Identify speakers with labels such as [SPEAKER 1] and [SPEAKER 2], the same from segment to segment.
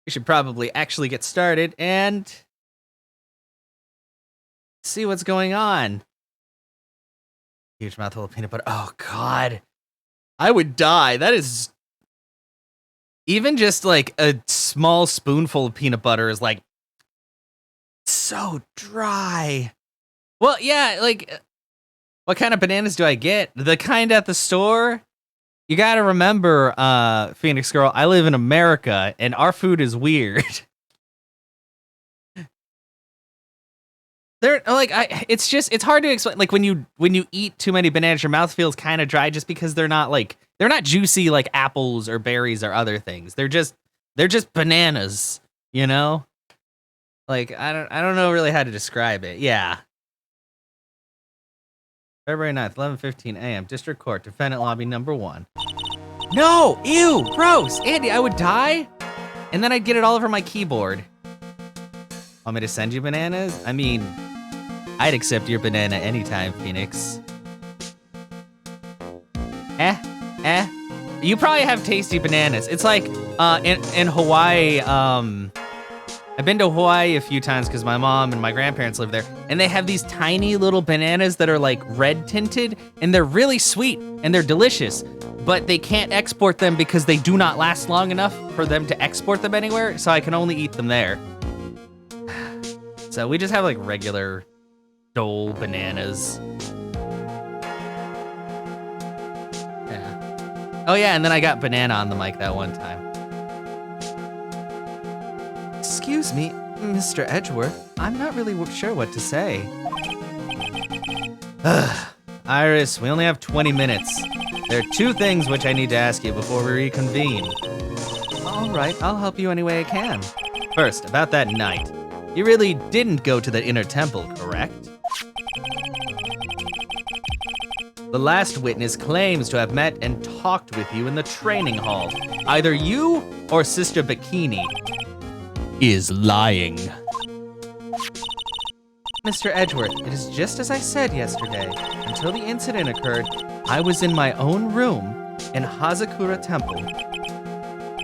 [SPEAKER 1] We should probably actually get started and see what's going on. Huge mouthful of peanut butter. Oh, God. I would die. That is... Even just, like, a small spoonful of peanut butter is, like, so dry. Well, yeah, like, what kind of bananas do I get? The kind at the store? You gotta remember, Phoenix Girl, I live in America, and our food is weird. They're like, it's hard to explain. Like when you eat too many bananas, your mouth feels kind of dry just because they're not juicy like apples or berries or other things. They're just bananas, you know? Like I don't know really how to describe it. Yeah. February 9th, 11:15 a.m. District Court, Defendant Lobby number 1. No! Ew! Gross! Andy, I would die? And then I'd get it all over my keyboard. Want me to send you bananas? I mean, I'd accept your banana anytime, Phoenix. You probably have tasty bananas. It's like, in Hawaii, I've been to Hawaii a few times because my mom and my grandparents live there, and they have these tiny little bananas that are like red tinted, and they're really sweet, and they're delicious, but they can't export them because they do not last long enough for them to export them anywhere, so I can only eat them there. So we just have like regular Dole bananas. Yeah. Oh yeah, and then I got banana on the mic that one time. Excuse me, Mr. Edgeworth. I'm not really sure what to say. Iris, we only have 20 minutes. There are 2 things which I need to ask you before we reconvene. All right, I'll help you any way I can. First, about that night. You really didn't go to the inner temple, correct? The last witness claims to have met and talked with you in the training hall. Either you or Sister Bikini is lying. Mr. Edgeworth, it is just as I said yesterday. Until the incident occurred, I was in my own room in Hazakura Temple.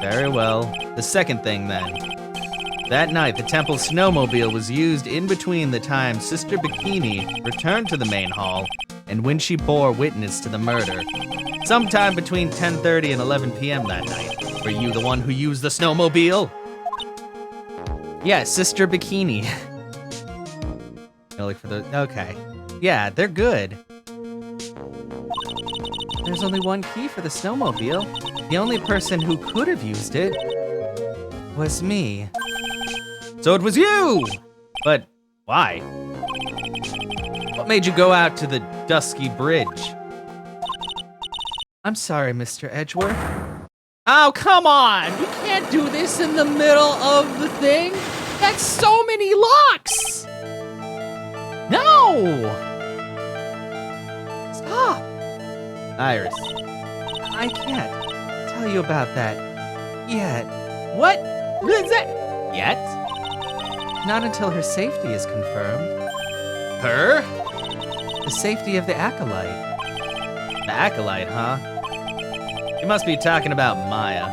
[SPEAKER 1] Very well. The second thing, then. That night, the temple snowmobile was used in between the time Sister Bikini returned to the main hall and when she bore witness to the murder. Sometime between 10:30 and 11 p.m. that night. Were you the one who used the snowmobile? Yeah, Sister Bikini. I'll look for the... Okay. Yeah, they're good. There's only one key for the snowmobile. The only person who could have used it was me. So it was you! But why? What made you go out to the dusky bridge? I'm sorry, Mr. Edgeworth. Oh, come on! You can't do this in the middle of the thing! That's so many locks! No! Stop! Iris, I can't tell you about that yet. What? What is that? Yet? Not until her safety is confirmed. Her? The safety of the Acolyte. The Acolyte, huh? You must be talking about Maya.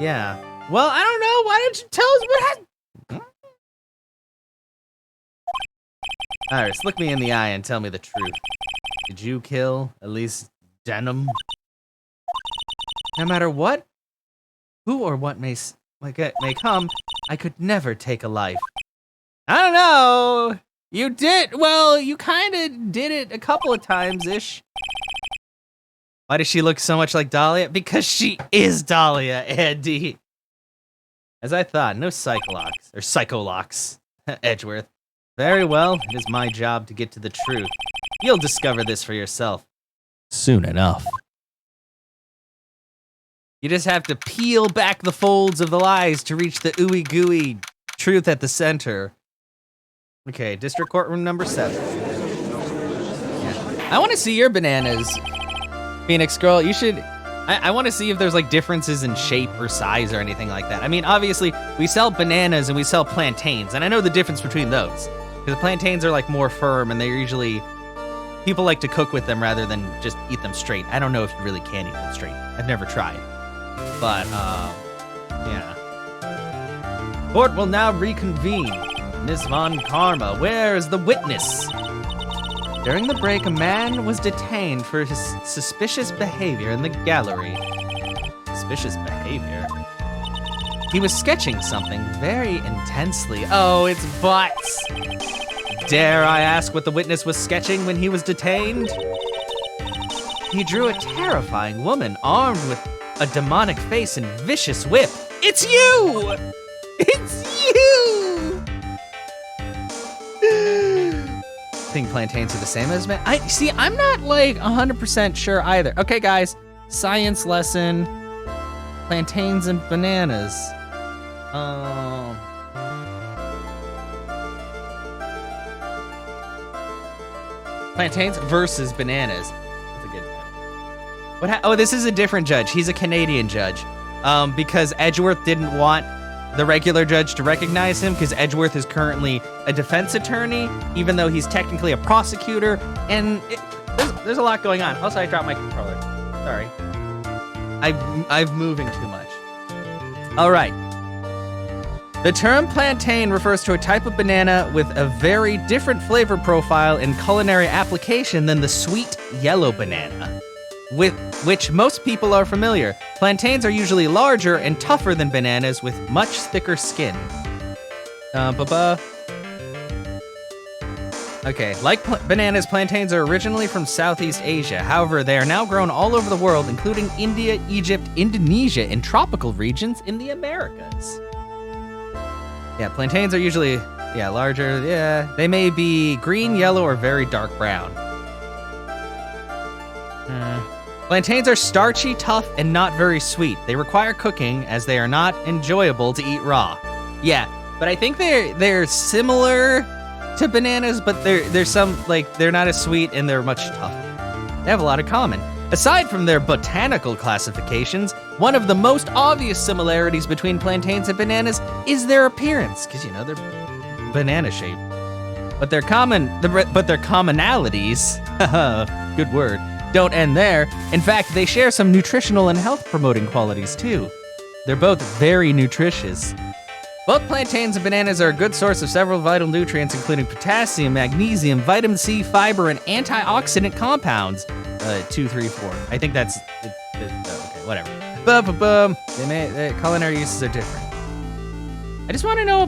[SPEAKER 1] Yeah. Well, I don't know. Why don't you tell us what happened? Iris, look me in the eye and tell me the truth. Did you kill Elise Denham? No matter what, who or what may come, I could never take a life. I don't know. You did. Well, you kind of did it a couple of times-ish. Why does she look so much like Dahlia? Because she is Dahlia, Andy. As I thought, no psycholocks, Edgeworth. Very well, it is my job to get to the truth. You'll discover this for yourself soon enough. You just have to peel back the folds of the lies to reach the ooey gooey truth at the center. Okay, District Courtroom number 7. Yeah. I want to see your bananas, Phoenix Girl. You should... I want to see if there's like differences in shape or size or anything like that. I mean, obviously, we sell bananas and we sell plantains, and I know the difference between those. Because plantains are like more firm, and they're usually... People like to cook with them rather than just eat them straight. I don't know if you really can eat them straight. I've never tried. But, yeah. court will now reconvene. Miss Von Karma, where is the witness? During the break, a man was detained for his suspicious behavior in the gallery. Suspicious behavior? He was sketching something very intensely. Oh, it's butts. Dare I ask what the witness was sketching when he was detained? He drew a terrifying woman armed with a demonic face and vicious whip. It's you! It's you! I think plantains are the same as men. I'm not like 100% sure either. Okay, guys, science lesson. Plantains and bananas. Plantains versus bananas. That's a good one. Oh, this is a different judge. He's a Canadian judge. Because Edgeworth didn't want the regular judge to recognize him, because Edgeworth is currently a defense attorney, even though he's technically a prosecutor, and there's a lot going on. Also, I dropped my controller. Sorry. I'm moving too much. All right. The term plantain refers to a type of banana with a very different flavor profile and culinary application than the sweet yellow banana, with which most people are familiar. Plantains are usually larger and tougher than bananas with much thicker skin. Okay, like bananas, plantains are originally from Southeast Asia. However, they are now grown all over the world, including India, Egypt, Indonesia, and tropical regions in the Americas. Yeah, plantains are usually, larger. Yeah, they may be green, yellow, or very dark brown. Plantains are starchy, tough, and not very sweet. They require cooking as they are not enjoyable to eat raw. Yeah, but I think they're similar to bananas, but there's some, like, they're not as sweet and they're much tougher. They have a lot in common. Aside from their botanical classifications, one of the most obvious similarities between plantains and bananas is their appearance, because, you know, they're banana shaped. But their commonalities, good word, don't end there. In fact, they share some nutritional and health promoting qualities too. They're both very nutritious. Both plantains and bananas are a good source of several vital nutrients, including potassium, magnesium, vitamin C, fiber, and antioxidant compounds. 2, 3, 4. I think that's okay, whatever. The culinary uses are different. I just want to know,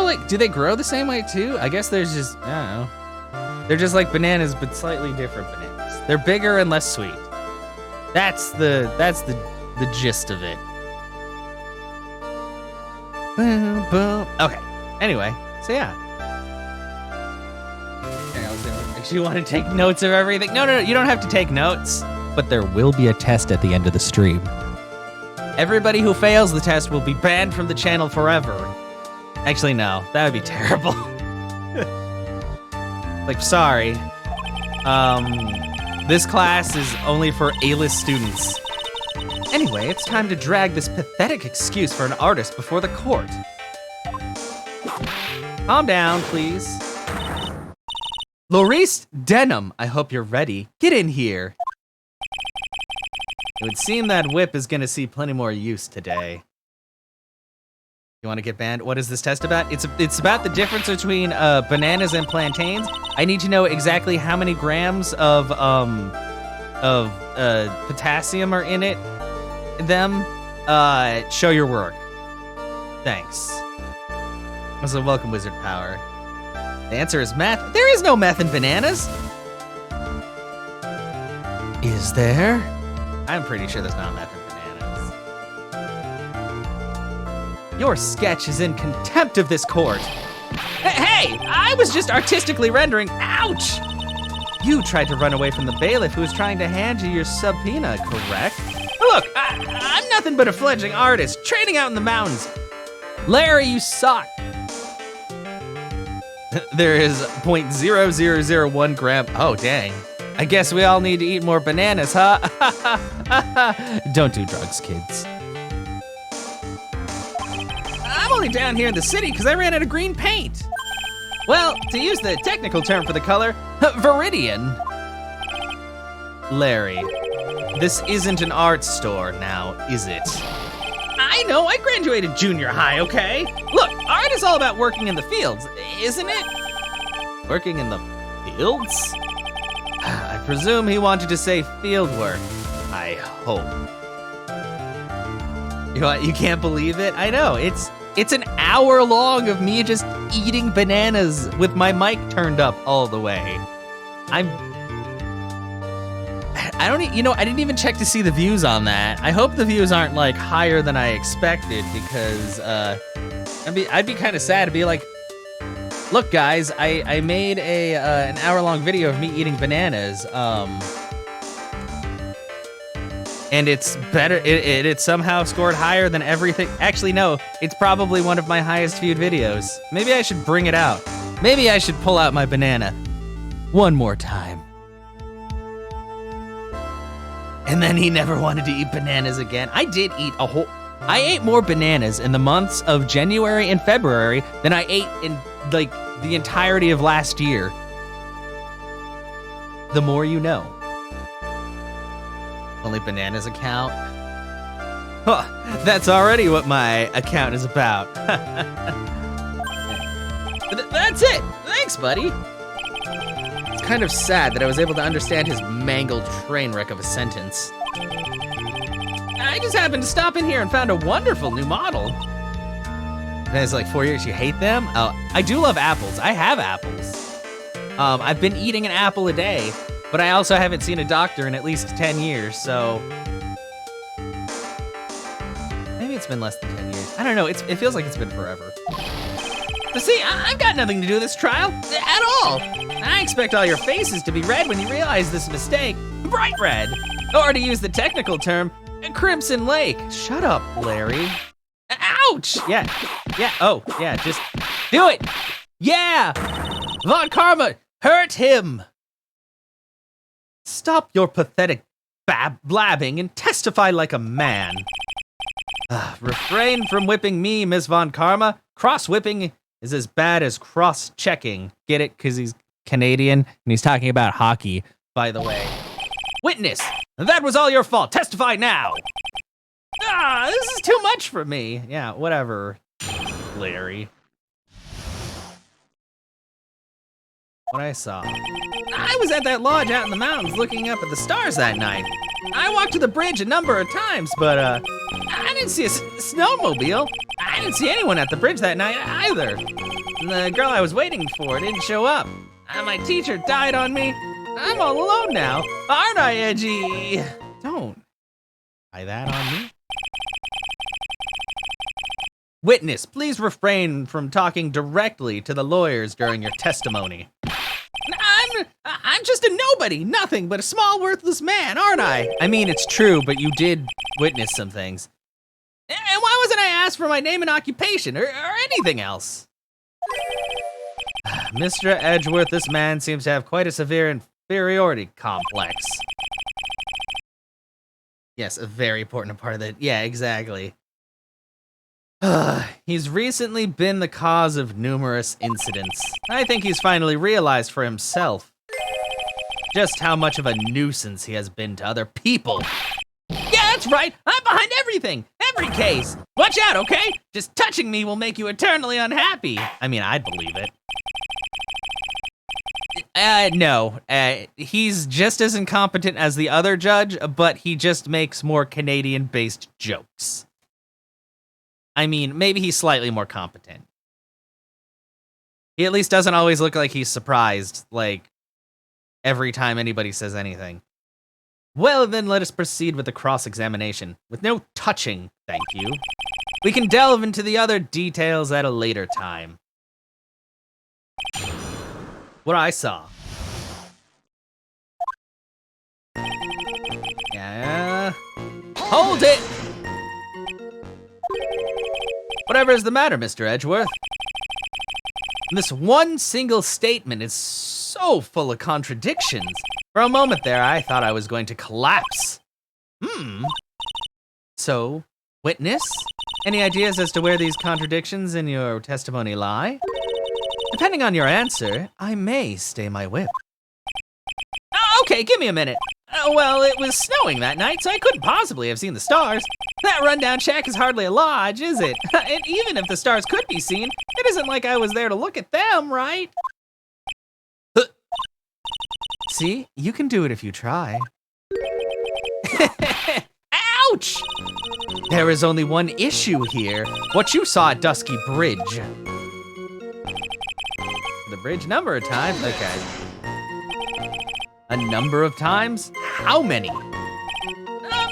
[SPEAKER 1] like, do they grow the same way too? I guess there's just, I don't know. They're just like bananas, but slightly different bananas. They're bigger and less sweet. That's the gist of it. Boom, boom. Okay. Anyway, so yeah. You want to take notes of everything? No, you don't have to take notes. But there will be a test at the end of the stream. Everybody who fails the test will be banned from the channel forever. Actually, no. That would be terrible. Like, sorry. This class is only for A-list students. Anyway, it's time to drag this pathetic excuse for an artist before the court. Calm down, please. Maurice Denham, I hope you're ready. Get in here. It would seem that whip is gonna see plenty more use today. You wanna get banned? What is this test about? It's about the difference between bananas and plantains. I need to know exactly how many grams of potassium are in it. Show your work. Thanks. Also, welcome, Wizard Power. The answer is meth. There is no meth in bananas. Is there? I'm pretty sure there's not meth in bananas. Your sketch is in contempt of this court. Hey, I was just artistically rendering. Ouch! You tried to run away from the bailiff who was trying to hand you your subpoena, correct? Look, I'm nothing but a fledgling artist, training out in the mountains. Larry, you suck. There is 0.0001 gram. Oh, dang. I guess we all need to eat more bananas, huh? Don't do drugs, kids. I'm only down here in the city because I ran out of green paint. Well, to use the technical term for the color, viridian. Larry, This isn't an art store now, is it? I know, I graduated junior high, okay? Look, art is all about working in the fields, isn't it? Working in the fields? I presume he wanted to say field work. I hope. You know what, you can't believe it? I know, it's an hour long of me just eating bananas with my mic turned up all the way. I didn't even check to see the views on that. I hope the views aren't like higher than I expected because I'd be kind of sad to be like, look guys, I made an hour-long video of me eating bananas, and it's better. It somehow scored higher than everything. Actually, no, it's probably one of my highest viewed videos. Maybe I should bring it out. Maybe I should pull out my banana one more time. And then he never wanted to eat bananas again. I ate more bananas in the months of January and February than I ate in like the entirety of last year. The more you know. Only bananas account. Huh, that's already what my account is about. That's it. Thanks, buddy. It's kind of sad that I was able to understand his mangled train wreck of a sentence. I just happened to stop in here and found a wonderful new model. And it's like 4 years, you hate them? Oh, I do love apples. I have apples. I've been eating an apple a day, but I also haven't seen a doctor in at least 10 years, so. Maybe it's been less than 10 years. I don't know, it feels like it's been forever. But see, I've got nothing to do with this trial, at all. I expect all your faces to be red when you realize this mistake. Bright red. Or to use the technical term, Crimson Lake. Shut up, Larry. Ouch! Yeah, oh, yeah, just do it. Yeah! Von Karma, hurt him. Stop your pathetic blabbing and testify like a man. Refrain from whipping me, Miss Von Karma. Cross-whipping is as bad as cross-checking. Get it? Because he's Canadian, and he's talking about hockey, by the way. Witness, that was all your fault. Testify now. This is too much for me. Yeah, whatever, Larry. What I saw. I was at that lodge out in the mountains looking up at the stars that night. I walked to the bridge a number of times, but I didn't see a snowmobile. I didn't see anyone at the bridge that night either. And the girl I was waiting for didn't show up. My teacher died on me. I'm all alone now. Aren't I, Edgy? Don't try that on me. Witness, please refrain from talking directly to the lawyers during your testimony. I'm just a nobody, nothing but a small, worthless man, aren't I? I mean, it's true, but you did witness some things. And why wasn't I asked for my name and occupation, or anything else? Mr. Edgeworth, this man seems to have quite a severe inferiority complex. Yes, a very important part of that. Yeah, exactly. He's recently been the cause of numerous incidents. I think he's finally realized for himself just how much of a nuisance he has been to other people. Yeah, that's right. I'm behind everything. Every case. Watch out, okay? Just touching me will make you eternally unhappy. I mean, I'd believe it. No. He's just as incompetent as the other judge, but he just makes more Canadian-based jokes. I mean, maybe he's slightly more competent. He at least doesn't always look like he's surprised, like, every time anybody says anything. Well, then let us proceed with the cross-examination. With no touching, thank you. We can delve into the other details at a later time. What I saw. Yeah. Hold it! Whatever is the matter, Mr. Edgeworth? This one single statement is so full of contradictions. For a moment there, I thought I was going to collapse. So, witness? Any ideas as to where these contradictions in your testimony lie? Depending on your answer, I may stay my whip. Okay, give me a minute. Well, it was snowing that night, so I couldn't possibly have seen the stars. That rundown shack is hardly a lodge, is it? And even if the stars could be seen, it isn't like I was there to look at them, right? See, you can do it if you try. Ouch! There is only one issue here. What you saw at Dusky Bridge. The bridge number of times? Okay. A number of times? How many?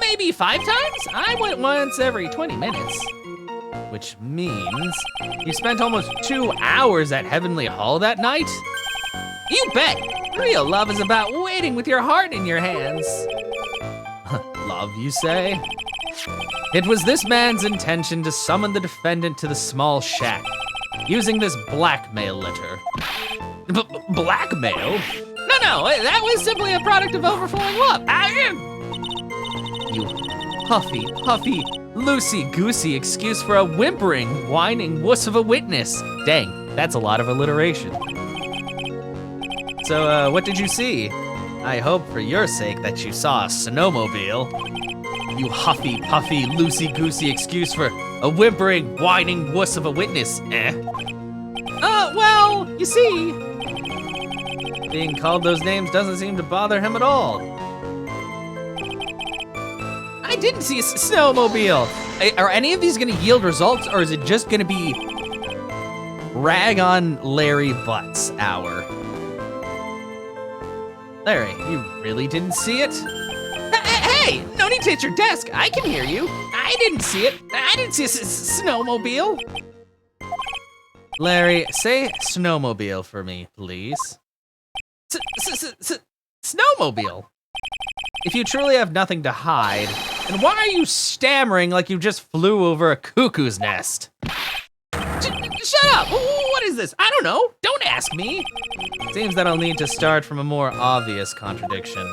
[SPEAKER 1] Maybe 5 times? I went once every 20 minutes. Which means you spent almost 2 hours at Heavenly Hall that night? You bet! Real love is about waiting with your heart in your hands. Love, you say? It was this man's intention to summon the defendant to the small shack, using this blackmail letter. Blackmail? No, that was simply a product of overflowing love. You puffy, loosey-goosey excuse for a whimpering, whining wuss of a witness. Dang, that's a lot of alliteration. So, what did you see? I hope for your sake that you saw a snowmobile. You huffy, puffy, loosey-goosey excuse for a whimpering, whining wuss of a witness, well, you see, being called those names doesn't seem to bother him at all. I didn't see a snowmobile. Are any of these gonna yield results, or is it just gonna be rag on Larry Butts hour? Larry, you really didn't see it? Hey, no need to hit your desk. I can hear you. I didn't see it. I didn't see a snowmobile. Larry, say snowmobile for me, please. Snowmobile? If you truly have nothing to hide, then why are you stammering like you just flew over a cuckoo's nest? Shut up! What is this? I don't know. Don't ask me. Seems that I'll need to start from a more obvious contradiction.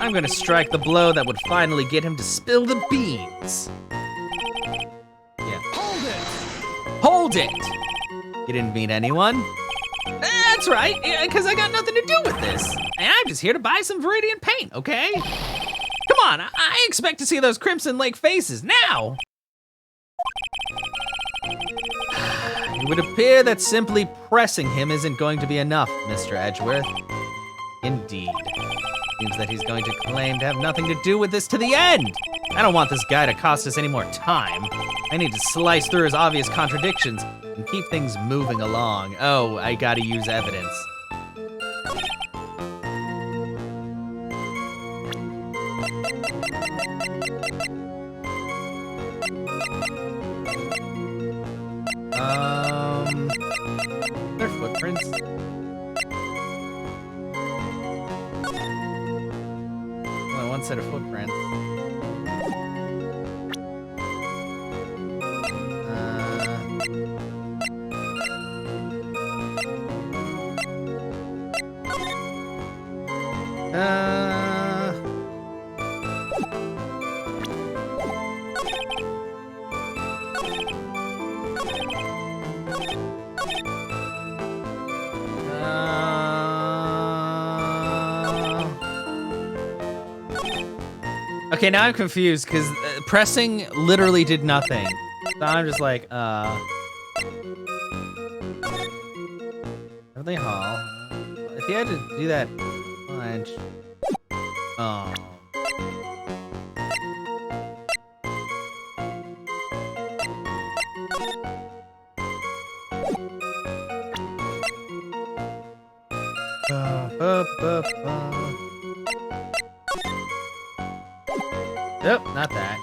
[SPEAKER 1] I'm gonna strike the blow that would finally get him to spill the beans. Yeah. Hold it! You didn't meet anyone? That's right, because I got nothing to do with this. And I'm just here to buy some Viridian paint, okay? Come on, I expect to see those Crimson Lake faces now. It would appear that simply pressing him isn't going to be enough, Mr. Edgeworth. Indeed. Seems that he's going to claim to have nothing to do with this to the end. I don't want this guy to cost us any more time. I need to slice through his obvious contradictions and keep things moving along. Oh, I gotta use evidence. Their footprints. Only one set of footprints. Okay, now I'm confused because pressing literally did nothing. So I'm just like, Heavenly Hall. If you had to do that punch. Oh. Nope, not that.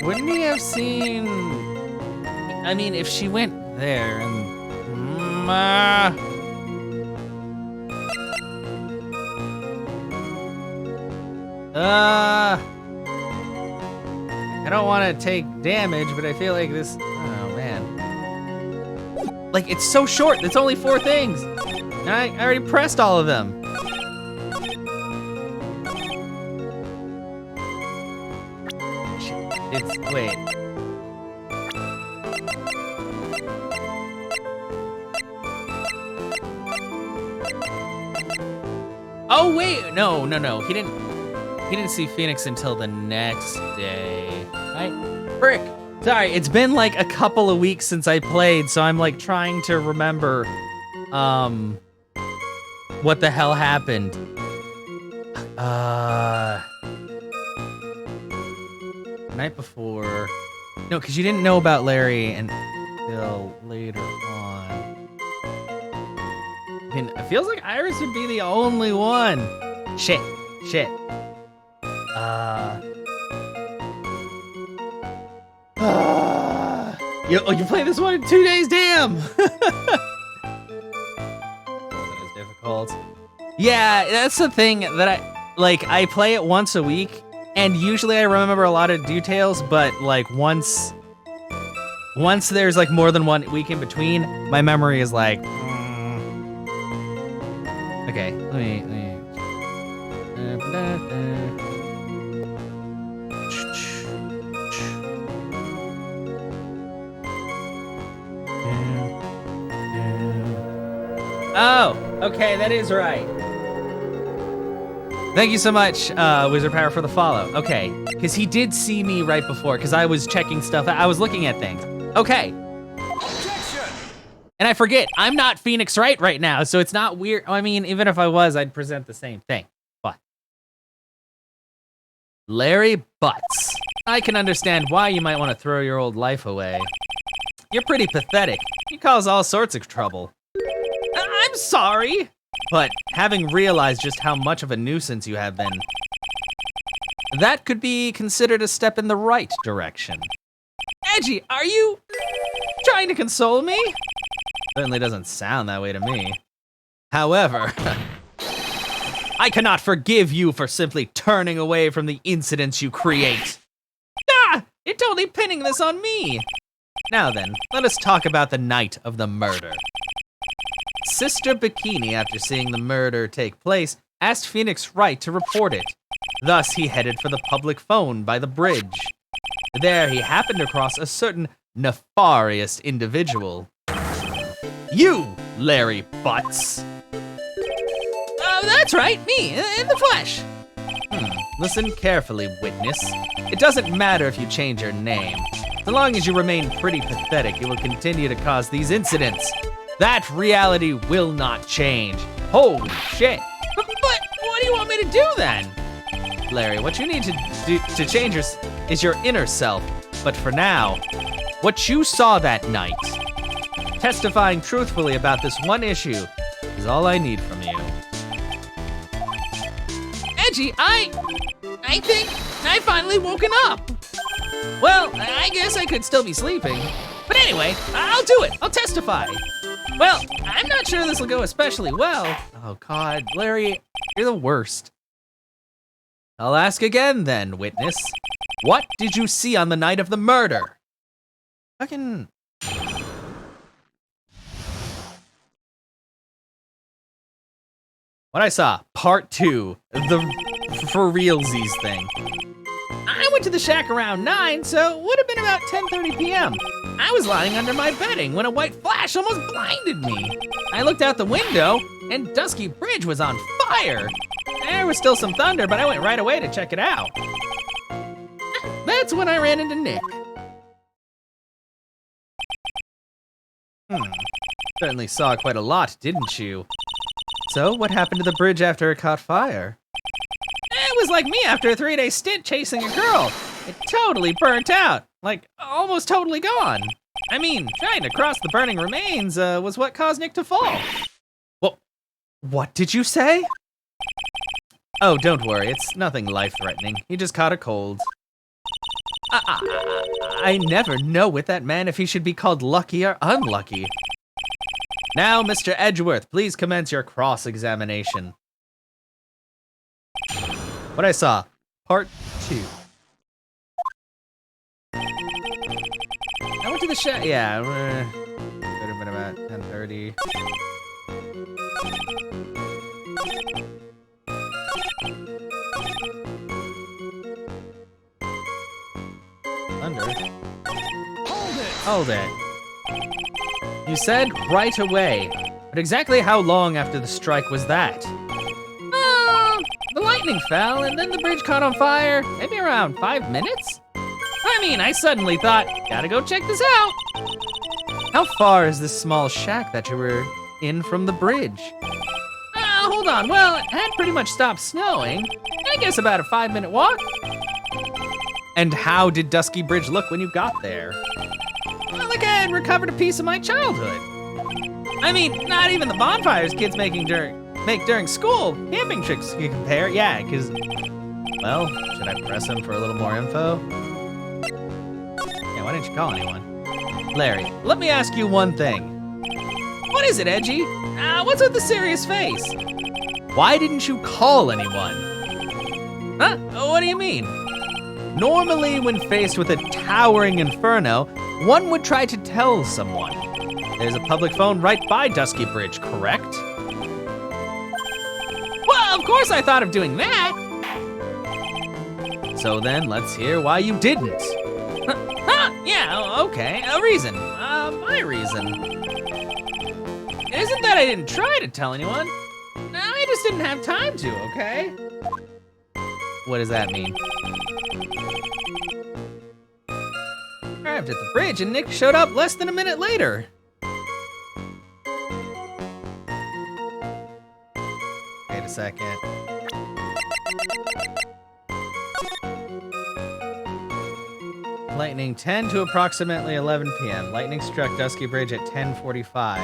[SPEAKER 1] Wouldn't he have seen... I mean, if she went there and... I don't want to take damage, but I feel like this... Oh, man. Like, it's so short. It's only 4 things. And I already pressed all of them. It's, wait. Oh, wait, no. He didn't see Phoenix until the next day, right? Frick. Sorry, it's been like a couple of weeks since I played, so I'm like trying to remember, what the hell happened. Night before. No, because you didn't know about Larry until later on. I mean, it feels like Iris would be the only one. Shit. You play this one in 2 days, damn! That is difficult. Yeah, that's the thing that I play it once a week, and usually I remember a lot of details, but like once there's like more than 1 week in between, my memory is like, Okay, let me. Oh, okay, that is right. Thank you so much, Wizard Power, for the follow. Okay, because he did see me right before, because I was checking stuff. I was looking at things. Okay. Objection! And I forget, I'm not Phoenix Wright right now, so it's not weird. I mean, even if I was, I'd present the same thing. But Larry Butts. I can understand why you might want to throw your old life away. You're pretty pathetic. You cause all sorts of trouble. I'm sorry, but having realized just how much of a nuisance you have been, that could be considered a step in the right direction. Edgy, are you trying to console me? Certainly doesn't sound that way to me. However, I cannot forgive you for simply turning away from the incidents you create. You're totally pinning this on me. Now then, let us talk about the night of the murder. Sister Bikini, after seeing the murder take place, asked Phoenix Wright to report it. Thus, he headed for the public phone by the bridge. There, he happened across a certain nefarious individual. You, Larry Butts. Oh, that's right, me, in the flesh. Listen carefully, witness. It doesn't matter if you change your name. So long as you remain pretty pathetic, you will continue to cause these incidents. That reality will not change. Holy shit. But what do you want me to do then? Larry, what you need to do to change is your inner self. But for now, what you saw that night, testifying truthfully about this one issue, is all I need from you. Edgy, I think I finally woken up. Well, I guess I could still be sleeping. But anyway, I'll do it. I'll testify. Well, I'm not sure this will go especially well. Oh God, Larry, you're the worst. I'll ask again then, witness. What did you see on the night of the murder? Fucking... What I saw, part 2, the for realsies thing. I went to the shack around 9, so it would have been about 10:30 p.m. I was lying under my bedding when a white flash almost blinded me. I looked out the window, and Dusky Bridge was on fire. There was still some thunder, but I went right away to check it out. That's when I ran into Nick. Certainly saw quite a lot, didn't you? So, what happened to the bridge after it caught fire? It was like me after a 3-day stint chasing a girl. It totally burnt out. Like, almost totally gone. I mean, trying to cross the burning remains was what caused Nick to fall. Well, what did you say? Oh, don't worry, it's nothing life-threatening. He just caught a cold. I never know with that man if he should be called lucky or unlucky. Now, Mr. Edgeworth, please commence your cross-examination. What I saw, part 2. I went to the shack, yeah, could have been about 10:30. Thunder. Hold it. You said right away, but exactly how long after the strike was that? The lightning fell and then the bridge caught on fire, maybe around 5 minutes? I mean, I suddenly thought, gotta go check this out. How far is this small shack that you were in from the bridge? Hold on, well, it had pretty much stopped snowing. I guess about a 5-minute walk. And how did Dusky Bridge look when you got there? Well, like I had recovered a piece of my childhood. I mean, not even the bonfires kids make during school. Camping trips you compare, yeah, cause, well, should I press him for a little more info? Yeah, why didn't you call anyone? Larry, let me ask you one thing. What is it, Edgy? What's with the serious face? Why didn't you call anyone? Huh? What do you mean? Normally, when faced with a towering inferno, one would try to tell someone. There's a public phone right by Dusky Bridge, correct? Well, of course I thought of doing that. So then, let's hear why you didn't. Yeah, okay, a reason. My reason. It isn't that I didn't try to tell anyone. No, I just didn't have time to, okay? What does that mean? Arrived at the bridge and Nick showed up less than a minute later. Wait a second. Lightning 10 to approximately 11 p.m. Lightning struck Dusky Bridge at 10:45.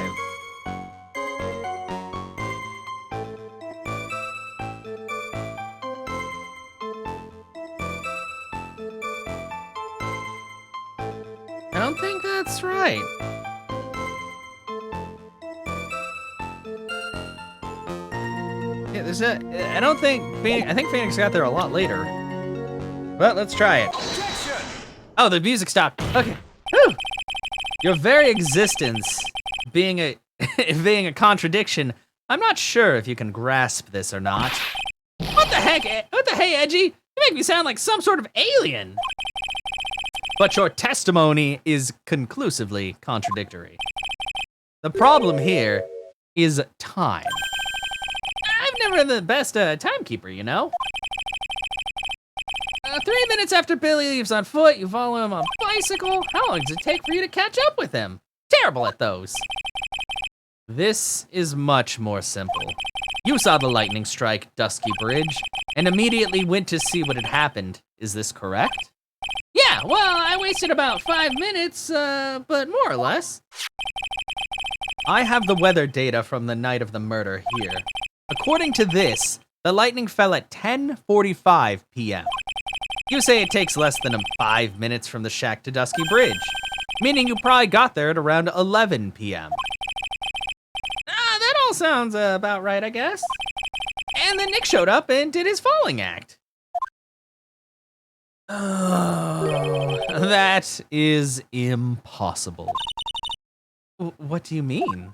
[SPEAKER 1] I don't think that's right. Yeah, I don't think I think Phoenix got there a lot later. But let's try it. Oh, the music stopped. Okay. Whew. Your very existence being a being a contradiction, I'm not sure if you can grasp this or not. What the heck? What the hey, Edgy? You make me sound like some sort of alien. But your testimony is conclusively contradictory. The problem here is time. I've never been the best timekeeper, you know? 3 minutes after Billy leaves on foot, you follow him on bicycle. How long does it take for you to catch up with him? Terrible at those. This is much more simple. You saw the lightning strike Dusky Bridge and immediately went to see what had happened. Is this correct? Yeah, well, I wasted about 5 minutes, but more or less. I have the weather data from the night of the murder here. According to this, the lightning fell at 10:45 p.m. You say it takes less than 5 minutes from the shack to Dusky Bridge, meaning you probably got there at around 11 p.m. That all sounds about right, I guess. And then Nick showed up and did his falling act. Oh, that is impossible. What do you mean?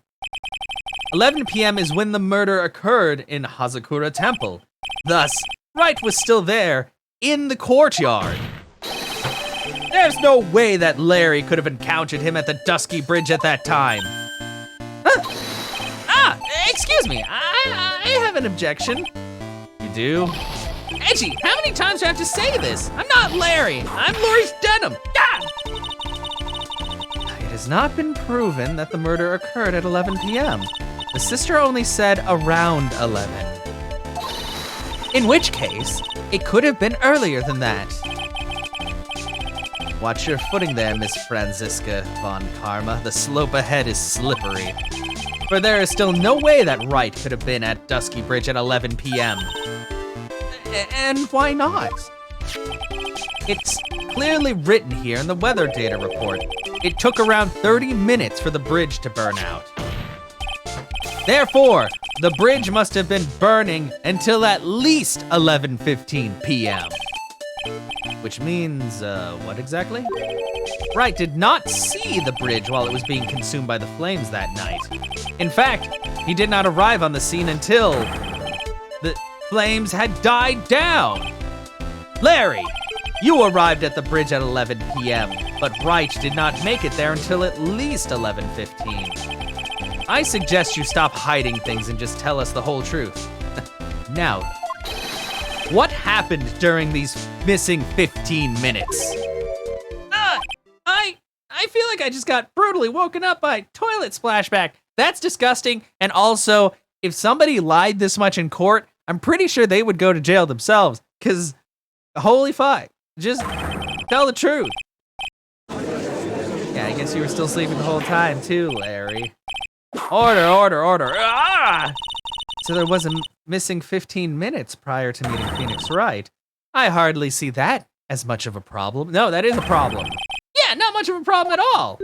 [SPEAKER 1] 11 p.m. is when the murder occurred in Hazakura Temple. Thus, Wright was still there in the courtyard. There's no way that Larry could have encountered him at the Dusky Bridge at that time. Huh? Excuse me, I have an objection. You do? Edgy, how many times do I have to say this? I'm not Larry, I'm Laurie's Denim. God! It has not been proven that the murder occurred at 11 p.m. The sister only said around 11. In which case, it could have been earlier than that. Watch your footing there, Miss Franziska von Karma. The slope ahead is slippery. For there is still no way that Wright could have been at Dusky Bridge at 11 p.m. And why not? It's clearly written here in the weather data report. It took around 30 minutes for the bridge to burn out. Therefore, the bridge must have been burning until at least 11:15 p.m. Which means, what exactly? Wright did not see the bridge while it was being consumed by the flames that night. In fact, he did not arrive on the scene until the flames had died down. Larry, You arrived at the bridge at 11 p.m., but Wright did not make it there until at least 11:15. I suggest you stop hiding things and just tell us the whole truth. Now, what happened during these missing 15 minutes? I feel like I just got brutally woken up by toilet splashback. That's disgusting. And also, if somebody lied this much in court, I'm pretty sure they would go to jail themselves. Cause holy fuck, just tell the truth. Yeah, I guess you were still sleeping the whole time too, Larry. Order. Ah! So there was a missing 15 minutes prior to meeting Phoenix Wright. I hardly see that as much of a problem. No, that is a problem. Yeah, not much of a problem at all.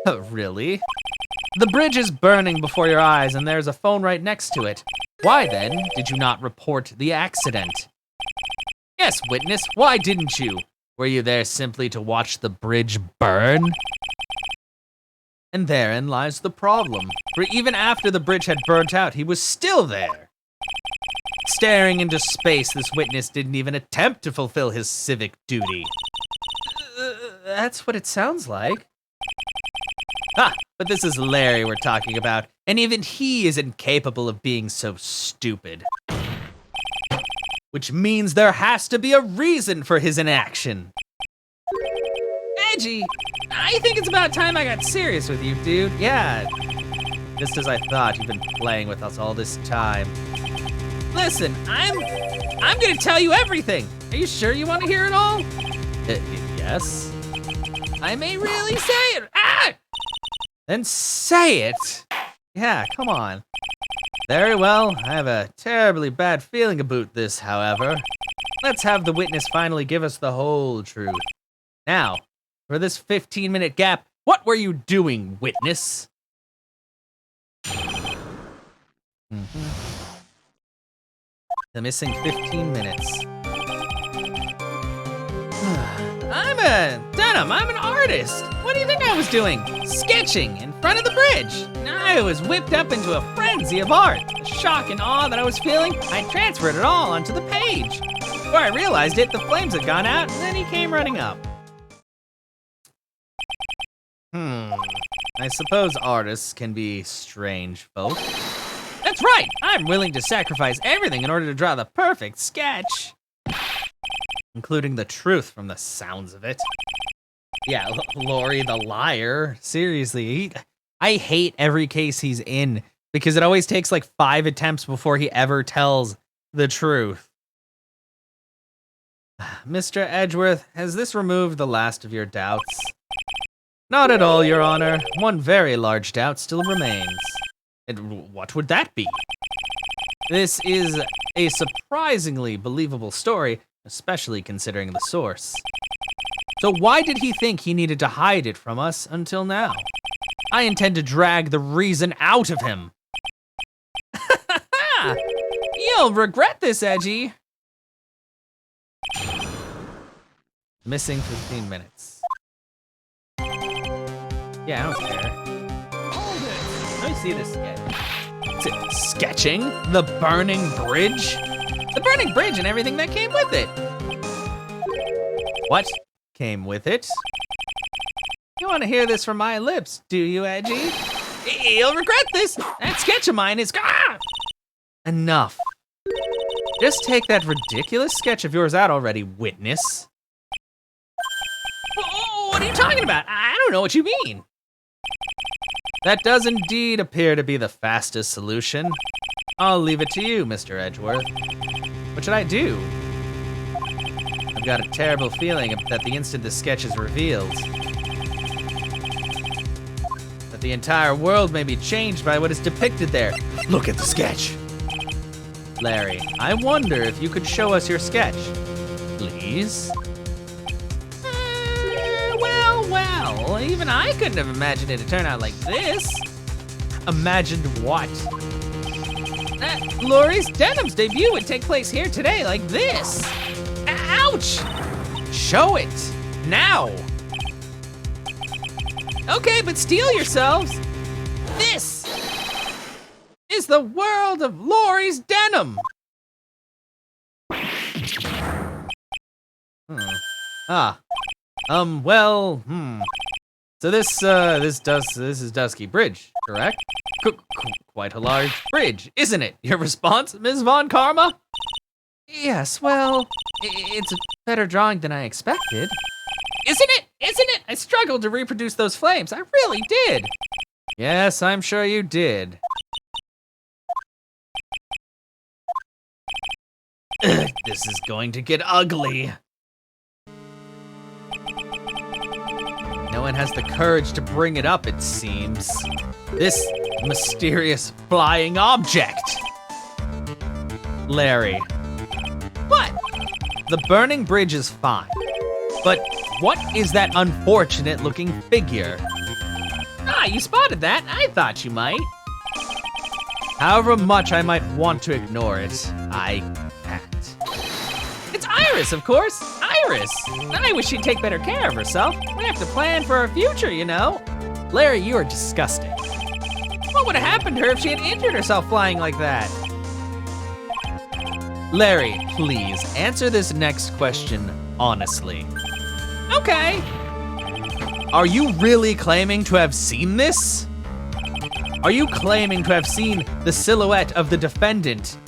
[SPEAKER 1] Oh, really? The bridge is burning before your eyes and there's a phone right next to it. Why then did you not report the accident? Yes, witness, why didn't you? Were you there simply to watch the bridge burn? And therein lies the problem. For even after the bridge had burnt out, he was still there. Staring into space, this witness didn't even attempt to fulfill his civic duty. That's what it sounds like. But this is Larry we're talking about, and even he is incapable of being so stupid. Which means there has to be a reason for his inaction. Edgy, I think it's about time I got serious with you, dude. Yeah, just as I thought, you've been playing with us all this time. Listen, I'm gonna tell you everything. Are you sure you want to hear it all? Yes. I may really say it. Then say it. Yeah, come on. Very well, I have a terribly bad feeling about this, however. Let's have the witness finally give us the whole truth. Now, for this 15-minute gap, what were you doing, witness? The missing 15 minutes. I'm an artist. What do you think I was doing? Sketching in front of the bridge. I was whipped up into a frenzy of art. The shock and awe that I was feeling, I transferred it all onto the page. Before I realized it, the flames had gone out, and then he came running up. I suppose artists can be strange folk. That's right! I'm willing to sacrifice everything in order to draw the perfect sketch. Including the truth from the sounds of it. Yeah, Laurie the liar. Seriously, I hate every case he's in because it always takes like 5 attempts before he ever tells the truth. Mr. Edgeworth, has this removed the last of your doubts? Not at all, Your Honor. One very large doubt still remains. And what would that be? This is a surprisingly believable story, especially considering the source. So why did he think he needed to hide it from us until now? I intend to drag the reason out of him. You'll regret this, Edgy. Missing 15 minutes. Yeah, I don't care. Hold it. Let me see this sketch. Sketching? The burning bridge? The burning bridge and everything that came with it. What came with it? You want to hear this from my lips, do you, Edgy? You'll regret this. That sketch of mine is... Enough. Just take that ridiculous sketch of yours out already, witness. What are you talking about? I don't know what you mean. That does indeed appear to be the fastest solution. I'll leave it to you, Mr. Edgeworth. What should I do? I've got a terrible feeling that the instant the sketch is revealed, that the entire world may be changed by what is depicted there. Look at the sketch. Larry, I wonder if you could show us your sketch. Please? Well, even I couldn't have imagined it to turn out like this. Imagined what? That Laurie's Denim's debut would take place here today like this. Ouch! Show it, now. Okay, but steel yourselves. This is the world of Laurie's Denim. Ah. Well, So this is Dusky Bridge, correct? Quite a large bridge, isn't it? Your response, Ms. Von Karma? Yes, well, it's a better drawing than I expected. Isn't it? Isn't it? I struggled to reproduce those flames. I really did. Yes, I'm sure you did. This is going to get ugly. No one has the courage to bring it up, it seems. This mysterious flying object. Larry. What? The burning bridge is fine. But what is that unfortunate looking figure? Ah, you spotted that. I thought you might. However much I might want to ignore it, I can't. It's Iris, of course. Iris. I wish she'd take better care of herself. We have to plan for our future, you know. Larry, you are disgusting. What would have happened to her if she had injured herself flying like that? Larry, please answer this next question honestly. Okay. Are you really claiming to have seen this? Are you claiming to have seen the silhouette of the defendant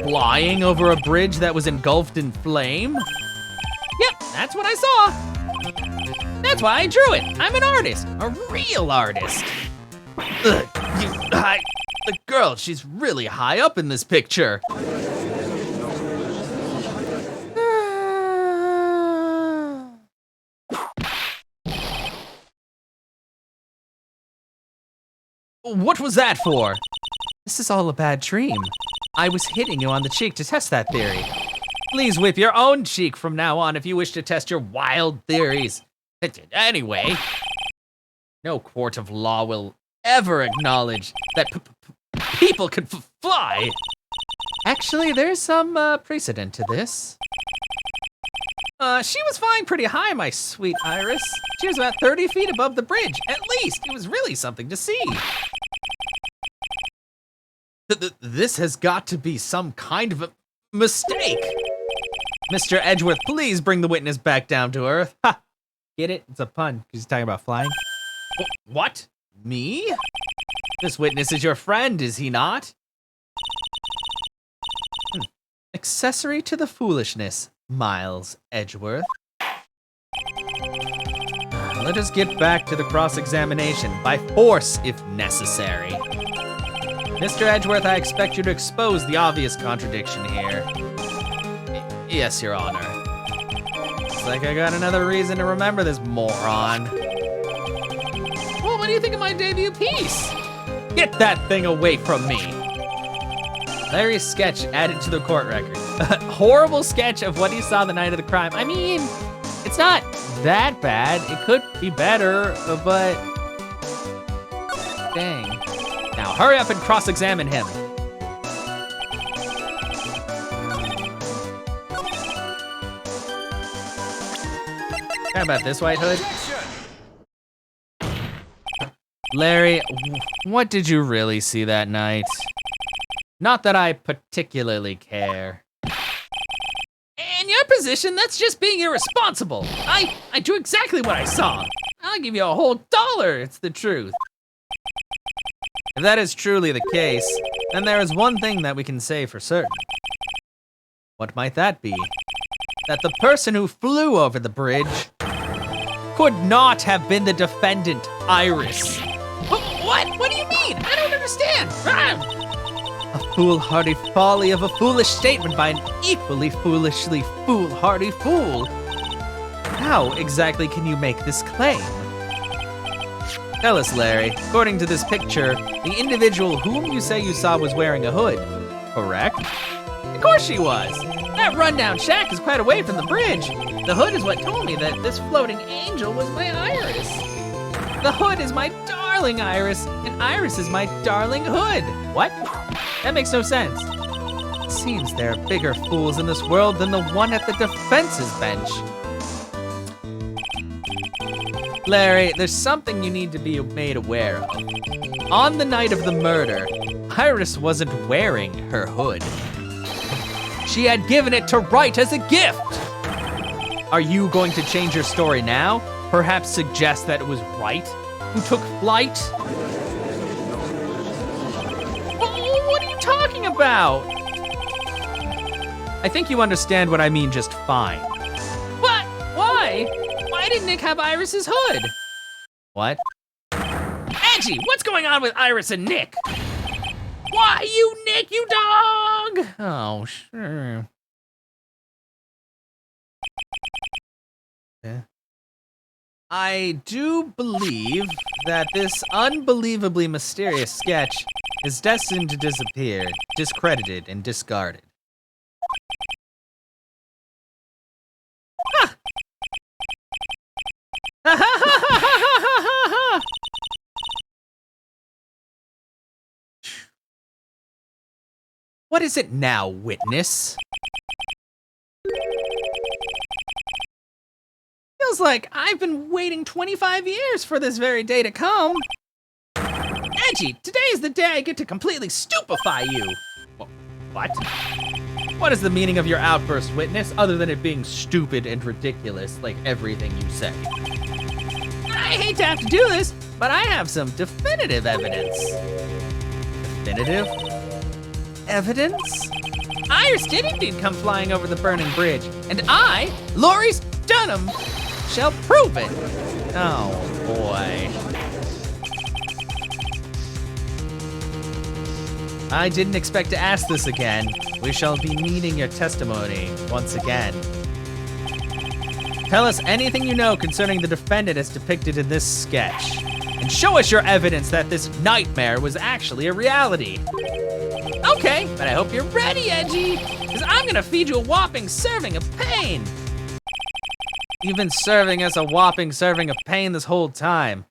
[SPEAKER 1] flying over a bridge that was engulfed in flame? Yep, that's what I saw. That's why I drew it. I'm an artist, a real artist. Ugh, the girl, she's really high up in this picture. What was that for? This is all a bad dream. I was hitting you on the cheek to test that theory. Please whip your own cheek from now on if you wish to test your wild theories. Anyway, no court of law will ever acknowledge that people can fly. Actually, there's some precedent to this. She was flying pretty high, my sweet Iris. She was about 30 feet above the bridge, at least. It was really something to see. This has got to be some kind of a mistake. Mr. Edgeworth, please bring the witness back down to earth. Ha! Get it? It's a pun, because he's talking about flying. What? Me? This witness is your friend, is he not? Accessory to the foolishness, Miles Edgeworth. Let us get back to the cross-examination, by force if necessary. Mr. Edgeworth, I expect you to expose the obvious contradiction here. Yes, Your Honor. Looks like I got another reason to remember this moron. Well, what do you think of my debut piece? Get that thing away from me. Larry's sketch added to the court record. A horrible sketch of what he saw the night of the crime. I mean, it's not that bad. It could be better, but dang. Now hurry up and cross-examine him. How about this, White Hood? Larry, what did you really see that night? Not that I particularly care. In your position, that's just being irresponsible. I drew exactly what I saw. I'll give you a whole $1. It's the truth. If that is truly the case, then there is one thing that we can say for certain. What might that be? That the person who flew over the bridge could not have been the defendant, Iris. What? What do you mean? I don't understand. A foolhardy folly of a foolish statement by an equally foolishly foolhardy fool. How exactly can you make this claim? Tell us, Larry. According to this picture, the individual whom you say you saw was wearing a hood, correct? Of course she was. That rundown shack is quite away from the bridge. The hood is what told me that this floating angel was my Iris. The hood is my darling Iris, and Iris is my darling hood. What? That makes no sense. It seems there are bigger fools in this world than the one at the defense's bench. Larry, there's something you need to be made aware of. On the night of the murder, Iris wasn't wearing her hood. she had given it to Wright as a gift. Are you going to change your story now? Perhaps suggest that it was Wright who took flight? Oh, what are you talking about? I think you understand what I mean just fine. What? Why? Why did Nick have Iris's hood? What? Angie, what's going on with Iris and Nick? Why, you Nick, you dog! Oh, sure. Yeah. I do believe that this unbelievably mysterious sketch is destined to disappear, discredited, and discarded. What is it now, witness? Feels like I've been waiting 25 years for this very day to come. Angie, today is the day I get to completely stupefy you. What? What is the meaning of your outburst, witness, other than it being stupid and ridiculous like everything you say? I hate to have to do this, but I have some definitive evidence. Definitive evidence? Iris did indeed come flying over the burning bridge, and I, Laurie's Dunham, shall prove it. Oh, boy. I didn't expect to ask this again. We shall be needing your testimony once again. Tell us anything you know concerning the defendant as depicted in this sketch, and show us your evidence that this nightmare was actually a reality. Okay, but I hope you're ready, Edgy, because I'm gonna feed you a whopping serving of pain. You've been serving us a whopping serving of pain this whole time.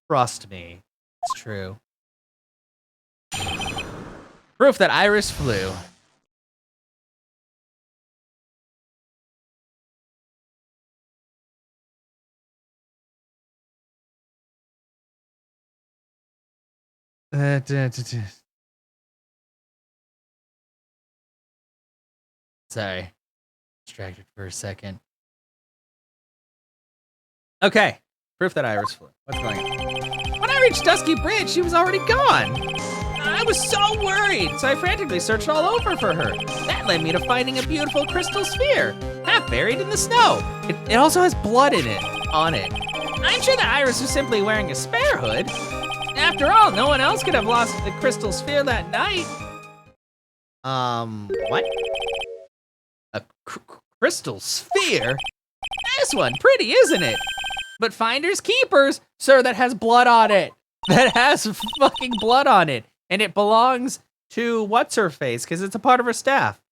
[SPEAKER 1] Trust me, it's true. Proof that Iris flew. Sorry, distracted for a second. Okay, proof that Iris flew. What's going on? When I reached Dusky Bridge, she was already gone. I was so worried, so I frantically searched all over for her. That led me to finding a beautiful crystal sphere, half buried in the snow. It also has blood in it, on it. I'm sure that Iris was simply wearing a spare hood. After all, no one else could have lost the crystal sphere that night. What? A crystal sphere? This one, pretty, isn't it? But finders keepers, sir, that has blood on it. That has fucking blood on it. And it belongs to what's-her-face, because it's a part of her staff.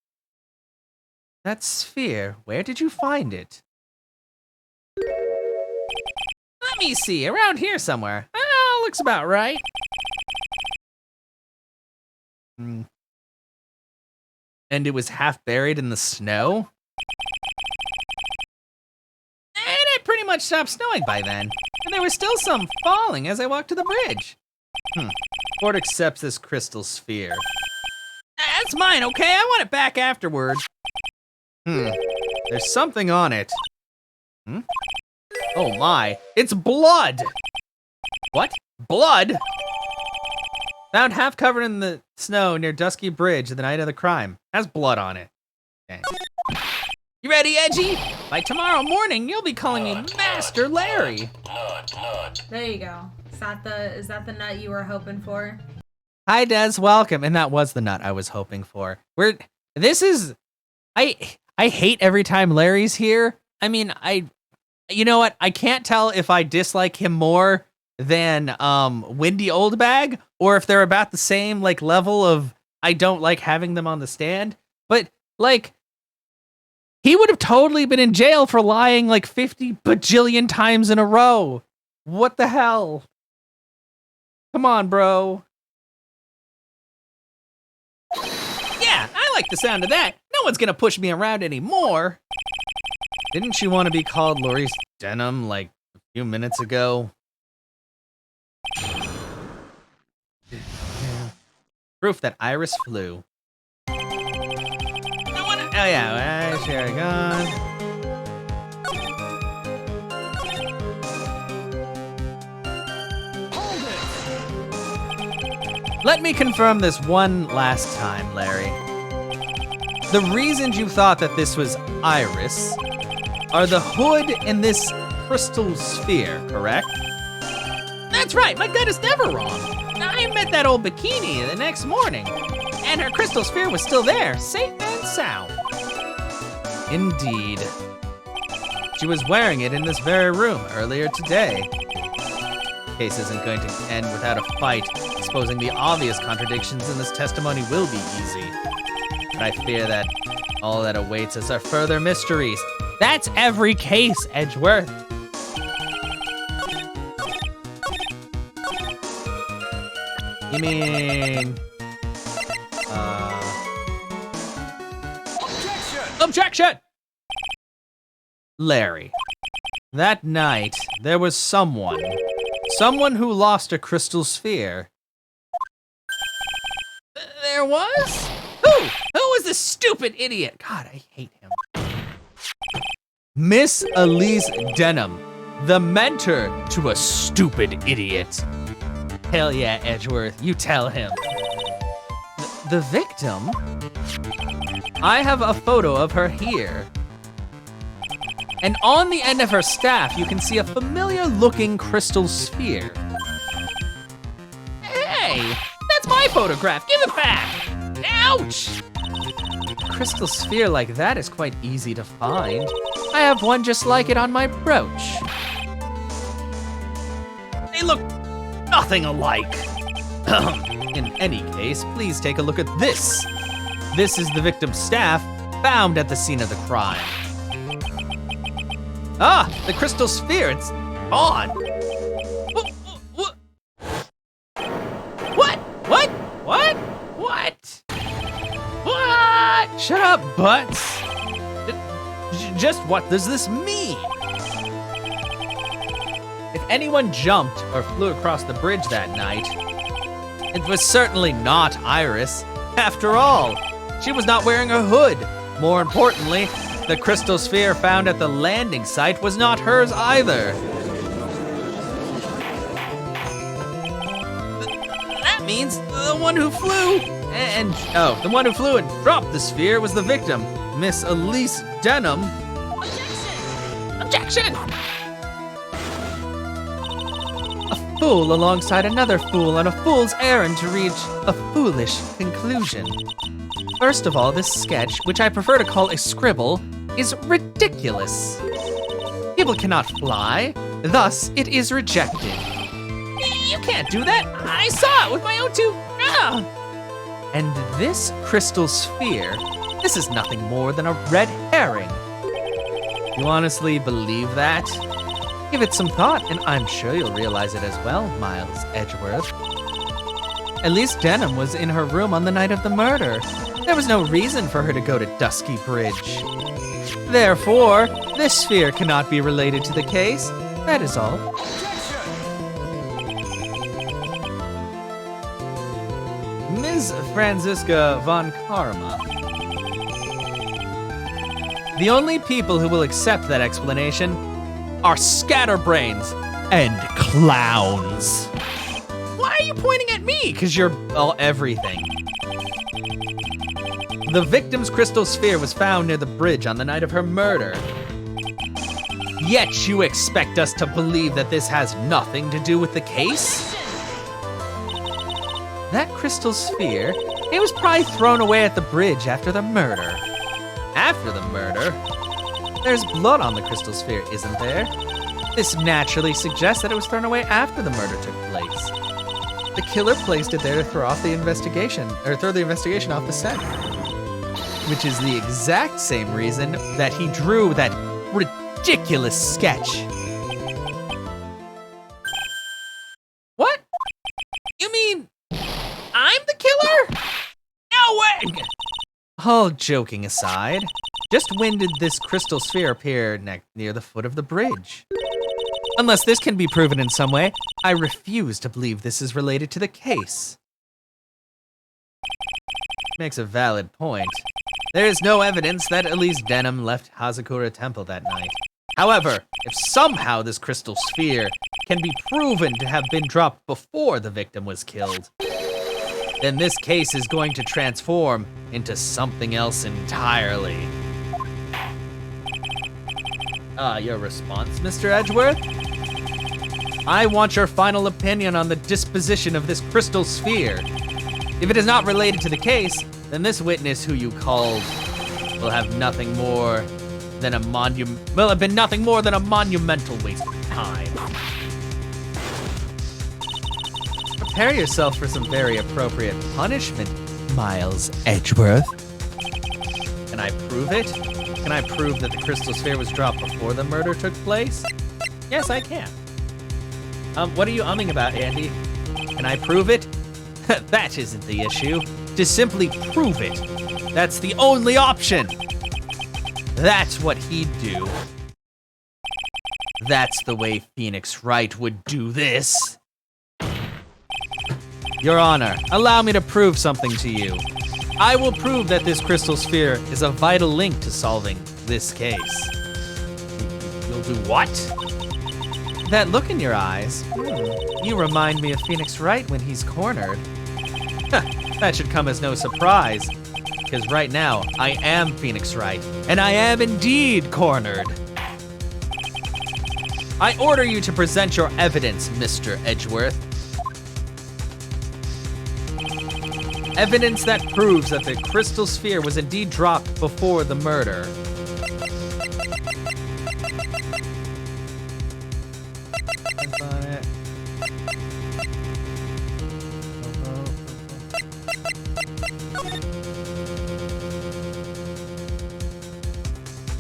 [SPEAKER 1] That sphere, where did you find it? Let me see, around here somewhere. Oh, looks about right. And it was half buried in the snow? And it pretty much stopped snowing by then. And there was still some falling as I walked to the bridge. Ford accepts this crystal sphere. That's mine, okay? I want it back afterward. There's something on it. Oh my, it's blood! What? Blood? Found half covered in the snow near Dusky Bridge the night of the crime. Has blood on it. Okay. You ready, Edgy? By tomorrow morning, you'll be calling me Master Larry.
[SPEAKER 2] There you go. Is that the nut you were hoping for?
[SPEAKER 1] Hi, Des. Welcome. And that was the nut I was hoping for. I hate every time Larry's here. I mean, you know what? I can't tell if I dislike him more than Windy Oldbag, or if they're about the same like level of I don't like having them on the stand. But like, he would have totally been in jail for lying like 50 bajillion times in a row. What the hell? Come on, bro. Yeah, I like the sound of that. No one's gonna push me around anymore. Didn't you want to be called Laurie's Denim like a few minutes ago? Proof that Iris flew. No one Oh yeah, share gone. Let me confirm this one last time, Larry. The reasons you thought that this was Iris are the hood and this crystal sphere, correct? That's right, my gut is never wrong. I met that old bikini the next morning, and her crystal sphere was still there, safe and sound. Indeed. She was wearing it in this very room earlier today. Case isn't going to end without a fight. Exposing the obvious contradictions in this testimony will be easy. But I fear that all that awaits us are further mysteries. That's every case, Edgeworth. You mean... Objection! Larry, that night, there was someone who lost a crystal sphere. There was? Who? Who was this stupid idiot? God, I hate him. Miss Elise Denham, the mentor to a stupid idiot. Hell yeah, Edgeworth, you tell him. The victim? I have a photo of her here. And on the end of her staff, you can see a familiar-looking crystal sphere. Hey, that's my photograph. Give it back. Ouch! A crystal sphere like that is quite easy to find. I have one just like it on my brooch. They look nothing alike. In any case, please take a look at this. This is the victim's staff found at the scene of the crime. Ah, the crystal sphere, it's on. What? Shut up, Butts. Just what does this mean? If anyone jumped or flew across the bridge that night, it was certainly not Iris. After all, she was not wearing a hood. More importantly, the crystal sphere found at the landing site was not hers either. That means the one who flew and dropped the sphere was the victim, Miss Elise Denham. Objection! A fool alongside another fool on a fool's errand to reach a foolish conclusion. First of all, this sketch, which I prefer to call a scribble, is ridiculous. People cannot fly, thus it is rejected. You can't do that. I saw it with my own two. And this crystal sphere, this is nothing more than a red herring. You honestly believe that? Give it some thought, and I'm sure you'll realize it as well, Miles Edgeworth. Elise Denham was in her room on the night of the murder. There was no reason for her to go to Dusky Bridge. Therefore, this sphere cannot be related to the case. That is all. Ms. Franziska von Karma. The only people who will accept that explanation are scatterbrains and clowns. Why are you pointing at me? Because you're everything. The victim's crystal sphere was found near the bridge on the night of her murder. Yet you expect us to believe that this has nothing to do with the case? That crystal sphere, it was probably thrown away at the bridge after the murder. After the murder? There's blood on the crystal sphere, isn't there? This naturally suggests that it was thrown away after the murder took place. The killer placed it there to throw the investigation off the scent. Which is the exact same reason that he drew that ridiculous sketch. What? You mean I'm the killer? No way! All joking aside, just when did this crystal sphere appear near the foot of the bridge? Unless this can be proven in some way, I refuse to believe this is related to the case. Makes a valid point. there is no evidence that Elise Denham left Hazakura Temple that night. However, if somehow this crystal sphere can be proven to have been dropped before the victim was killed, then this case is going to transform into something else entirely. Your response, Mr. Edgeworth? I want your final opinion on the disposition of this crystal sphere. If it is not related to the case, then this witness who you called will have nothing more than will have been nothing more than a monumental waste of time. Prepare yourself for some very appropriate punishment, Miles Edgeworth. Can I prove it? Can I prove that the crystal sphere was dropped before the murder took place? Yes, I can. What are you umming about, Andy? Can I prove it? That isn't the issue. To simply prove it. That's the only option. That's what he'd do. That's the way Phoenix Wright would do this. Your Honor, allow me to prove something to you. I will prove that this crystal sphere is a vital link to solving this case. You'll do what? That look in your eyes. You remind me of Phoenix Wright when he's cornered. That should come as no surprise, because right now I am Phoenix Wright, and I am indeed cornered. I order you to present your evidence, Mr. Edgeworth. Evidence that proves that the crystal sphere was indeed dropped before the murder.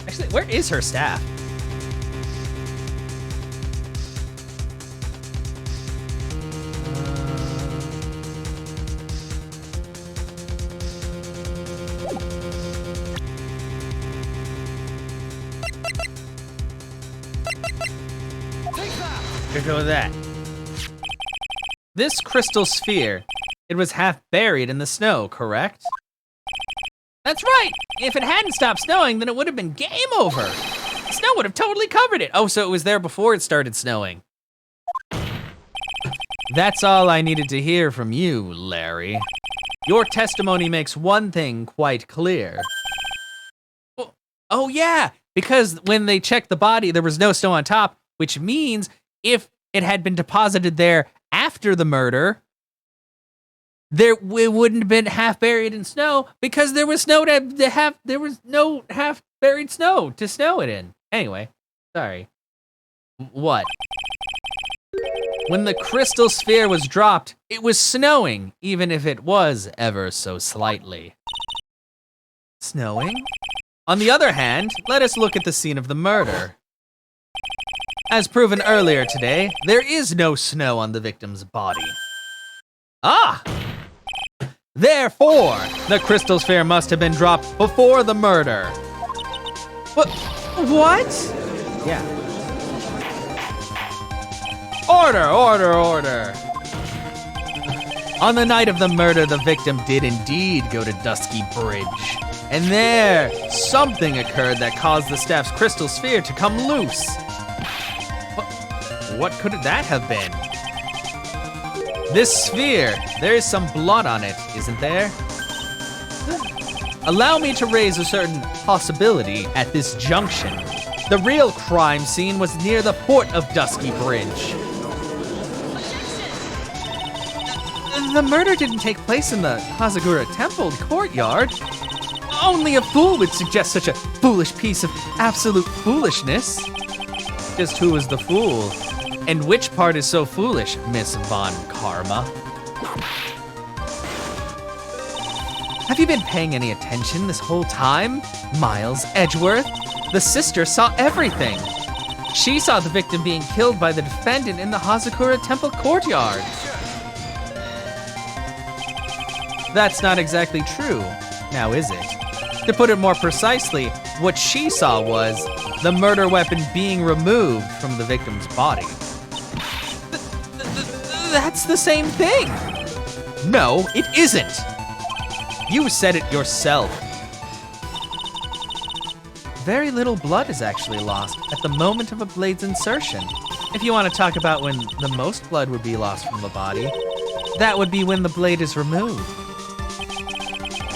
[SPEAKER 1] Actually, where is her staff? Here goes that. This crystal sphere, it was half buried in the snow, correct? That's right! If it hadn't stopped snowing, then it would have been game over. The snow would have totally covered it. Oh, so it was there before it started snowing. That's all I needed to hear from you, Larry. Your testimony makes one thing quite clear. Oh yeah, because when they checked the body, there was no snow on top, which means if it had been deposited there after the murder, it wouldn't have been half buried in snow because there was no half buried snow to snow it in. Anyway, sorry. What? When the crystal sphere was dropped, it was snowing, even if it was ever so slightly. Snowing? On the other hand, let us look at the scene of the murder. As proven earlier today, there is no snow on the victim's body. Ah! Therefore, the crystal sphere must have been dropped before the murder. What? Yeah. Order! On the night of the murder, the victim did indeed go to Dusky Bridge. And there, something occurred that caused the staff's crystal sphere to come loose. What could that have been? This sphere, there is some blood on it, isn't there? Allow me to raise a certain possibility at this junction. The real crime scene was near the foot of Dusky Bridge. The murder didn't take place in the Hazagura Temple courtyard. Only a fool would suggest such a foolish piece of absolute foolishness. Just who was the fool? And which part is so foolish, Miss Von Karma? Have you been paying any attention this whole time, Miles Edgeworth? The sister saw everything. She saw the victim being killed by the defendant in the Hazakura Temple courtyard. That's not exactly true, now is it? To put it more precisely, what she saw was the murder weapon being removed from the victim's body. That's the same thing. No, it isn't. You said it yourself. very little blood is actually lost at the moment of a blade's insertion. If you want to talk about when the most blood would be lost from a body, that would be when the blade is removed.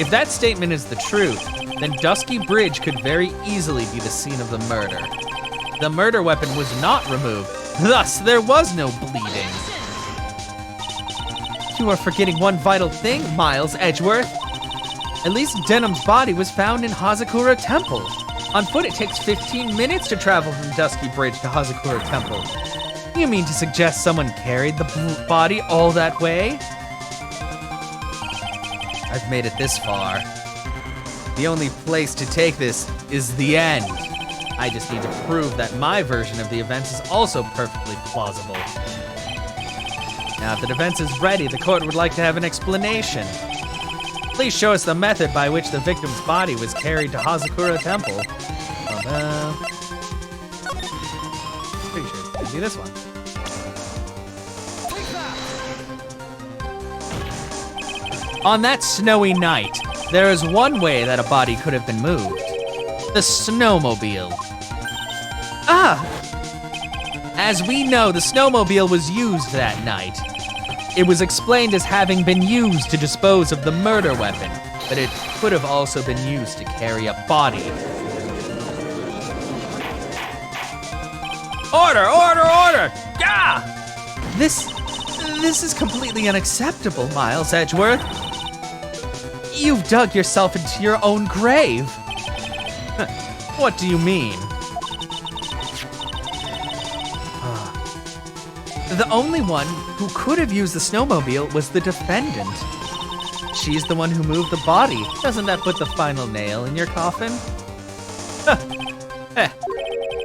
[SPEAKER 1] If that statement is the truth, then Dusky Bridge could very easily be the scene of the murder. The murder weapon was not removed, thus there was no bleeding. You are forgetting one vital thing, Miles Edgeworth. At least Denham's body was found in Hazakura Temple. On foot, it takes 15 minutes to travel from Dusky Bridge to Hazakura Temple. You mean to suggest someone carried the body all that way? I've made it this far. The only place to take this is the end. I just need to prove that my version of the events is also perfectly plausible. Now, if the defense is ready, the court would like to have an explanation. Please show us the method by which the victim's body was carried to Hazakura Temple. Pretty sure it's gonna be this one. On that snowy night, there is one way that a body could have been moved. The snowmobile. As we know, the snowmobile was used that night. It was explained as having been used to dispose of the murder weapon, but it could have also been used to carry a body. Order, order, order! Gah! This is completely unacceptable, Miles Edgeworth. You've dug yourself into your own grave. What do you mean? The only one who could have used the snowmobile was the defendant. She's the one who moved the body. Doesn't that put the final nail in your coffin?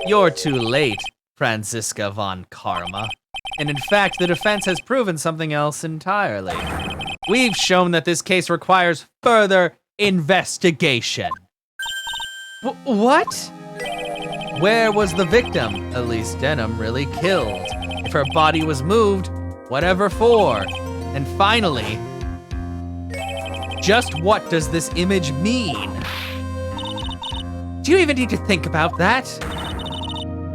[SPEAKER 1] You're too late, Franziska von Karma. And in fact, the defense has proven something else entirely. We've shown that this case requires further investigation. What? Where was the victim, Elise Denham, really killed? If her body was moved, whatever for? And finally, just what does this image mean? Do you even need to think about that?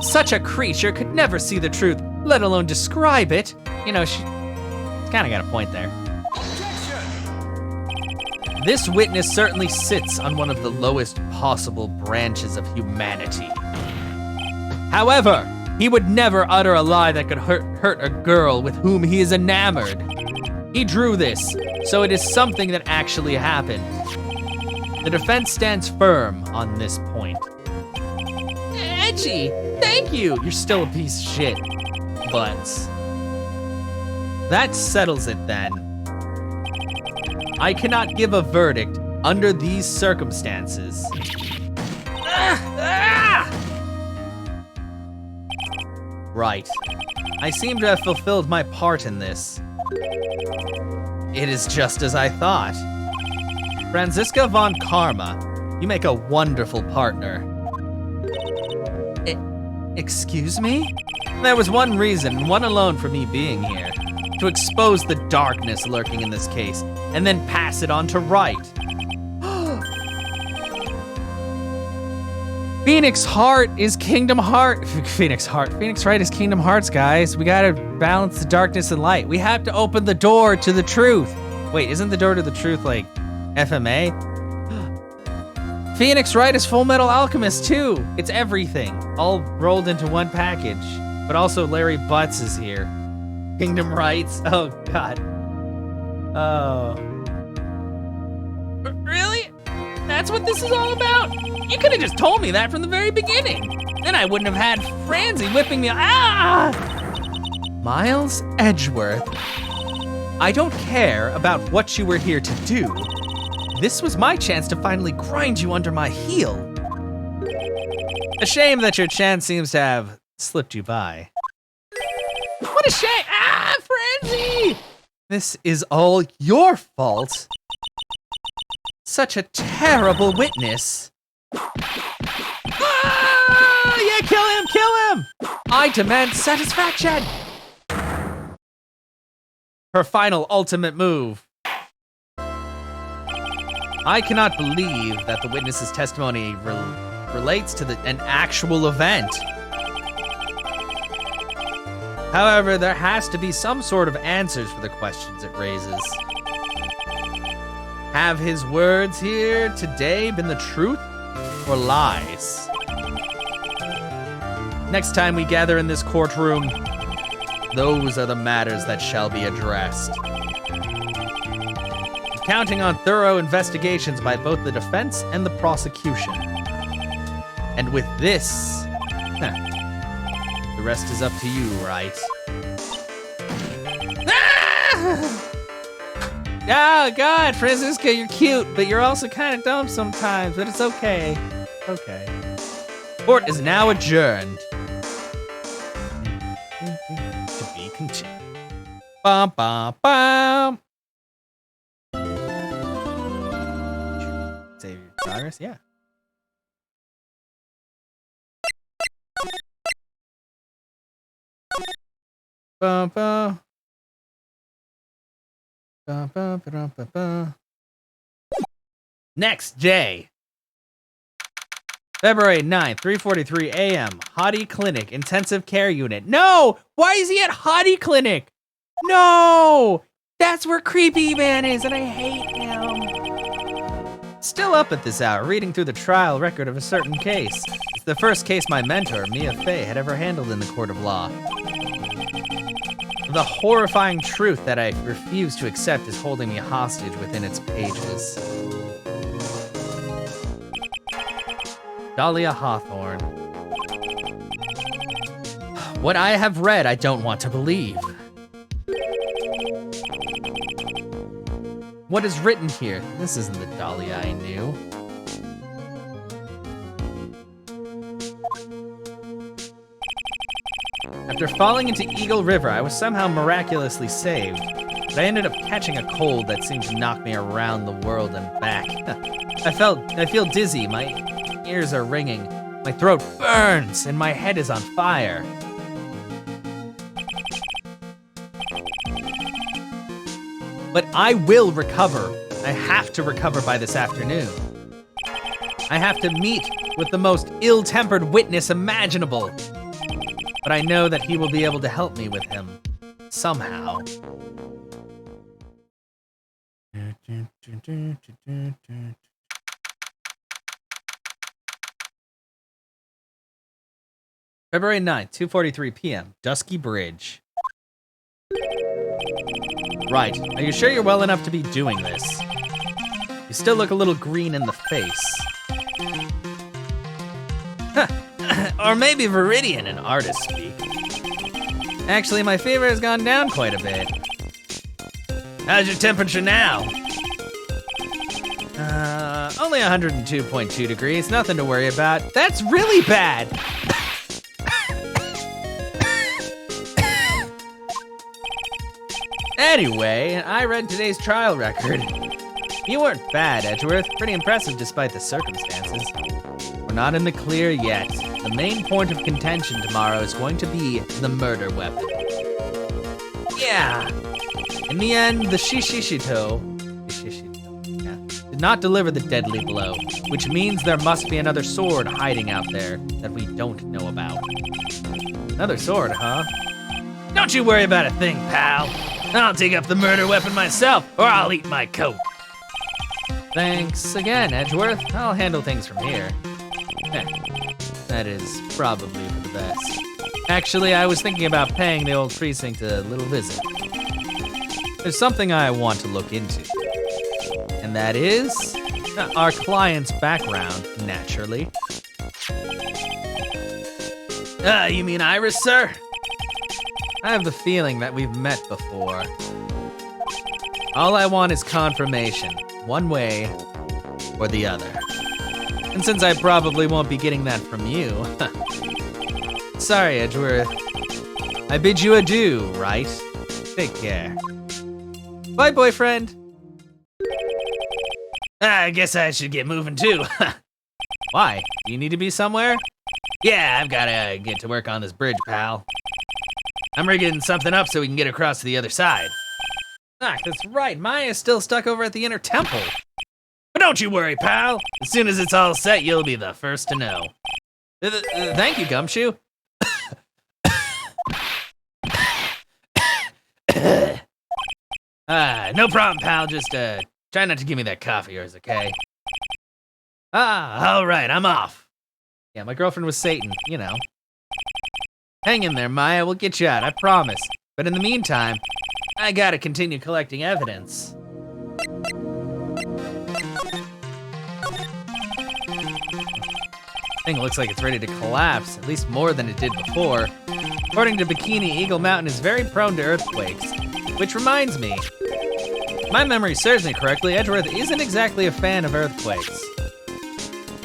[SPEAKER 1] Such a creature could never see the truth, let alone describe it. You know, she's kinda got a point there. This witness certainly sits on one of the lowest possible branches of humanity. However, he would never utter a lie that could hurt a girl with whom he is enamored. He drew this, so it is something that actually happened. The defense stands firm on this point. Edgy, thank you. You're still a piece of shit, but that settles it then. I cannot give a verdict under these circumstances. Right. I seem to have fulfilled my part in this. It is just as I thought. Franziska von Karma, you make a wonderful partner. Excuse me? There was one reason, one alone for me being here. To expose the darkness lurking in this case, and then pass it on to Wright. Phoenix Heart is Kingdom Heart. Phoenix Wright is Kingdom Hearts, guys. We gotta balance the darkness and light. We have to open the door to the truth. Wait, isn't the door to the truth like FMA? Phoenix Wright is Full Metal Alchemist too. It's everything, all rolled into one package. But also Larry Butts is here. Kingdom Rights, oh God. Oh. Really? That's what this is all about? You could have just told me that from the very beginning. Then I wouldn't have had Franzi whipping me. Miles Edgeworth, I don't care about what you were here to do. This was my chance to finally grind you under my heel. A shame that your chance seems to have slipped you by. What a shame! Franzi! This is all your fault. Such a terrible witness. Yeah, kill him! I demand satisfaction! Her final ultimate move. I cannot believe that the witness's testimony relates to an actual event. However, there has to be some sort of answers for the questions it raises. Have his words here today been the truth or lies? Next time we gather in this courtroom, those are the matters that shall be addressed. I'm counting on thorough investigations by both the defense and the prosecution. And with this, the rest is up to you, right? Oh, God, Francisca, you're cute, but you're also kind of dumb sometimes, but it's okay. Okay. Court is now adjourned. To be continued. Bum, bum, bum. Save your progress? Yeah. Bum, bum. Bum, bum, ba-dum, ba-bum. Next day. February 9th, 3:43 a.m. Hottie Clinic, Intensive Care Unit. No! Why is he at Hottie Clinic? No! That's where Creepy Man is, and I hate him. Still up at this hour, reading through the trial record of a certain case. It's the first case my mentor, Mia Fey, had ever handled in the court of law. The horrifying truth that I refuse to accept is holding me hostage within its pages. Dahlia Hawthorne. What I have read, I don't want to believe. What is written here? This isn't the Dahlia I knew. After falling into Eagle River, I was somehow miraculously saved, but I ended up catching a cold that seemed to knock me around the world and back. I feel dizzy, my ears are ringing, my throat burns, and my head is on fire. But I will recover. I have to recover by this afternoon. I have to meet with the most ill-tempered witness imaginable. But I know that he will be able to help me with him. Somehow. February 9th, 2:43 p.m. Dusky Bridge. Right. Are you sure you're well enough to be doing this? You still look a little green in the face. Or maybe Viridian in artist speak. Actually, my fever has gone down quite a bit. How's your temperature now? Only 102.2 degrees, nothing to worry about. That's really bad. Anyway, I read today's trial record. You weren't bad, Edgeworth. Pretty impressive despite the circumstances. We're not in the clear yet. The main point of contention tomorrow is going to be the murder weapon. Yeah. In the end, the Shishishito did not deliver the deadly blow, which means there must be another sword hiding out there that we don't know about. Another sword, huh? Don't you worry about a thing, pal. I'll take up the murder weapon myself, or I'll eat my coat. Thanks again, Edgeworth. I'll handle things from here. That is probably for the best. Actually, I was thinking about paying the old precinct a little visit. There's something I want to look into. And that is our client's background, naturally. You mean Iris, sir? I have the feeling that we've met before. All I want is confirmation, one way or the other. And since I probably won't be getting that from you, sorry, Edgeworth. I bid you adieu, right? Take care. Bye, boyfriend. I guess I should get moving too. Why? Do you need to be somewhere? Yeah, I've gotta get to work on this bridge, pal. I'm rigging something up so we can get across to the other side. Ah, that's right, Maya's still stuck over at the inner temple. But don't you worry, pal. As soon as it's all set, you'll be the first to know. Thank you, Gumshoe. No problem, pal. Just try not to give me that cough of yours, okay? All right, I'm off. Yeah, my girlfriend was Satan, you know. Hang in there, Maya. We'll get you out, I promise. But in the meantime, I gotta continue collecting evidence. Thing looks like it's ready to collapse, at least more than it did before. According to Bikini, Eagle Mountain is very prone to earthquakes. Which reminds me, if my memory serves me correctly, Edgeworth isn't exactly a fan of earthquakes.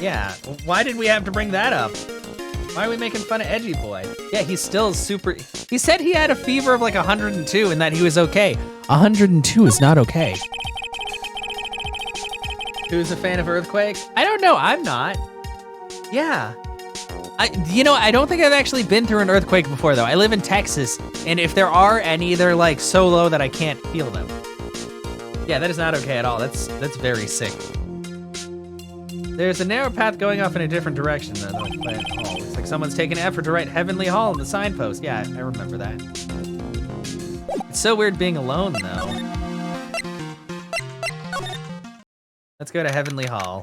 [SPEAKER 1] Yeah, why did we have to bring that up? Why are we making fun of Edgy Boy? Yeah, he's still super... He said he had a fever of like 102 and that he was okay. 102 is not okay. Who's a fan of earthquakes? I don't know, I'm not. Yeah. I don't think I've actually been through an earthquake before though. I live in Texas, and if there are any, they're like so low that I can't feel them. Yeah, that is not okay at all. That's very sick. There's a narrow path going off in a different direction than the Planet Hall. Looks like someone's taken an effort to write Heavenly Hall on the signpost. Yeah, I remember that. It's so weird being alone though. Let's go to Heavenly Hall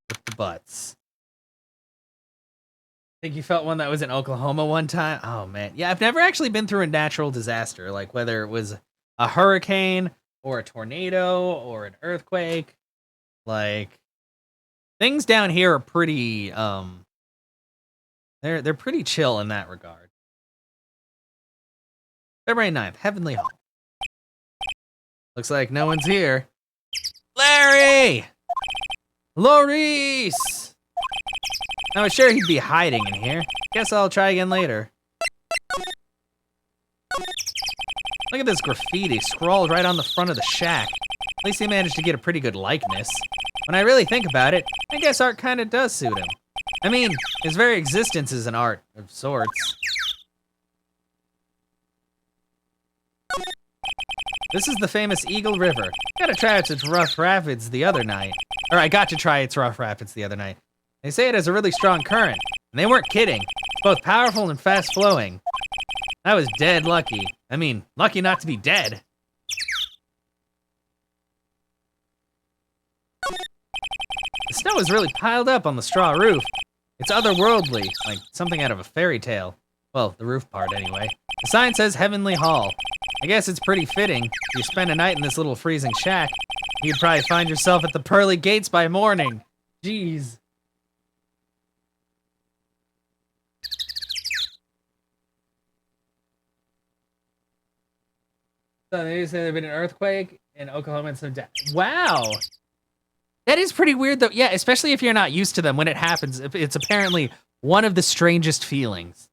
[SPEAKER 1] with the butts. Think you felt one that was in Oklahoma one time? Oh man, yeah, I've never actually been through a natural disaster, like whether it was a hurricane or a tornado or an earthquake. Like, things down here are pretty, they're pretty chill in that regard. February 9th, Heavenly Hall. Looks like no one's here. Larry! Maurice! I was sure he'd be hiding in here. Guess I'll try again later. Look at this graffiti scrawled right on the front of the shack. At least he managed to get a pretty good likeness. When I really think about it, I guess art kind of does suit him. I mean, his very existence is an art of sorts. This is the famous Eagle River. Gotta try its rough rapids the other night. Or I got to try its rough rapids the other night. They say it has a really strong current, and they weren't kidding. It's both powerful and fast-flowing. I was dead lucky. I mean, lucky not to be dead. The snow is really piled up on the straw roof. It's otherworldly, like something out of a fairy tale. Well, the roof part anyway. The sign says Heavenly Hall. I guess it's pretty fitting. If you spend a night in this little freezing shack, you'd probably find yourself at the pearly gates by morning. Jeez. So they say there's been an earthquake in Oklahoma and some death. Wow. That is pretty weird though. Yeah, especially if you're not used to them when it happens. It's apparently one of the strangest feelings.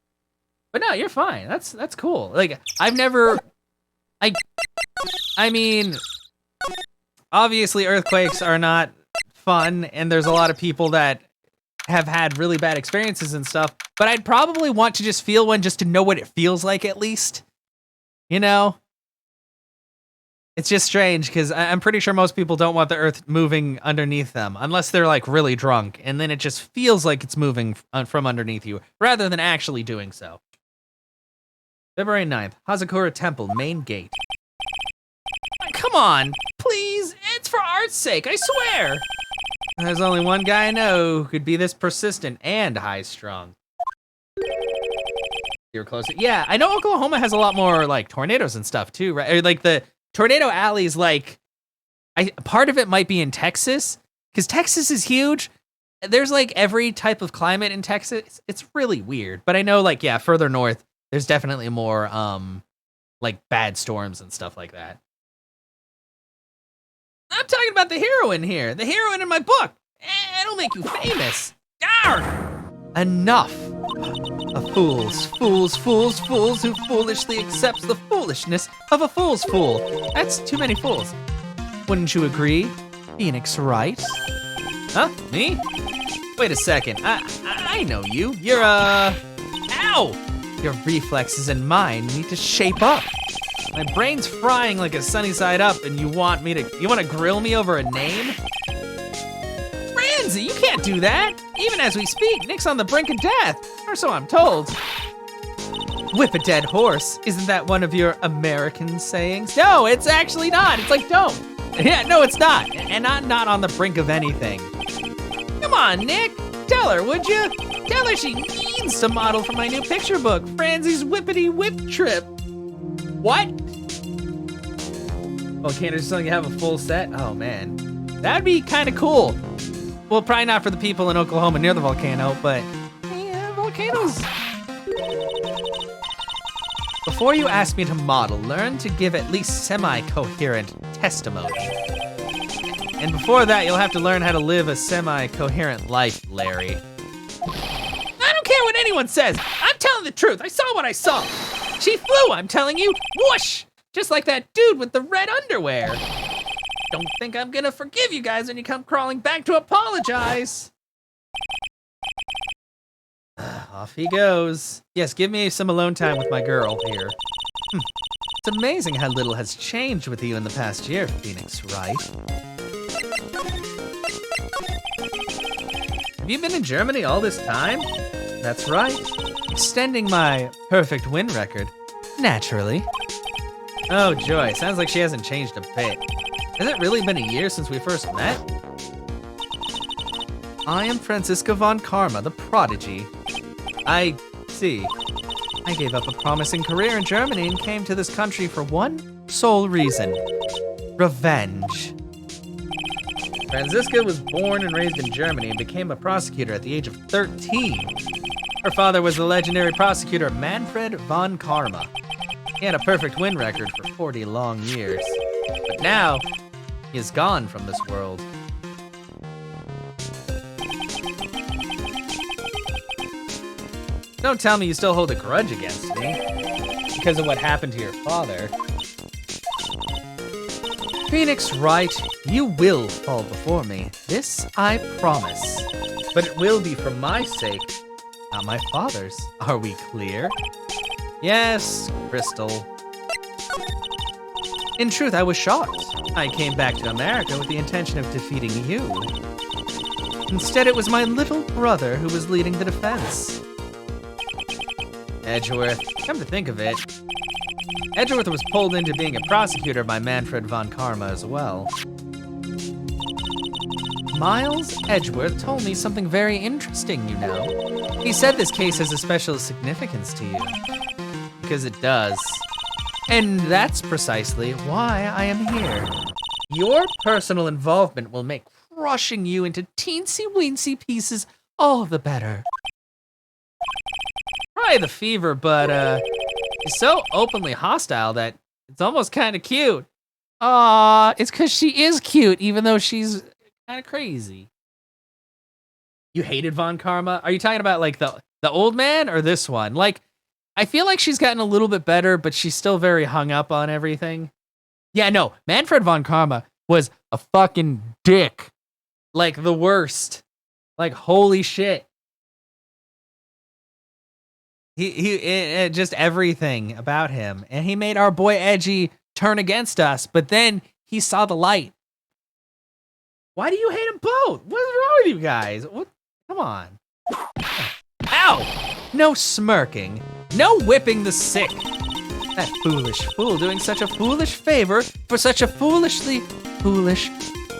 [SPEAKER 1] But no, you're fine. That's cool. Like, I've never... I mean, obviously earthquakes are not fun, and there's a lot of people that have had really bad experiences and stuff, but I'd probably want to just feel one just to know what it feels like at least. You know? It's just strange, because I'm pretty sure most people don't want the earth moving underneath them, unless they're, like, really drunk, and then it just feels like it's moving from underneath you, rather than actually doing so. February 9th, Hazakura Temple, main gate. Come on, please, it's for art's sake, I swear! There's only one guy I know who could be this persistent and high-strung. You're closer. Yeah, I know Oklahoma has a lot more, like, tornadoes and stuff, too, right? Or, like, the tornado alleys, like, part of it might be in Texas, because Texas is huge. There's, like, every type of climate in Texas. It's really weird, but I know, like, yeah, further north, there's definitely more, like, bad storms and stuff like that. I'm talking about the heroine here. The heroine in my book. It'll make you famous. Arrgh! Enough of fools who foolishly accepts the foolishness of a fool's fool. That's too many fools. Wouldn't you agree, Phoenix Wright? Huh? Me? Wait a second. I know you. You're, Ow! Your reflexes and mine need to shape up. My brain's frying like a sunny side up, and you want to grill me over a name? can't do that. Even as we speak, Nick's on the brink of death, or so I'm told. Whip a dead horse. Isn't that one of your American sayings? No, it's actually not. It's like, don't. Yeah, no, it's not. And I'm not on the brink of anything. Come on, Nick. Tell her, would you? Tell her she needs to model for my new picture book, Franzie's Whippity Whip Trip. What? Oh, can't I just like have a full set? Oh, man. That'd be kind of cool. Well, probably not for the people in Oklahoma near the volcano, but yeah, volcanoes. Before you ask me to model, learn to give at least semi-coherent testimony. And before that, you'll have to learn how to live a semi-coherent life, Larry. I don't care what anyone says. I'm telling the truth. I saw what I saw. She flew, I'm telling you. Whoosh! Just like that dude with the red underwear. Don't think I'm gonna forgive you guys when you come crawling back to apologize. Off he goes. Yes, give me some alone time with my girl here. It's amazing how little has changed with you in the past year, Phoenix, right? Have you been in Germany all this time? That's right. Extending my perfect win record. Naturally. Oh, joy. Sounds like she hasn't changed a bit. Has it really been a year since we first met? I am Franziska von Karma, the prodigy. I see. I gave up a promising career in Germany and came to this country for one sole reason. Revenge. Franziska was born and raised in Germany and became a prosecutor at the age of 13. Her father was the legendary prosecutor Manfred von Karma. He had a perfect win record for 40 long years. But now, he is gone from this world. Don't tell me you still hold a grudge against me because of what happened to your father. Phoenix Wright, you will fall before me. This I promise. But it will be for my sake, not my father's. Are we clear? Yes, Crystal. In truth, I was shocked. I came back to America with the intention of defeating you. Instead, it was my little brother who was leading the defense. Edgeworth, come to think of it, Edgeworth was pulled into being a prosecutor by Manfred von Karma as well. Miles Edgeworth told me something very interesting, you know. He said this case has a special significance to you. Because it does. And that's precisely why I am here. Your personal involvement will make crushing you into teensy-weensy pieces all the better. Probably the fever, but he's so openly hostile that it's almost kind of cute. It's because she is cute, even though she's kind of crazy. You hated Von Karma? Are you talking about like the old man or this one? Like, I feel like she's gotten a little bit better, but she's still very hung up on everything. Yeah, no, Manfred von Karma was a fucking dick. Like the worst. Like, holy shit. He just everything about him. And he made our boy Edgy turn against us, but then he saw the light. Why do you hate them both? What's wrong with you guys? What? Come on. Ow! No smirking. No whipping the sick. That foolish fool doing such a foolish favor for such a foolishly foolish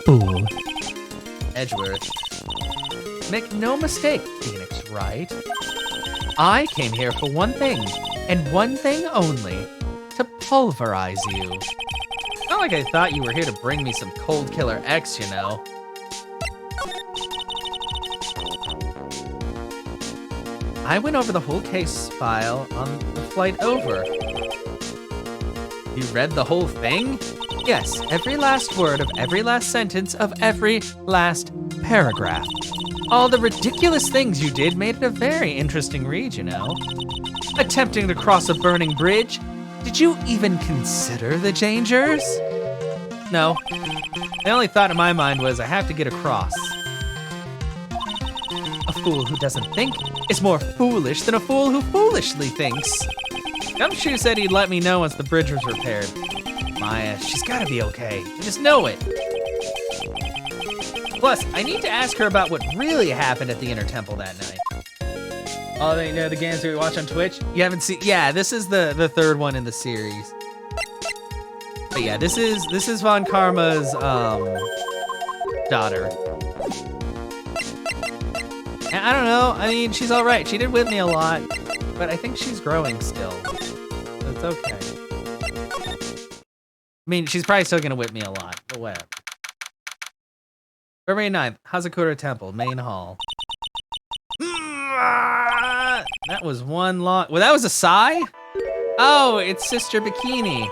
[SPEAKER 1] fool. Edgeworth. Make no mistake, Phoenix Wright. I came here for one thing, and one thing only, to pulverize you. Not like I thought you were here to bring me some Cold Killer X, you know. I went over the whole case file on the flight over. You read the whole thing? Yes, every last word of every last sentence of every last paragraph. All the ridiculous things you did made it a very interesting read, you know. Attempting to cross a burning bridge. Did you even consider the dangers? No. The only thought in my mind was I have to get across. A fool who doesn't think is more foolish than a fool who foolishly thinks. Gumshoe said he'd let me know once the bridge was repaired. Maya, she's gotta be okay. I just know it. Plus, I need to ask her about what really happened at the Inner Temple that night. Oh, you know the games that we watch on Twitch? You haven't seen? Yeah, this is the third one in the series. But yeah, this is Von Karma's daughter. And I don't know. I mean, she's all right. She did whip me a lot, but I think she's growing still. So it's okay. I mean, she's probably still gonna whip me a lot, but whatever. February 9th, Hazakura Temple, Main Hall. That was one long. Well, that was a sigh? Oh, it's Sister Bikini.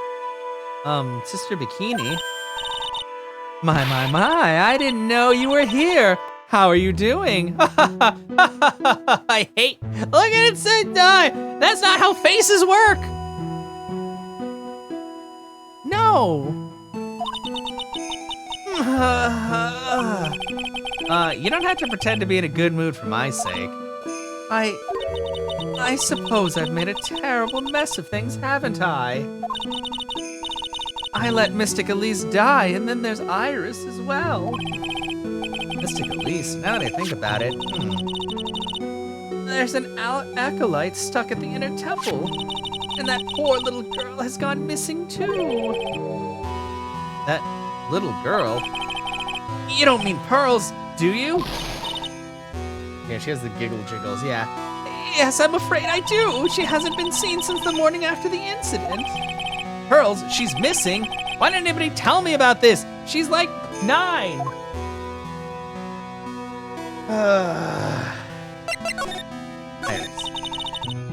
[SPEAKER 1] Sister Bikini? My, I didn't know you were here. How are you doing? I hate. Look at it say die. That's not how faces work. No. You don't have to pretend to be in a good mood for my sake. I suppose I've made a terrible mess of things, haven't I? I let Mystic Elise die, and then there's Iris as well. Mystic Elise, now that I think about it, There's an acolyte stuck at the Inner Temple, and that poor little girl has gone missing too. That little girl? You don't mean Pearls, do you? Yeah, she has the giggle jiggles, yeah. Yes, I'm afraid I do. She hasn't been seen since the morning after the incident. Pearls, she's missing? Why didn't anybody tell me about this? She's like 9. Iris.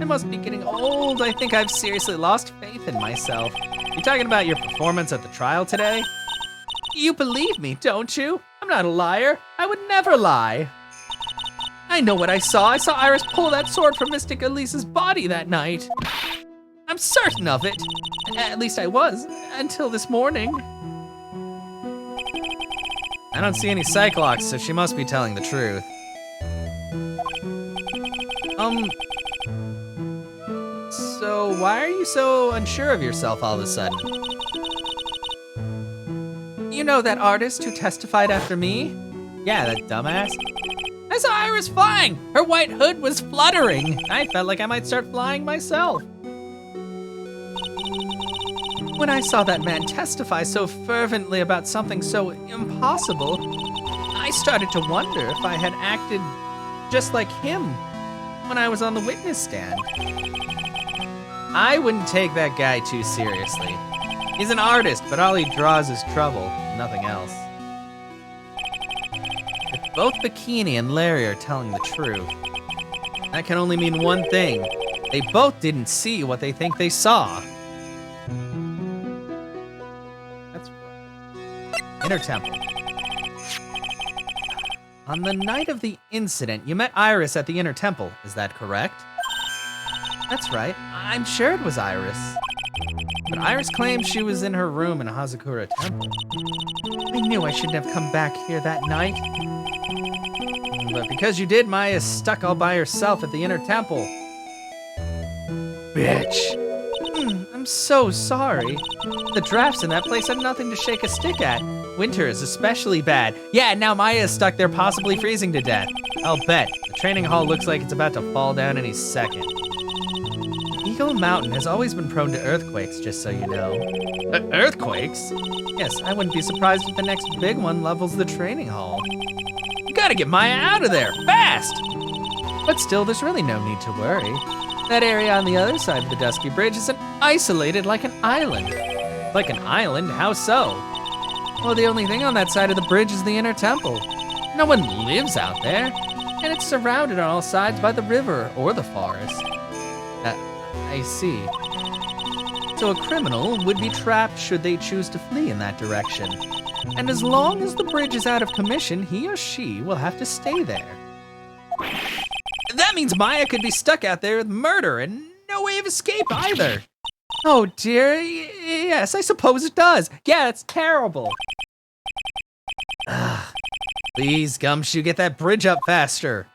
[SPEAKER 1] I must be getting old. I think I've seriously lost faith in myself. You talking about your performance at the trial today? You believe me, don't you? I'm not a liar. I would never lie. I know what I saw. I saw Iris pull that sword from Mystic Elise's body that night. I'm certain of it. At least I was, until this morning. I don't see any Cyclops, so she must be telling the truth. So why are you so unsure of yourself all of a sudden? You know that artist who testified after me? Yeah, that dumbass. I saw Iris flying. Her white hood was fluttering. I felt like I might start flying myself. When I saw that man testify so fervently about something so impossible, I started to wonder if I had acted just like him when I was on the witness stand. I wouldn't take that guy too seriously. He's an artist, but all he draws is trouble, nothing else. If both Bikini and Larry are telling the truth, that can only mean one thing. They both didn't see what they think they saw. That's right. Inner Temple. On the night of the incident, you met Iris at the Inner Temple, is that correct? That's right, I'm sure it was Iris. But Iris claims she was in her room in Hazakura Temple. I knew I shouldn't have come back here that night. But because you did, Maya's stuck all by herself at the Inner Temple. Bitch. I'm so sorry. The drafts in that place have nothing to shake a stick at. Winter is especially bad. Yeah, now Maya is stuck there possibly freezing to death. I'll bet. The training hall looks like it's about to fall down any second. Eagle Mountain has always been prone to earthquakes, just so you know. Earthquakes? Yes, I wouldn't be surprised if the next big one levels the training hall. You gotta get Maya out of there, fast! But still, there's really no need to worry. That area on the other side of the Dusky Bridge isn't isolated like an island. Like an island? How so? Well, the only thing on that side of the bridge is the Inner Temple. No one lives out there, and it's surrounded on all sides by the river or the forest. I see. So a criminal would be trapped should they choose to flee in that direction. And as long as the bridge is out of commission, he or she will have to stay there. That means Maya could be stuck out there with murder and no way of escape either. Oh dear, yes, I suppose it does. Yeah, it's terrible. Please, Gumshoe, get that bridge up faster.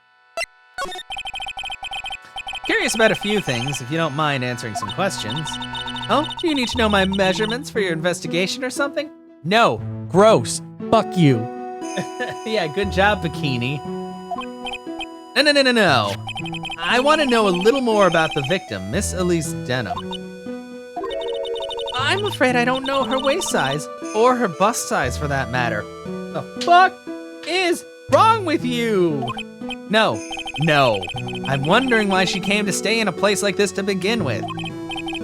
[SPEAKER 1] Curious about a few things, if you don't mind answering some questions. Oh, do you need to know my measurements for your investigation or something? No, gross, fuck you. Yeah, good job, Bikini. No. I want to know a little more about the victim, Miss Elise Denham. I'm afraid I don't know her waist size, or her bust size for that matter. The fuck is wrong with you? No. I'm wondering why she came to stay in a place like this to begin with.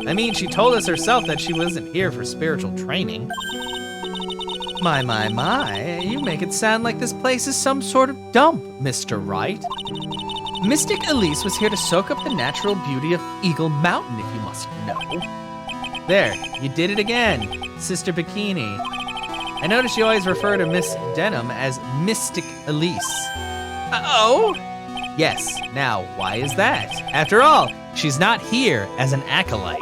[SPEAKER 1] I mean, she told us herself that she wasn't here for spiritual training. My, you make it sound like this place is some sort of dump, Mr. Wright. Mystic Elise was here to soak up the natural beauty of Eagle Mountain, if you must know. There, you did it again, Sister Bikini. I notice you always refer to Miss Denham as Mystic Elise. Uh-oh? Yes, now, why is that? After all, she's not here as an acolyte.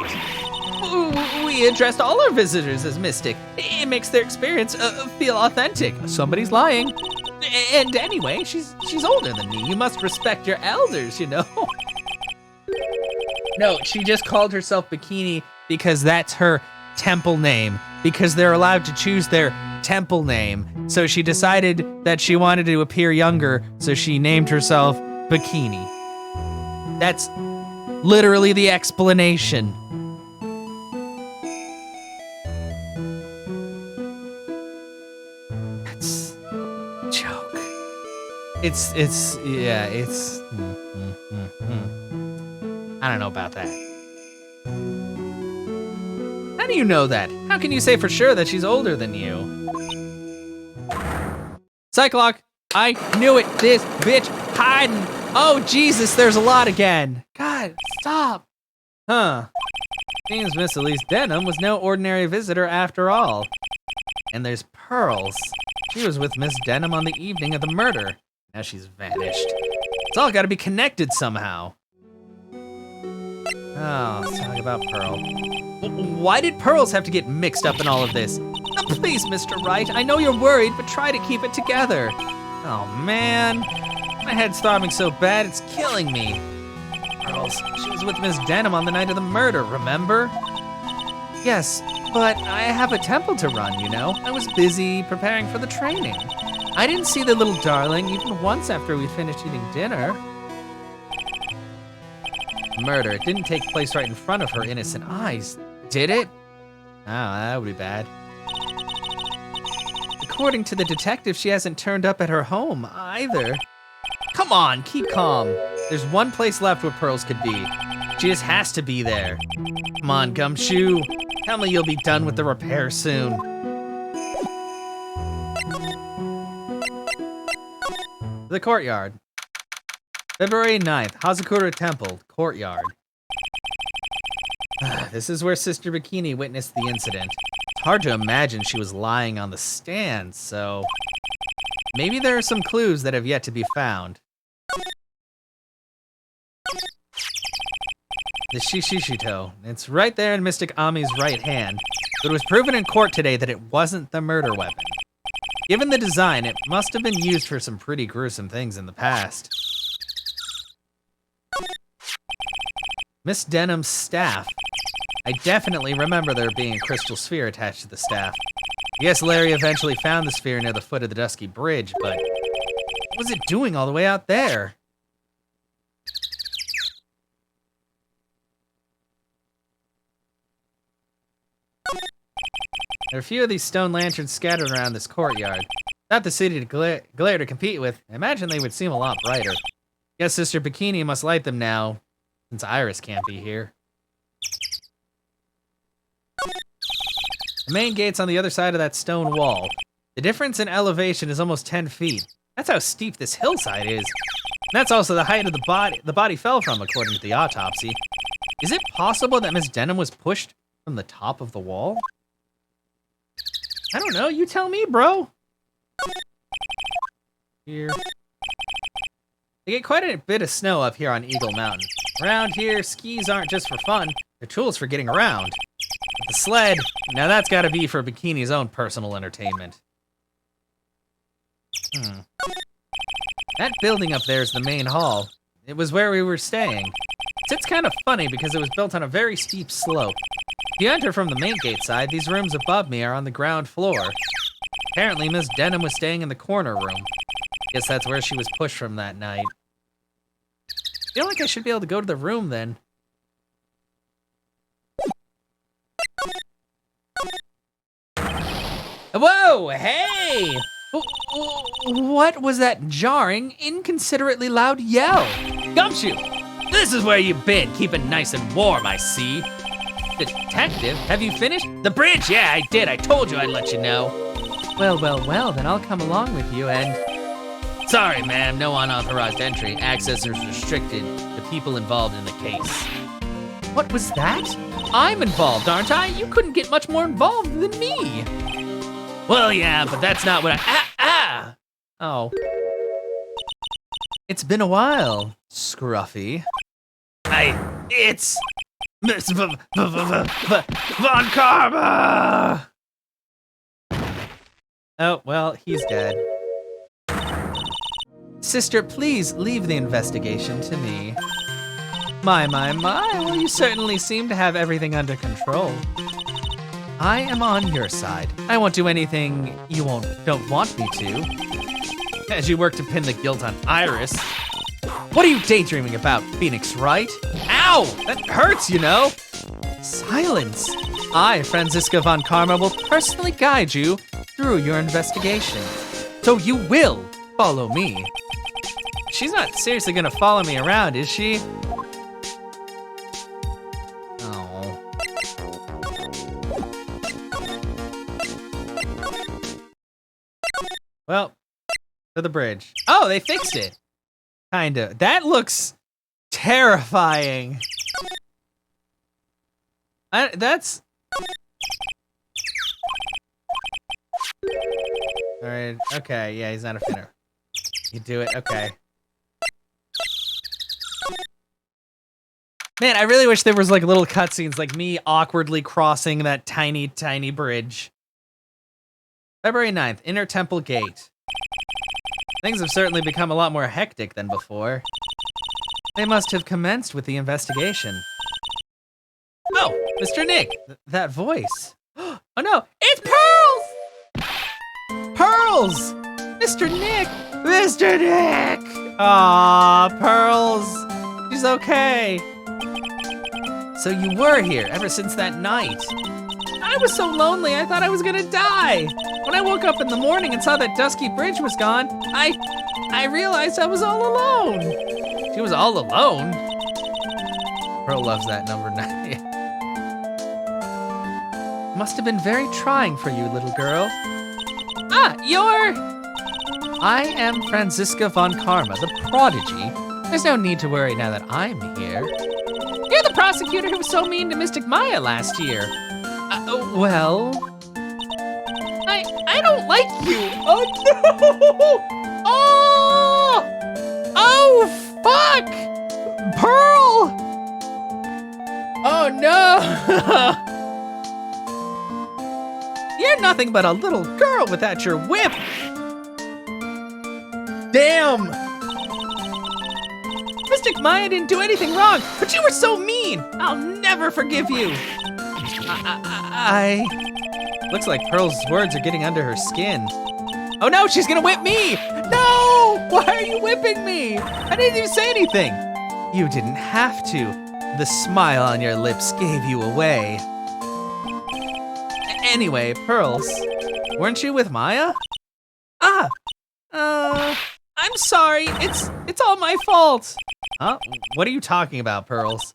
[SPEAKER 1] We addressed all our visitors as Mystic. It makes their experience feel authentic. Somebody's lying. And anyway, she's older than me. You must respect your elders, you know? No, she just called herself Bikini because that's her temple name. Because they're allowed to choose their temple name. So she decided that she wanted to appear younger, so she named herself Bikini. That's literally the explanation. It's a joke. I don't know about that. How do you know that? How can you say for sure that she's older than you? Cyclock, I knew it, this bitch hiding. Oh, Jesus, there's a lot again. God, stop. Huh. Seems Miss Elise Denham was no ordinary visitor after all. And there's Pearls. She was with Miss Denham on the evening of the murder. Now she's vanished. It's all gotta be connected somehow. Oh, let's talk about Pearl. Why did Pearls have to get mixed up in all of this? Oh, please, Mr. Wright, I know you're worried, but try to keep it together. Oh, man. My head's throbbing so bad, it's killing me. Pearls, she was with Miss Denham on the night of the murder, remember? Yes, but I have a temple to run, you know? I was busy preparing for the training. I didn't see the little darling even once after we finished eating dinner. Murder, it didn't take place right in front of her innocent eyes, did it? Oh, that would be bad. According to the detective, she hasn't turned up at her home either. Come on, keep calm. There's one place left where Pearls could be. She just has to be there. Come on, Gumshoe. Tell me you'll be done with the repair soon. The courtyard. February 9th, Hazakura Temple, courtyard. This is where Sister Bikini witnessed the incident. It's hard to imagine she was lying on the stand, so maybe there are some clues that have yet to be found. The Shishishito. It's right there in Mystic Ami's right hand, but it was proven in court today that it wasn't the murder weapon. Given the design, it must have been used for some pretty gruesome things in the past. Miss Denham's staff. I definitely remember there being a crystal sphere attached to the staff. I guess Larry eventually found the sphere near the foot of the Dusky Bridge, but what was it doing all the way out there? There are a few of these stone lanterns scattered around this courtyard. Not the city to glare to compete with. I imagine they would seem a lot brighter. Guess Sister Bikini must light them now, since Iris can't be here. The main gate's on the other side of that stone wall. The difference in elevation is almost 10 feet. That's how steep this hillside is. And that's also the height of the body fell from, according to the autopsy. Is it possible that Miss Denham was pushed from the top of the wall? I don't know, you tell me, bro. Here. They get quite a bit of snow up here on Eagle Mountain. Around here, skis aren't just for fun, they're tools for getting around. But the sled, now that's gotta be for Bikini's own personal entertainment. That building up there is the main hall. It was where we were staying. It's kind of funny because it was built on a very steep slope. If you enter from the main gate side, these rooms above me are on the ground floor. Apparently, Miss Denham was staying in the corner room. Guess that's where she was pushed from that night. I feel like I should be able to go to the room then. Whoa, hey! What was that jarring, inconsiderately loud yell? Gumshoe! This is where you've been, keeping nice and warm, I see. Detective, have you finished? The bridge, yeah, I did. I told you I'd let you know. Well, then I'll come along with you and... Sorry, ma'am, no unauthorized entry. Access is restricted to people involved in the case. What was that? I'm involved, aren't I? You couldn't get much more involved than me. Well, yeah, but that's not what I... Oh. It's been a while, Scruffy. It's... Miss Von Karma! Oh, well, he's dead. Sister, please leave the investigation to me. My, well, you certainly seem to have everything under control. I am on your side. I won't do anything you don't want me to. As you work to pin the guilt on Iris. What are you daydreaming about, Phoenix Wright? Ow! That hurts, you know! Silence! I, Franziska Von Karma, will personally guide you through your investigation. So you will follow me. She's not seriously gonna follow me around, is she? Oh. Well, to the bridge. Oh, they fixed it. Kinda. That looks terrifying. That's... Alright, okay, yeah, he's not a finner. You do it, okay. Man, I really wish there was like little cutscenes like me awkwardly crossing that tiny, tiny bridge. February 9th, Inner Temple Gate. Things have certainly become a lot more hectic than before. They must have commenced with the investigation. Oh, Mr. Nick, that voice. Oh no, it's Pearls! Pearls! Mr. Nick! Mr. Nick! Aw, Pearls. She's okay. So you were here ever since that night. I was so lonely, I thought I was gonna die. When I woke up in the morning and saw that dusky bridge was gone, I realized I was all alone. She was all alone? Pearl loves that number 9. Must have been very trying for you, little girl. I am Franziska Von Karma, the prodigy. There's no need to worry now that I'm here. You're the prosecutor who was so mean to Mystic Maya last year. Well... I don't like you. Oh, no! Oh, fuck! Pearl! Oh, no! You're nothing but a little girl without your whip. Damn! Mystic Maya didn't do anything wrong, but you were so mean! I'll never forgive you! Looks like Pearl's words are getting under her skin. Oh no, she's gonna whip me! No! Why are you whipping me? I didn't even say anything! You didn't have to. The smile on your lips gave you away. Anyway, Pearls, weren't you with Maya? I'm sorry, it's all my fault. Huh? What are you talking about, Pearls?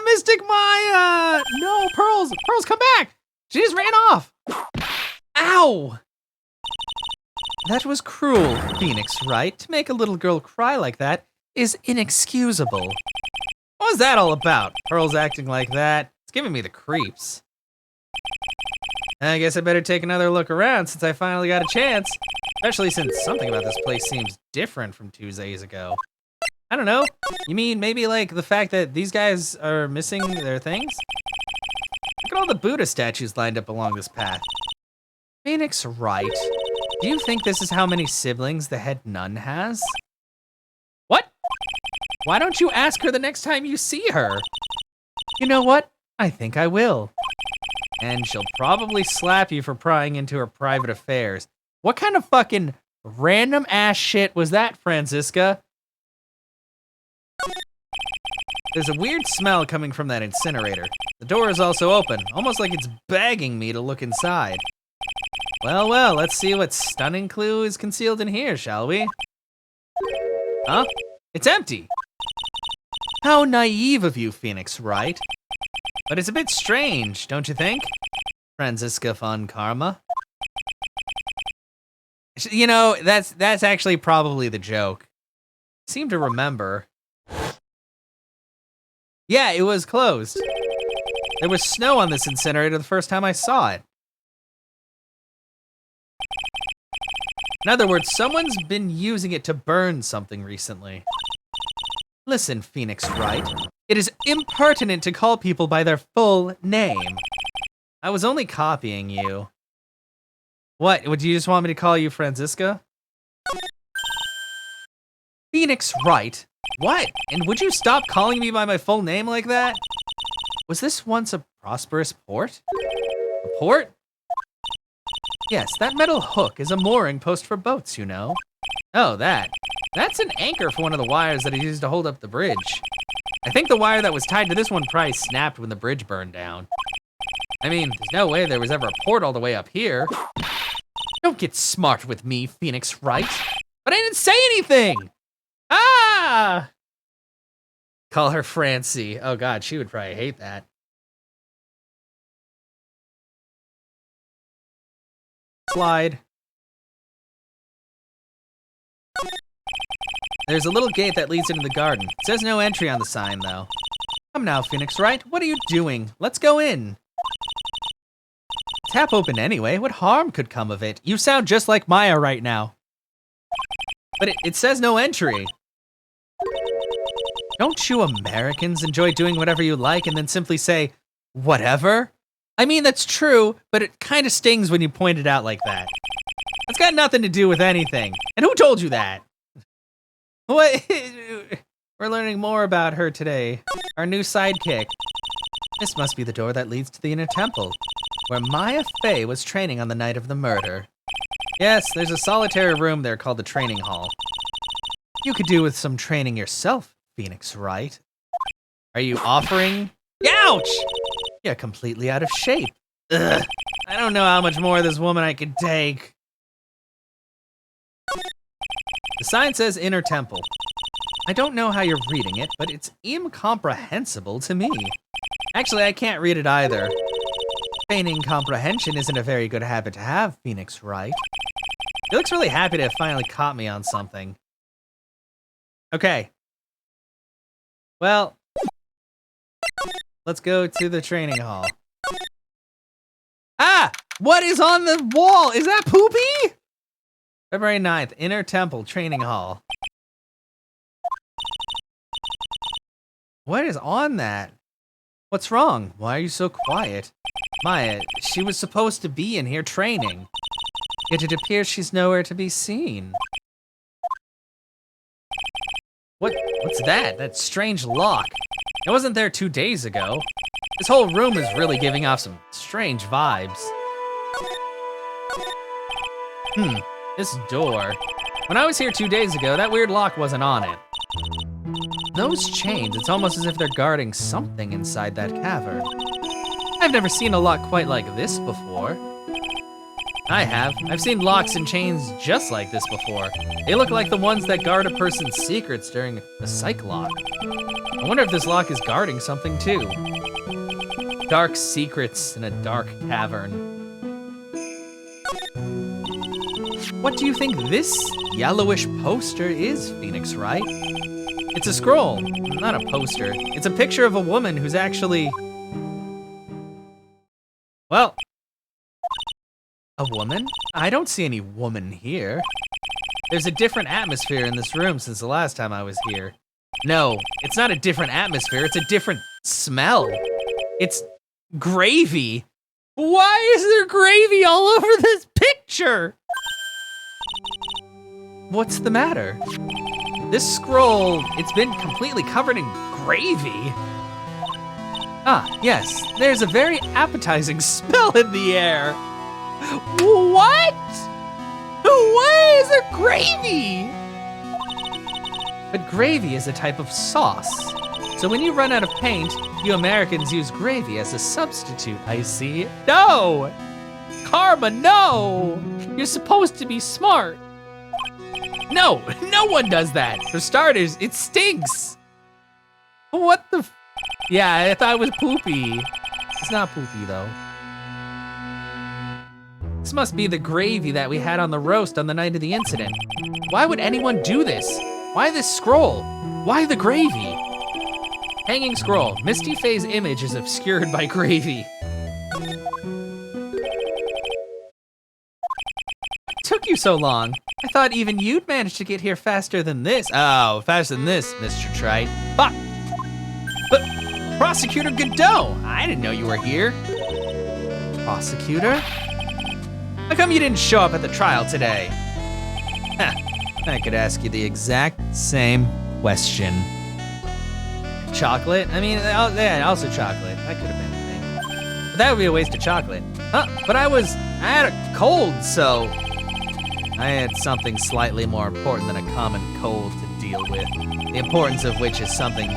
[SPEAKER 1] Mystic Maya! No, Pearls, come back! She just ran off. Ow! That was cruel, Phoenix Wright. To make a little girl cry like that is inexcusable. What was that all about? Pearls acting like that? It's giving me the creeps. I guess I better take another look around since I finally got a chance. Especially since something about this place seems different from 2 days ago. I don't know. You mean maybe like the fact that these guys are missing their things? Look at all the Buddha statues lined up along this path. Phoenix Wright, do you think this is how many siblings the head nun has? What? Why don't you ask her the next time you see her? You know what? I think I will. And she'll probably slap you for prying into her private affairs. What kind of fucking random ass shit was that, Franziska? There's a weird smell coming from that incinerator. The door is also open, almost like it's begging me to look inside. Well, well, let's see what stunning clue is concealed in here, shall we? Huh? It's empty. How naive of you, Phoenix Wright. But it's a bit strange, don't you think? Franziska von Karma. You know, that's actually probably the joke. I seem to remember. Yeah, it was closed. There was snow on this incinerator the first time I saw it. In other words, someone's been using it to burn something recently. Listen, Phoenix Wright. It is impertinent to call people by their full name. I was only copying you. What, would you just want me to call you Franziska? Phoenix Wright? What? And would you stop calling me by my full name like that? Was this once a prosperous port? A port? Yes, that metal hook is a mooring post for boats, you know. Oh, that. That's an anchor for one of the wires that is used to hold up the bridge. I think the wire that was tied to this one probably snapped when the bridge burned down. I mean, there's no way there was ever a port all the way up here. Don't get smart with me, Phoenix Wright. But I didn't say anything! Ah! Call her Francie. Oh god, she would probably hate that. Slide. There's a little gate that leads into the garden. It says no entry on the sign, though. Come now, Phoenix Wright. What are you doing? Let's go in. Tap open anyway. What harm could come of it? You sound just like Maya right now. But it says no entry. Don't you Americans enjoy doing whatever you like and then simply say, whatever? I mean, that's true, but it kind of stings when you point it out like that. It's got nothing to do with anything. And who told you that? What? We're learning more about her today. Our new sidekick. This must be the door that leads to the inner temple, where Maya Fey was training on the night of the murder. Yes, there's a solitary room there called the training hall. You could do with some training yourself, Phoenix Wright. Are you offering? Ouch! You're completely out of shape. Ugh. I don't know how much more of this woman I could take. The sign says Inner Temple. I don't know how you're reading it, but it's incomprehensible to me. Actually, I can't read it either. Feigning comprehension isn't a very good habit to have, Phoenix Wright. He looks really happy to have finally caught me on something. Okay. Well, let's go to the training hall. Ah! What is on the wall? Is that Poopy? February 9th, Inner Temple Training Hall. What is on that? What's wrong? Why are you so quiet? Maya, she was supposed to be in here training. Yet it appears she's nowhere to be seen. What's that? That strange lock. It wasn't there 2 days ago. This whole room is really giving off some strange vibes. This door. When I was here 2 days ago, that weird lock wasn't on it. Those chains, it's almost as if they're guarding something inside that cavern. I've never seen a lock quite like this before. I have. I've seen locks and chains just like this before. They look like the ones that guard a person's secrets during a psych lock. I wonder if this lock is guarding something too. Dark secrets in a dark cavern. What do you think this yellowish poster is, Phoenix Wright? It's a scroll, not a poster. It's a picture of a woman who's actually... Well... A woman? I don't see any woman here. There's a different atmosphere in this room since the last time I was here. No, it's not a different atmosphere, it's a different smell. It's gravy. Why is there gravy all over this picture? What's the matter? This scroll, it's been completely covered in gravy. Ah, yes, there's a very appetizing smell in the air. What? Why is there gravy? But gravy is a type of sauce. So when you run out of paint, you Americans use gravy as a substitute, I see. No! Karma, no! You're supposed to be smart. No, no one does that. For starters, it stinks. What the Yeah, I thought it was poopy. It's not poopy, though. This must be the gravy that we had on the roast on the night of the incident. Why would anyone do this? Why this scroll? Why the gravy? Hanging scroll. Misty Faye's image is obscured by gravy. What took you so long? I thought even you'd manage to get here faster than this. Oh, faster than this, Mr. Trite. Fuck! But Prosecutor Godot, I didn't know you were here. Prosecutor? How come you didn't show up at the trial today? Huh, I could ask you the exact same question. Chocolate? I mean, yeah, also chocolate. That could have been a thing. But that would be a waste of chocolate. Huh, but I had a cold, so I had something slightly more important than a common cold to deal with. The importance of which is something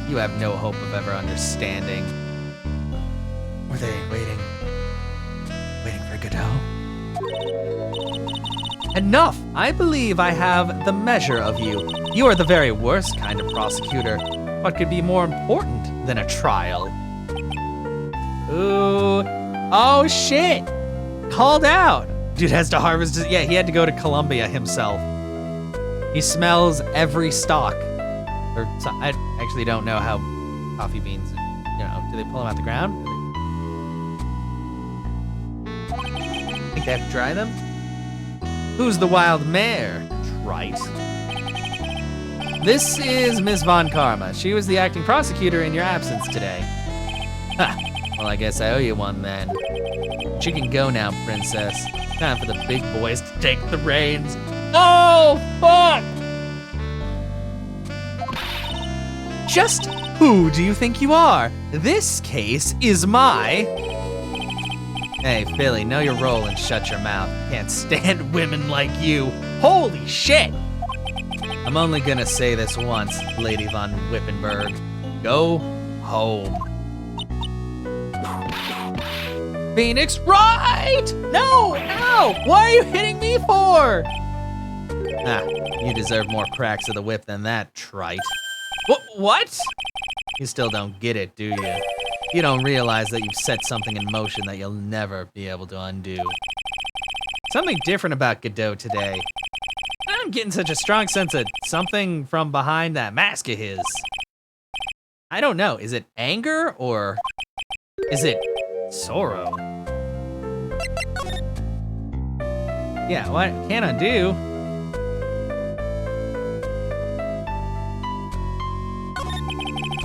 [SPEAKER 1] you have no hope of ever understanding. Were they waiting for Godot? Enough! I believe I have the measure of you. You are the very worst kind of prosecutor. What could be more important than a trial? Ooh. Oh shit! Called out! Dude has to harvest yeah, he had to go to Colombia himself. He smells every stalk. I actually don't know how coffee beans, do they pull them out the ground? Think they have to dry them? Who's the wild mare? Trite. This is Miss Von Karma. She was the acting prosecutor in your absence today. Ha! Well, I guess I owe you one then. But you can go now, princess. Time for the big boys to take the reins. Oh, fuck! Just who do you think you are? This case is my... Hey, Philly, know your role and shut your mouth. Can't stand women like you. Holy shit! I'm only gonna say this once, Lady Von Wippenberg. Go home. Phoenix, right! No, ow! What are you hitting me for? Ah, you deserve more cracks of the whip than that, trite. What? You still don't get it, do you? You don't realize that you've set something in motion that you'll never be able to undo. Something different about Godot today. I'm getting such a strong sense of something from behind that mask of his. I don't know, is it anger or is it sorrow? Yeah, what can I do?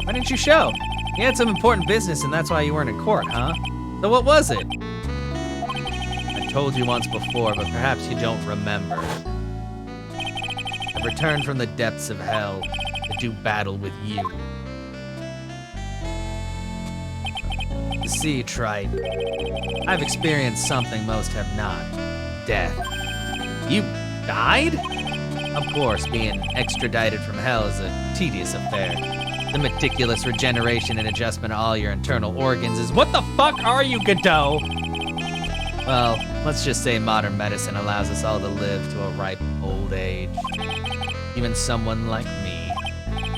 [SPEAKER 1] Why didn't you show? You had some important business and that's why you weren't in court, huh? So what was it? I told you once before, but perhaps you don't remember. I've returned from the depths of hell to do battle with you. You see, Trite, I've experienced something most have not. Death. You died? Of course, being extradited from hell is a tedious affair. The meticulous regeneration and adjustment of all your internal organs is... What the fuck are you, Godot? Well, let's just say modern medicine allows us all to live to a ripe old age. Even someone like me.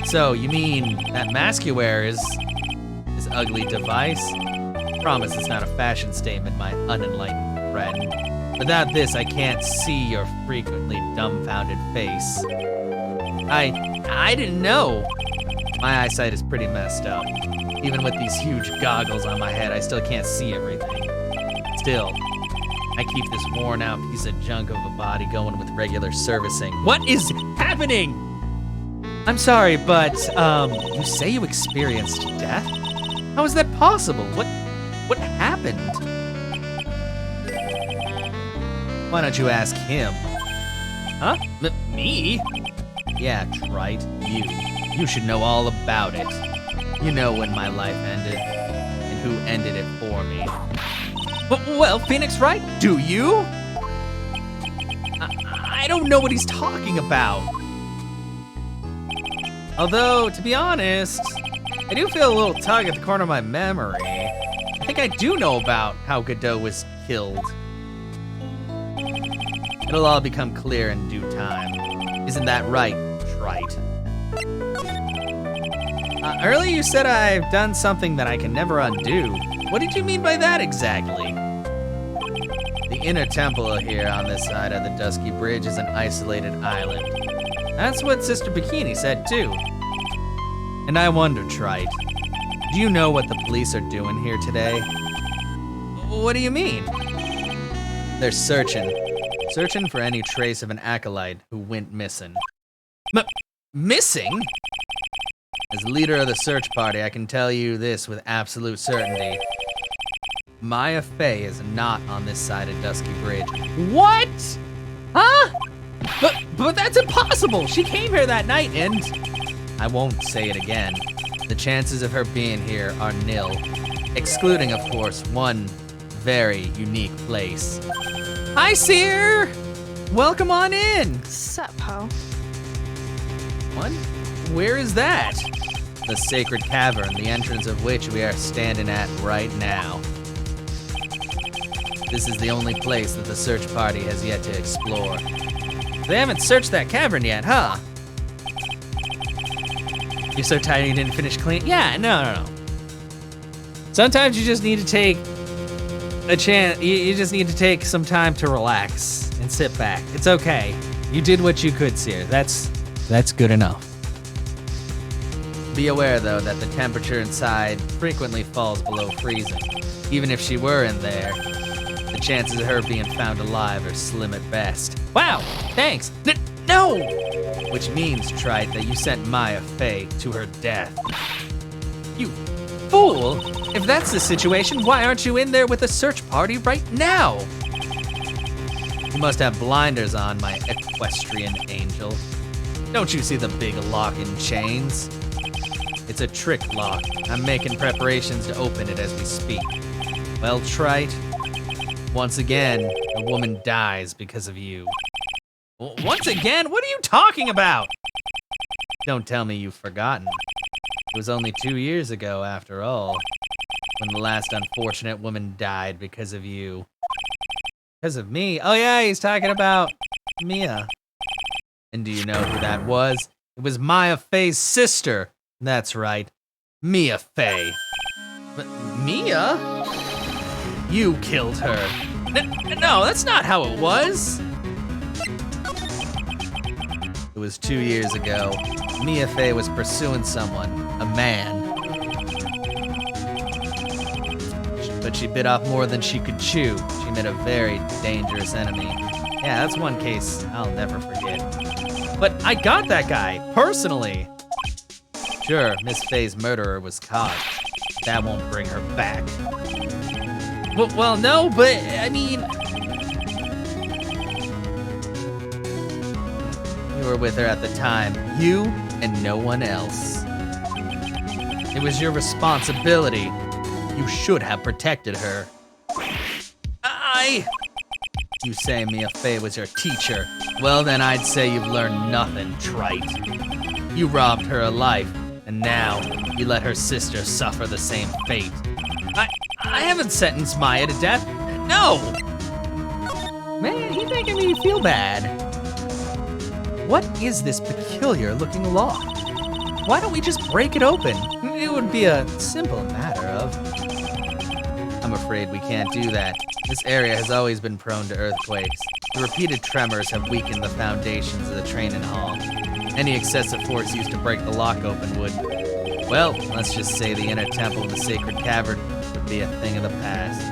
[SPEAKER 1] So, you mean that mask you wear is... this ugly device? Promise it's not a fashion statement, my unenlightened friend. Without this, I can't see your frequently dumbfounded face. I didn't know. My eyesight is pretty messed up. Even with these huge goggles on my head, I still can't see everything. Still, I keep this worn out piece of junk of a body going with regular servicing. What is happening? I'm sorry, but, you say you experienced death? How is that possible? What happened? Why don't you ask him? Huh? Me? Yeah, Trite, you. You should know all about it. You know when my life ended. who ended it for me. Well, Phoenix Wright, do you? I don't know what he's talking about. Although, to be honest, I do feel a little tug at the corner of my memory. I think I do know about how Godot was killed. It'll all become clear in due time. Isn't that right, Trite? Earlier you said I've done something that I can never undo. What did you mean by that exactly? The inner temple here on this side of the Dusky Bridge is an isolated island. That's what Sister Bikini said too. And I wonder, Trite, do you know what the police are doing here today? What do you mean? They're searching for any trace of an acolyte who went missing. Missing? As leader of the search party, I can tell you this with absolute certainty. Maya Fey is not on this side of Dusky Bridge. What? Huh? But that's impossible! She came here that night and... I won't say it again. The chances of her being here are nil. Excluding, of course, one very unique place. Hi, Seer! Welcome on in!
[SPEAKER 3] Sup, ho?
[SPEAKER 1] What? Where is that? The sacred cavern, the entrance of which we are standing at right now. This is the only place that the search party has yet to explore. They haven't searched that cavern yet, huh? You're so tired you didn't finish cleaning? Yeah, no. Sometimes you just need to take a chance. You just need to take some time to relax and sit back. It's okay. You did what you could, Seer. That's good enough. Be aware, though, that the temperature inside frequently falls below freezing. Even if she were in there, the chances of her being found alive are slim at best. Wow, thanks. No! Which means, Trite, that you sent Maya Fey to her death. You fool! If that's the situation, why aren't you in there with the search party right now? You must have blinders on, my equestrian angel. Don't you see the big lock and chains? It's a trick lock. I'm making preparations to open it as we speak. Well, Trite, once again, a woman dies because of you. Once again? What are you talking about? Don't tell me you've forgotten. It was only 2 years ago, after all, when the last unfortunate woman died because of you. Because of me? Oh yeah, he's talking about Mia. And do you know who that was? It was Maya Fey's sister. That's right, Mia Fey. But Mia? You killed her. No, that's not how it was. It was 2 years ago. Mia Fey was pursuing someone, a man. But she bit off more than she could chew. She met a very dangerous enemy. Yeah, that's one case I'll never forget. But I got that guy, personally. Sure, Miss Fey's murderer was caught. That won't bring her back. Well, no, but, I mean... You were with her at the time. You and no one else. It was your responsibility. You should have protected her. You say Mia Fey was your teacher. Well, then I'd say you've learned nothing, Trite. You robbed her of life, and now you let her sister suffer the same fate. I haven't sentenced Maya to death. No! Man, he's making me feel bad. What is this peculiar looking lock? Why don't we just break it open? It would be a simple matter of... I'm afraid we can't do that. This area has always been prone to earthquakes. The repeated tremors have weakened the foundations of the training hall. Any excessive force used to break the lock open would... Well, let's just say the inner temple of the sacred cavern would be a thing of the past.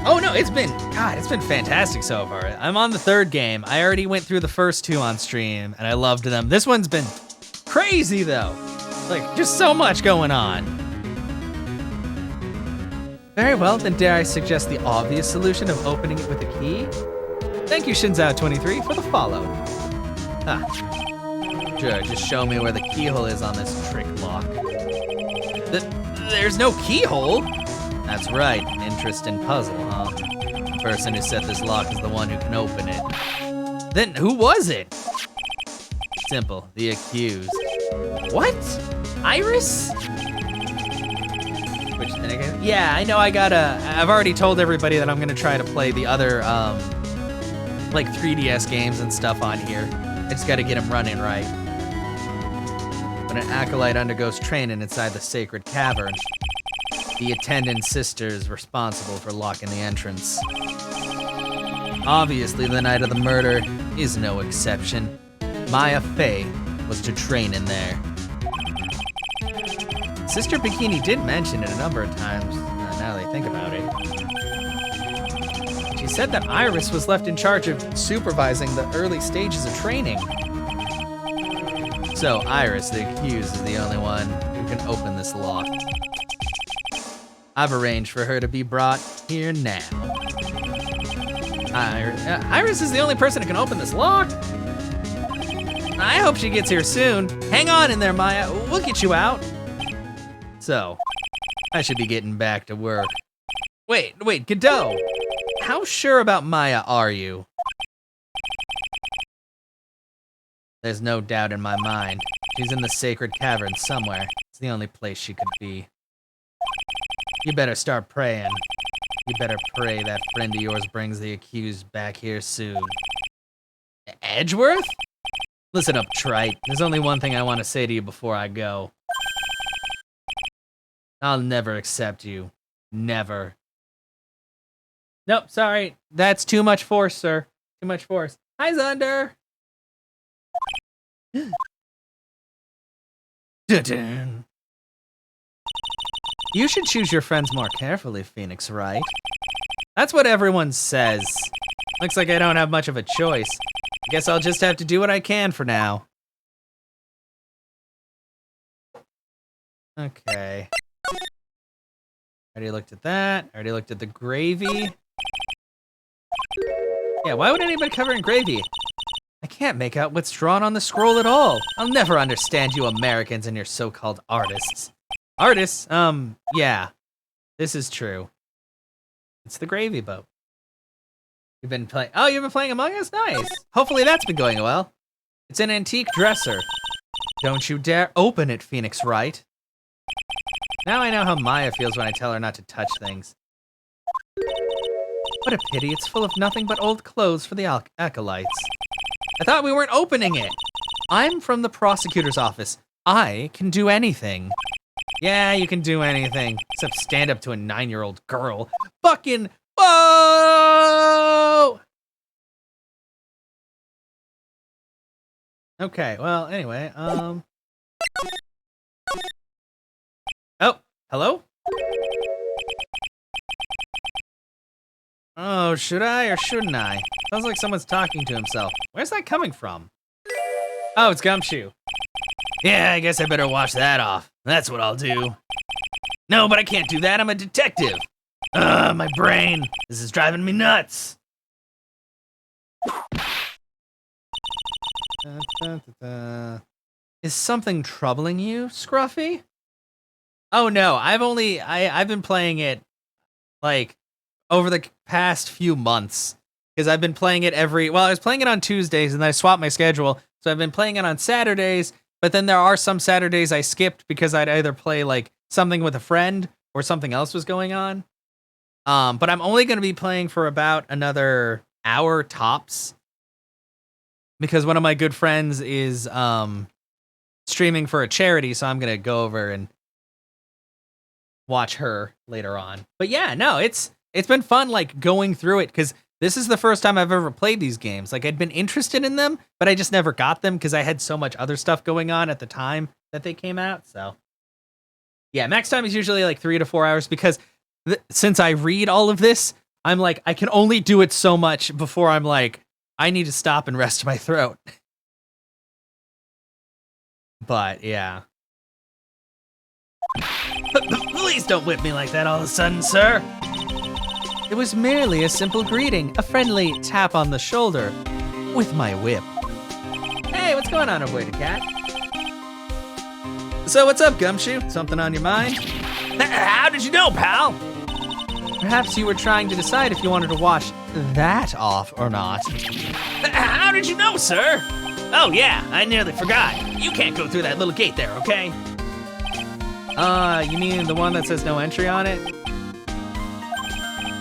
[SPEAKER 1] Oh no, it's been fantastic so far. I'm on the third game. I already went through the first two on stream, and I loved them. This one's been crazy though. Like, just so much going on. Very well, then dare I suggest the obvious solution of opening it with a key? Thank you, Shinzao23, for the follow. Sure, just show me where the keyhole is on this trick lock. There's no keyhole? That's right, interest in puzzle, huh? The person who set this lock is the one who can open it. Then who was it? Simple, the accused. What? Iris? Which, yeah, I know I've already told everybody that I'm gonna try to play the other, like 3DS games and stuff on here. I just gotta get them running right. When an acolyte undergoes training inside the sacred cavern, the attendant sister is responsible for locking the entrance. Obviously, the night of the murder is no exception. Maya Fey was to train in there. Sister Bikini did mention it a number of times, now that I think about it. She said that Iris was left in charge of supervising the early stages of training. So Iris, the accused, is the only one who can open this lock. I've arranged for her to be brought here now. Iris is the only person who can open this lock? I hope she gets here soon. Hang on in there, Maya. We'll get you out. So, I should be getting back to work. Wait, Godot. How sure about Maya are you? There's no doubt in my mind. She's in the sacred cavern somewhere. It's the only place she could be. You better start praying. You better pray that friend of yours brings the accused back here soon. Edgeworth? Listen up, trite. There's only one thing I want to say to you before I go. I'll never accept you. Never. Nope, sorry. That's too much force, sir. Too much force. Hi, Zunder. Dun-dun. You should choose your friends more carefully, Phoenix, right? That's what everyone says. Looks like I don't have much of a choice. I guess I'll just have to do what I can for now. Okay. Already looked at that. Already looked at the gravy. Yeah, why would anybody cover in gravy? I can't make out what's drawn on the scroll at all. I'll never understand you Americans and your so-called artists. Artists? Yeah. This is true. It's the gravy boat. You've been playing. Oh, you've been playing Among Us? Nice. Hopefully that's been going well. It's an antique dresser. Don't you dare open it, Phoenix Wright. Now I know how Maya feels when I tell her not to touch things. What a pity, it's full of nothing but old clothes for the acolytes. I thought we weren't opening it. I'm from the prosecutor's office. I can do anything. Yeah, you can do anything, except stand up to a 9-year-old girl. Fucking, whoa! Okay, well, anyway, Oh, hello? Oh, should I or shouldn't I? Sounds like someone's talking to himself. Where's that coming from? Oh, it's Gumshoe. Yeah, I guess I better wash that off. That's what I'll do. No, but I can't do that. I'm a detective. My brain. This is driving me nuts. Is something troubling you, Scruffy? Oh no, I've been playing it like over the past few months because I've been playing it I was playing it on Tuesdays and then I swapped my schedule. So I've been playing it on Saturdays, but then there are some Saturdays I skipped because I'd either play like something with a friend or something else was going on. But I'm only going to be playing for about another hour tops because one of my good friends is streaming for a charity, so I'm going to go over and watch her later on. But yeah, no, it's been fun like going through it because this is the first time I've ever played these games. Like I'd been interested in them, but I just never got them because I had so much other stuff going on at the time that they came out. So yeah, max time is usually like 3 to 4 hours because since I read all of this, I'm like, I can only do it so much before I'm like, I need to stop and rest my throat. But yeah. Please don't whip me like that all of a sudden, sir. It was merely a simple greeting, a friendly tap on the shoulder with my whip. Hey, Hey, what's going on, avoided cat? So what's up, Gumshoe? Something on your mind? How did you know, pal? Perhaps you were trying to decide if you wanted to wash that off or not. How did you know, sir? Oh yeah, I nearly forgot. You can't go through that little gate there, okay? You mean the one that says no entry on it?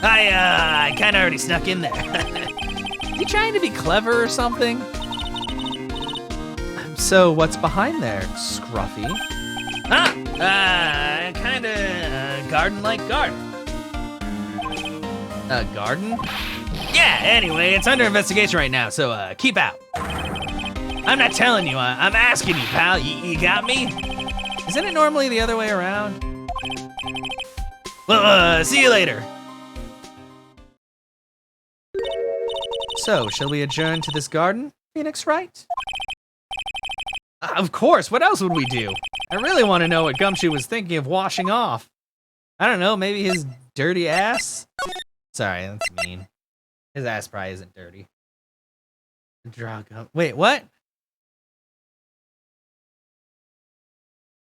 [SPEAKER 1] I kinda already snuck in there. You trying to be clever or something? So what's behind there, Scruffy? Kinda garden-like garden. A garden? Yeah, anyway, it's under investigation right now, so keep out. I'm not telling you, I'm asking you, pal. You got me? Isn't it normally the other way around? Well, see you later. So, shall we adjourn to this garden, Phoenix Wright? Of course, what else would we do? I really want to know what Gumshoe was thinking of washing off. I don't know, maybe his dirty ass? Sorry, that's mean. His ass probably isn't dirty. Wait, what?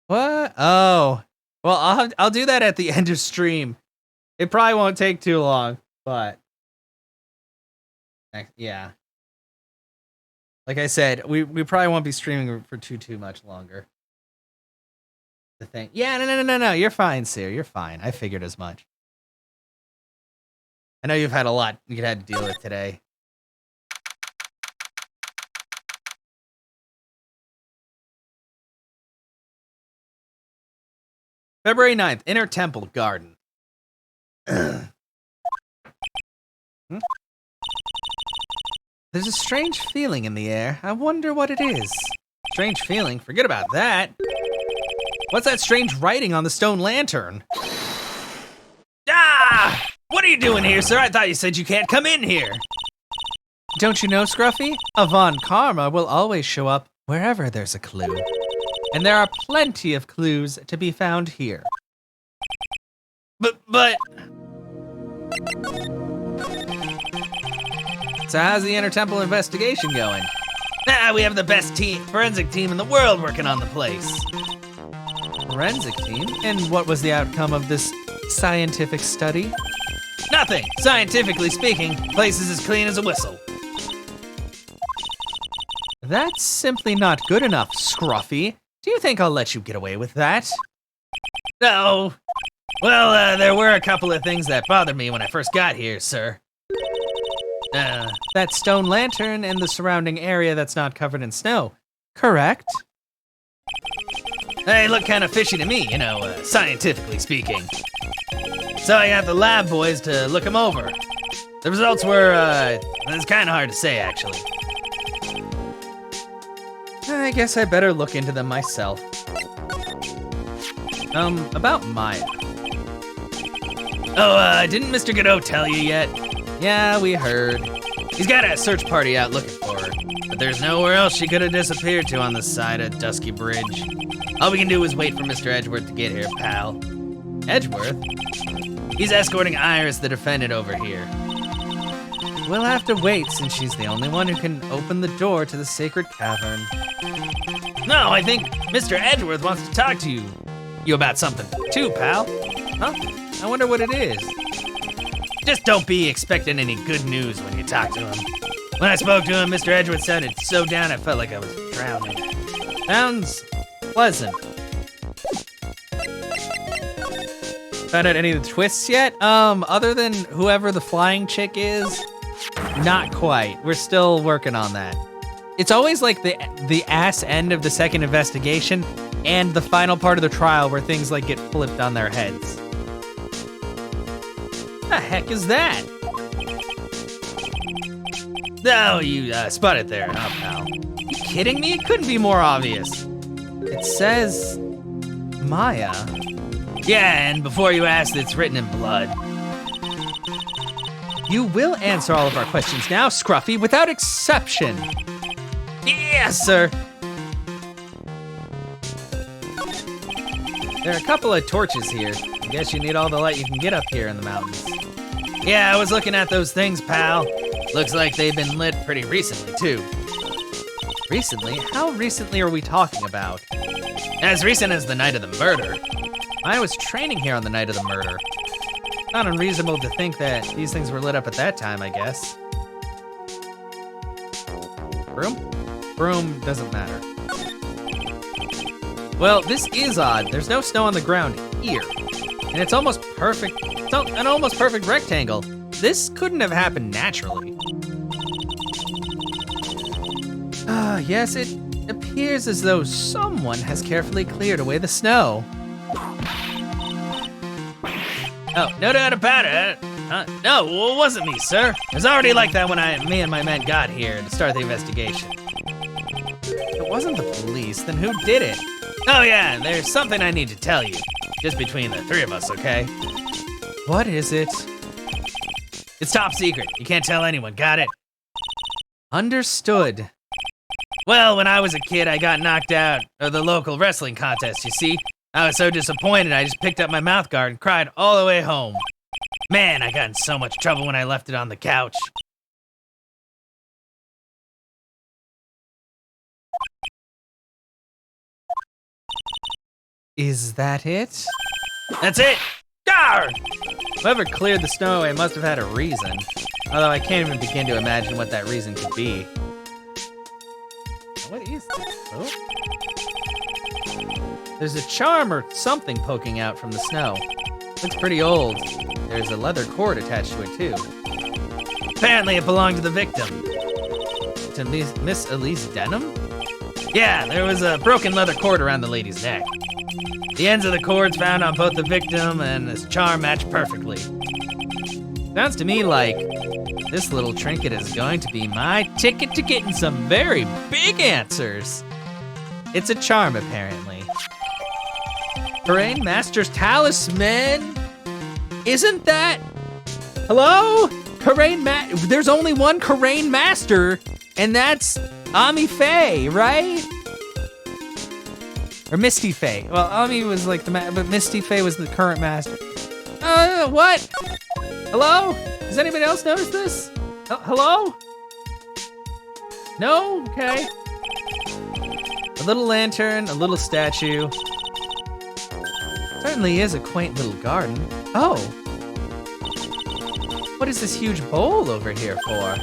[SPEAKER 1] What? Oh. Well, I'll do that at the end of stream. It probably won't take too long, but yeah. Like I said, we probably won't be streaming for too much longer. The thing. Yeah, no. You're fine, Seer. You're fine. I figured as much. I know you've had a lot you had to deal with today. February 9th, Inner Temple Garden. There's a strange feeling in the air. I wonder what it is. Strange feeling? Forget about that. What's that strange writing on the stone lantern? Ah! What are you doing here, sir? I thought you said you can't come in here. Don't you know, Scruffy? Avon Karma will always show up wherever there's a clue. And there are plenty of clues to be found here. But... So how's the Inner Temple investigation going? We have the best forensic team in the world working on the place. Forensic team? And what was the outcome of this scientific study? Nothing. Scientifically speaking, the place is as clean as a whistle. That's simply not good enough, Scruffy. Do you think I'll let you get away with that? No. Well, there were a couple of things that bothered me when I first got here, sir. That stone lantern and the surrounding area that's not covered in snow, correct? They look kind of fishy to me, scientifically speaking. So I got the lab boys to look them over. The results were, it's kind of hard to say, actually. I guess I better look into them myself. About Maya. Oh, didn't Mr. Godot tell you yet? Yeah, we heard. He's got a search party out looking for her, but there's nowhere else she could have disappeared to on the side of Dusky Bridge. All we can do is wait for Mr. Edgeworth to get here, pal. Edgeworth? He's escorting Iris, the defendant, over here. We'll have to wait since she's the only one who can open the door to the sacred cavern. No, I think Mr. Edgeworth wants to talk to you about something too, pal. Huh? I wonder what it is. Just don't be expecting any good news when you talk to him. When I spoke to him, Mr. Edgeworth sounded so down I felt like I was drowning. Sounds pleasant. Found out any of the twists yet? Other than whoever the flying chick is, not quite. We're still working on that. It's always like the ass end of the second investigation and the final part of the trial where things like get flipped on their heads. The heck is that? Oh, you spotted there, huh, pal? You kidding me? It couldn't be more obvious. It says Maya. Yeah, and before you ask, it's written in blood. You will answer all of our questions now, Scruffy, without exception. Yes, sir. There are a couple of torches here. I guess you need all the light you can get up here in the mountains. Yeah, I was looking at those things, pal. Looks like they've been lit pretty recently, too. Recently? How recently are we talking about? As recent as the night of the murder. I was training here on the night of the murder. Not unreasonable to think that these things were lit up at that time, I guess. Broom? Broom doesn't matter. Well, this is odd. There's no snow on the ground here. And it's almost perfect. It's an almost perfect rectangle. This couldn't have happened naturally. Yes, it appears as though someone has carefully cleared away the snow. Oh, no doubt about it. No, it wasn't me, sir. It was already like that when me and my men got here to start the investigation. If it wasn't the police, then who did it? Oh yeah, there's something I need to tell you. Just between the three of us, okay? What is it? It's top secret. You can't tell anyone, got it? Understood. Well, when I was a kid, I got knocked out of the local wrestling contest, you see? I was so disappointed, I just picked up my mouth guard and cried all the way home. Man, I got in so much trouble when I left it on the couch. Is that it? That's it! Gar! Whoever cleared the snow away must have had a reason. Although I can't even begin to imagine what that reason could be. What is this? Oh. There's a charm or something poking out from the snow. Looks pretty old. There's a leather cord attached to it too. Apparently it belonged to the victim. To Miss Elise Denham? Yeah, there was a broken leather cord around the lady's neck. The ends of the cords found on both the victim and this charm match perfectly. Sounds to me like this little trinket is going to be my ticket to getting some very big answers. It's a charm, apparently. Karain Master's talisman? Isn't that? Hello? There's only one Karain Master, and that's Ami Faye, right? Or Misty Faye. Well, Ami was like but Misty Faye was the current master. What? Hello? Does anybody else notice this? Hello? No? Okay. A little lantern, a little statue. Certainly is a quaint little garden. Oh. What is this huge bowl over here for?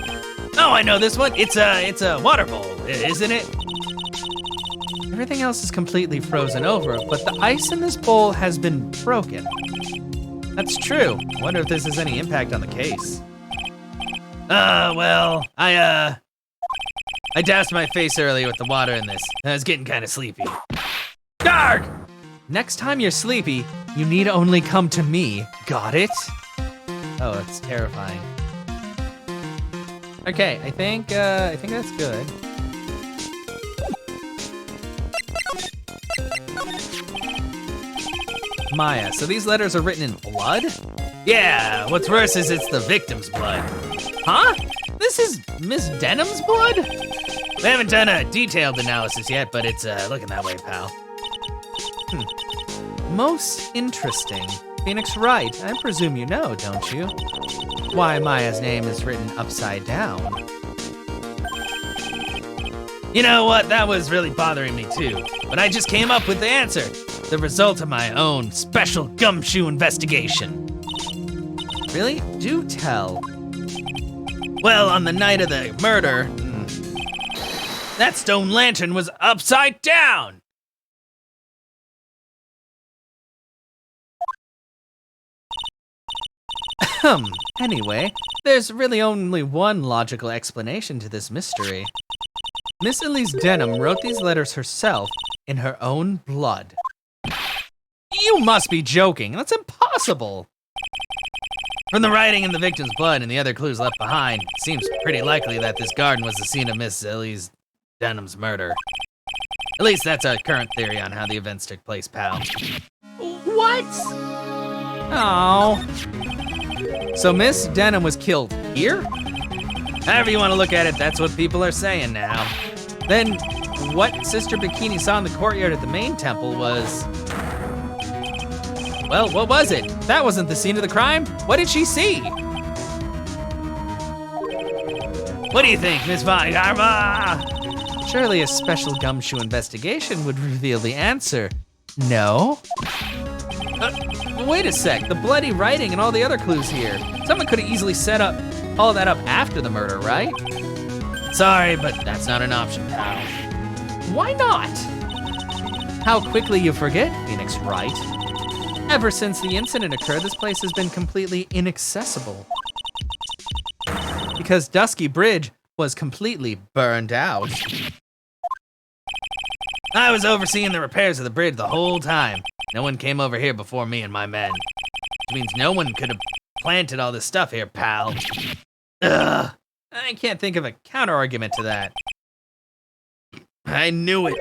[SPEAKER 1] Oh, I know this one. It's a water bowl, isn't it? Everything else is completely frozen over, but the ice in this bowl has been broken. That's true. I wonder if this has any impact on the case. Well, I doused my face earlier with the water in this. I was getting kind of sleepy. Garg! Next time you're sleepy, you need only come to me. Got it? Oh, it's terrifying. Okay, I think that's good. Maya, so these letters are written in blood? Yeah, what's worse is it's the victim's blood. Huh? This is Miss Denham's blood? We haven't done a detailed analysis yet, but it's looking that way, pal. Most interesting. Phoenix Wright, I presume you know, don't you? Why Maya's name is written upside down. You know what, that was really bothering me too. But I just came up with the answer. The result of my own special gumshoe investigation. Really? Do tell. Well, on the night of the murder, that stone lantern was upside down. Anyway, there's really only one logical explanation to this mystery. Miss Elise Denham wrote these letters herself in her own blood. You must be joking. That's impossible. From the writing in the victim's blood and the other clues left behind, it seems pretty likely that this garden was the scene of Miss Elise Denham's murder. At least that's our current theory on how the events took place, pal. What? Oh. So Miss Denham was killed here? However you want to look at it, that's what people are saying now. Then what Sister Bikini saw in the courtyard at the main temple was... Well, what was it? That wasn't the scene of the crime. What did she see? What do you think, Miss Vine? Surely a special gumshoe investigation would reveal the answer. No? Wait a sec, the bloody writing and all the other clues here. Someone could have easily set up all that up after the murder, right? Sorry, but that's not an option, pal. Why not? How quickly you forget, Phoenix Wright. Ever since the incident occurred, this place has been completely inaccessible. Because Dusky Bridge was completely burned out. I was overseeing the repairs of the bridge the whole time. No one came over here before me and my men. Which means no one could have planted all this stuff here, pal. Ugh. I can't think of a counter-argument to that. I knew it.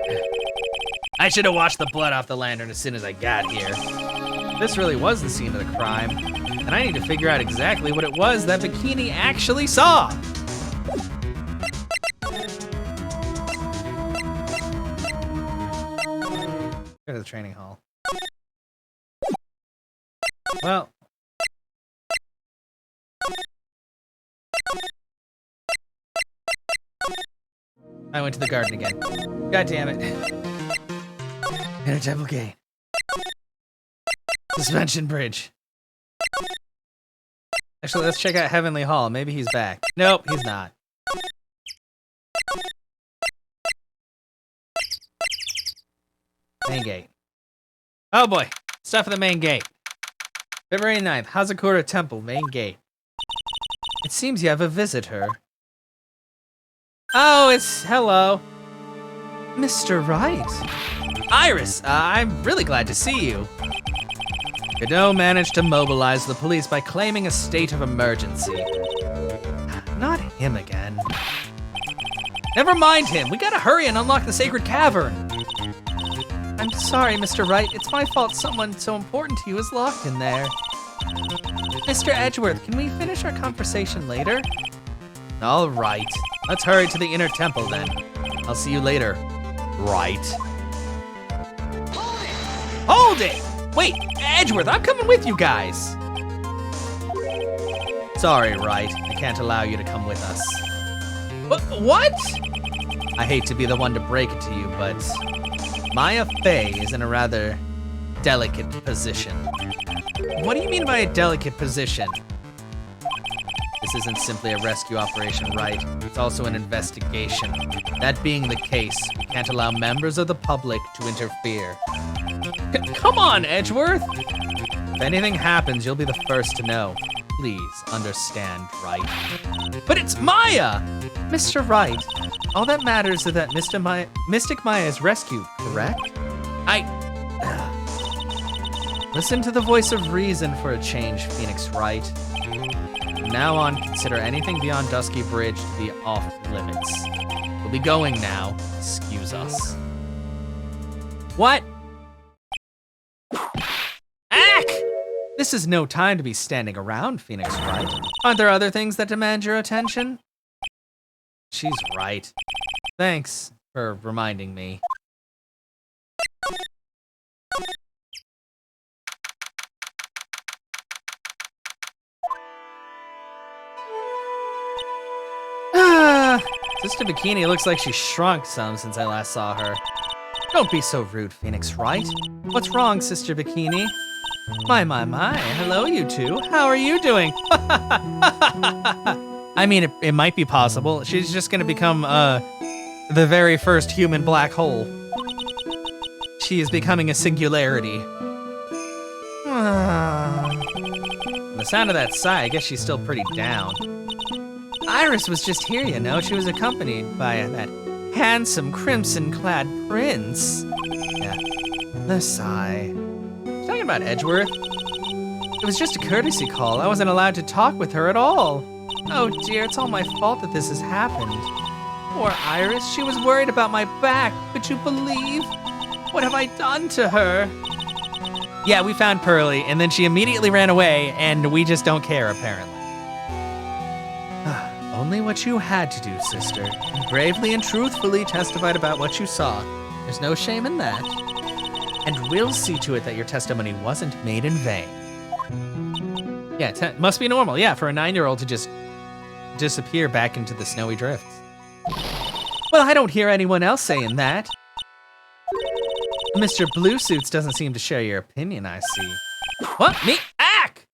[SPEAKER 1] I should have washed the blood off the lantern as soon as I got here. This really was the scene of the crime, and I need to figure out exactly what it was that Bikini actually saw. Go to the training hall. Well. I went to the garden again. God damn it. Inner Temple Gate. Suspension Bridge. Actually, let's check out Heavenly Hall. Maybe he's back. Nope, he's not. Main gate. Oh boy, stuff at the main gate. February 9th, Hazakura Temple, main gate. It seems you have a visitor. Oh, it's hello. Mr. Wright. Iris, I'm really glad to see you. Godot managed to mobilize the police by claiming a state of emergency. Not him again. Never mind him. We gotta hurry and unlock the sacred cavern. I'm sorry, Mr. Wright. It's my fault someone so important to you is locked in there. Mr. Edgeworth, can we finish our conversation later? All right. Let's hurry to the inner temple then. I'll see you later. Right. Hold it! Wait, Edgeworth, I'm coming with you guys. Sorry, Wright. I can't allow you to come with us. What? I hate to be the one to break it to you, but Maya Fey is in a rather delicate position. What do you mean by a delicate position? This isn't simply a rescue operation, right? It's also an investigation. That being the case, we can't allow members of the public to interfere. Come on, Edgeworth! If anything happens, you'll be the first to know. Please understand, Wright. But it's Maya! Mr. Wright, all that matters is that Mystic Maya is rescued, correct? Listen to the voice of reason for a change, Phoenix Wright. From now on, consider anything beyond Dusky Bridge to be off limits. We'll be going now. Excuse us. What? Ack! This is no time to be standing around, Phoenix Wright. Aren't there other things that demand your attention? She's right. Thanks for reminding me. Sister Bikini looks like she shrunk some since I last saw her. Don't be so rude, Phoenix Wright. What's wrong, Sister Bikini? My. Hello, you two. How are you doing? I mean, it might be possible. She's just gonna become, the very first human black hole. She is becoming a singularity. The sound of that sigh, I guess she's still pretty down. Iris was just here, you know. She was accompanied by that handsome crimson-clad prince. Yeah, the sigh. She's talking about Edgeworth. It was just a courtesy call. I wasn't allowed to talk with her at all. Oh dear, it's all my fault that this has happened. Poor Iris, she was worried about my back. Could you believe? What have I done to her? Yeah, we found Pearly, and then she immediately ran away, and we just don't care, apparently. Only what you had to do, sister. You bravely and truthfully testified about what you saw. There's no shame in that. And we'll see to it that your testimony wasn't made in vain. Yeah, must be normal, yeah, for a 9-year-old to just disappear back into the snowy drifts. Well, I don't hear anyone else saying that. Mr. Blue Suits doesn't seem to share your opinion, I see. What? Me? Ack!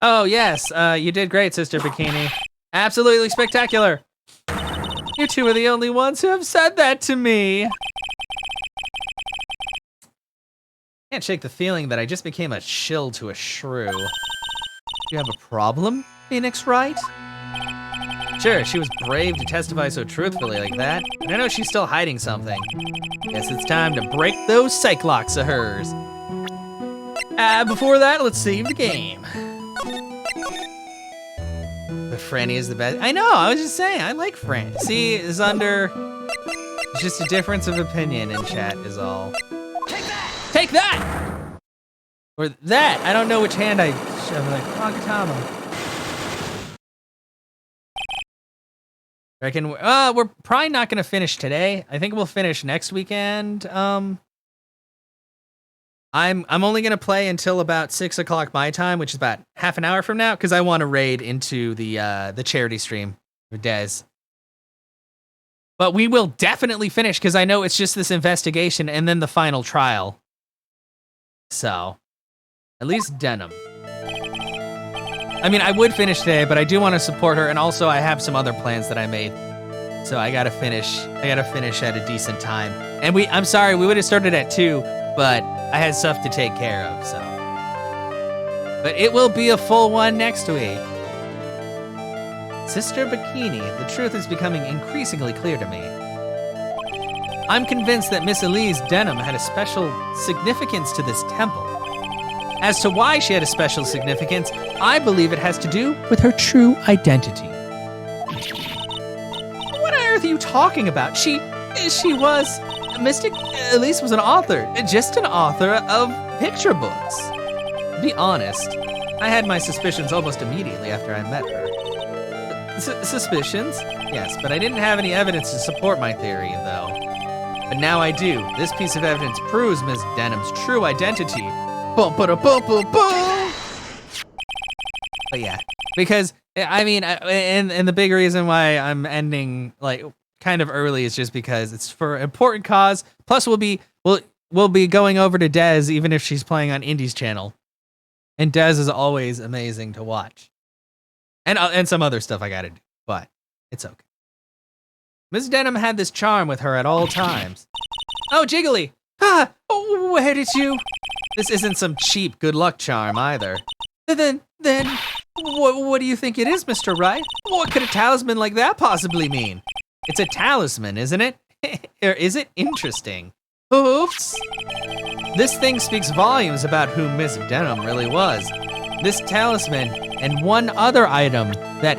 [SPEAKER 1] Oh, yes, you did great, Sister Bikini. Absolutely spectacular. You two are the only ones who have said that to me. Can't shake the feeling that I just became a shill to a shrew. You have a problem, Phoenix Wright? Sure, she was brave to testify so truthfully like that, and I know she's still hiding something. Guess it's time to break those psych locks of hers. Before that, let's save the game. But Franny is the best. I know, I was just saying, I like Franny. See, it's just a difference of opinion in chat is all. Take that! Take that! Or that, I don't know which hand I shove, like, Magatama. Reckon we're probably not gonna finish today. I think we'll finish next weekend. I'm only gonna play until about 6 o'clock my time, which is about half an hour from now, because I want to raid into the charity stream with Dez. But we will definitely finish because I know it's just this investigation and then the final trial. So, at least Denim. I mean, I would finish today, but I do want to support her, and also I have some other plans that I made. So I gotta finish at a decent time. And I'm sorry, we would have started at 2, but I had stuff to take care of, so. But it will be a full one next week. Sister Bikini, the truth is becoming increasingly clear to me. I'm convinced that Miss Elise Denham had a special significance to this temple. As to why she had a special significance, I believe it has to do with her true identity. What on earth are you talking about? She was Mystic Elise was an author, just an author of picture books. To be honest, I had my suspicions almost immediately after I met her. Suspicions? Yes, but I didn't have any evidence to support my theory, though. But now I do. This piece of evidence proves Miss Denham's true identity. Boom, boom, boom, boom, boom. But yeah, because I mean, and the big reason why I'm ending like kind of early is just because it's for an important cause. Plus, we'll be going over to Dez even if she's playing on Indy's channel, and Dez is always amazing to watch, and some other stuff I gotta do, but it's okay. Miss Denham had this charm with her at all times. Oh, Jiggly! Oh, where did you? This isn't some cheap good luck charm either. Then, what do you think it is, Mr. Wright? What could a talisman like that possibly mean? It's a talisman, isn't it? Or is it interesting? Oops! This thing speaks volumes about who Miss Denham really was. This talisman and one other item that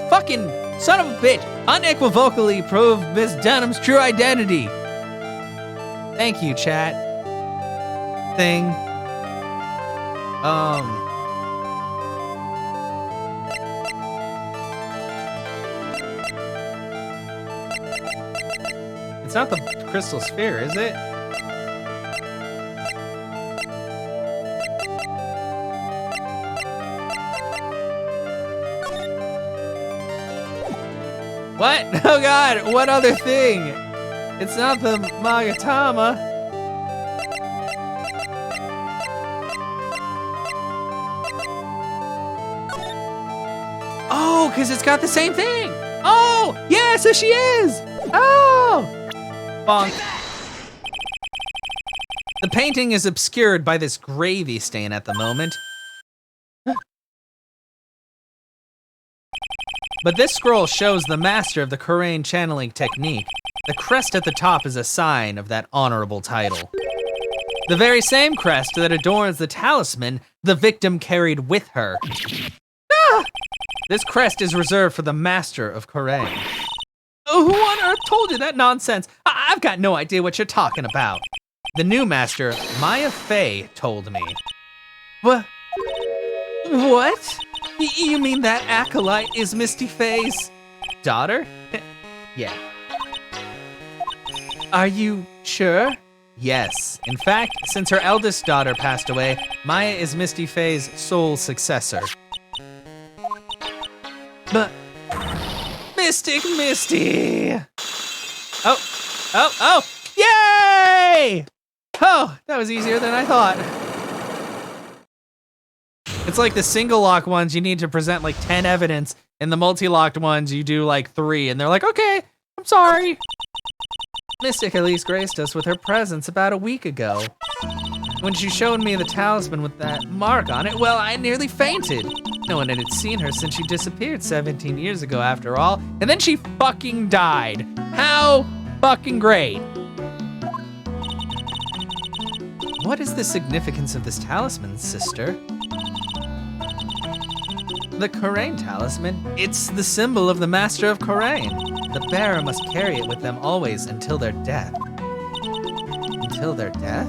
[SPEAKER 1] fucking son of a bitch, unequivocally prove Miss Denham's true identity. Thank you, chat. Thing. It's not the crystal sphere, is it? What? Oh god, what other thing? It's not the Magatama. Oh, because it's got the same thing. Oh, yeah, so she is. Oh. Bonk. The painting is obscured by this gravy stain at the moment. But this scroll shows the master of the Korean channeling technique. The crest at the top is a sign of that honorable title. The very same crest that adorns the talisman the victim carried with her. Ah! This crest is reserved for the master of Korean. Oh, who on earth told you that nonsense? I've got no idea what you're talking about. The new master, Maya Fey, told me. What? You mean that acolyte is Misty Fey's daughter? Yeah. Are you sure? Yes. In fact, since her eldest daughter passed away, Maya is Misty Faye's sole successor. But Mystic Misty! Oh! Yay! Oh, that was easier than I thought. It's like the single lock ones, you need to present like 10 evidence, and the multi-locked ones, you do like 3, and they're like, okay, I'm sorry. Mystic at least graced us with her presence about a week ago. When she showed me the talisman with that mark on it, well, I nearly fainted. No one had seen her since she disappeared 17 years ago after all, and then she fucking died. How fucking great. What is the significance of this talisman, sister? The Corain talisman, it's the symbol of the Master of Corain. The bearer must carry it with them always until their death. Until their death?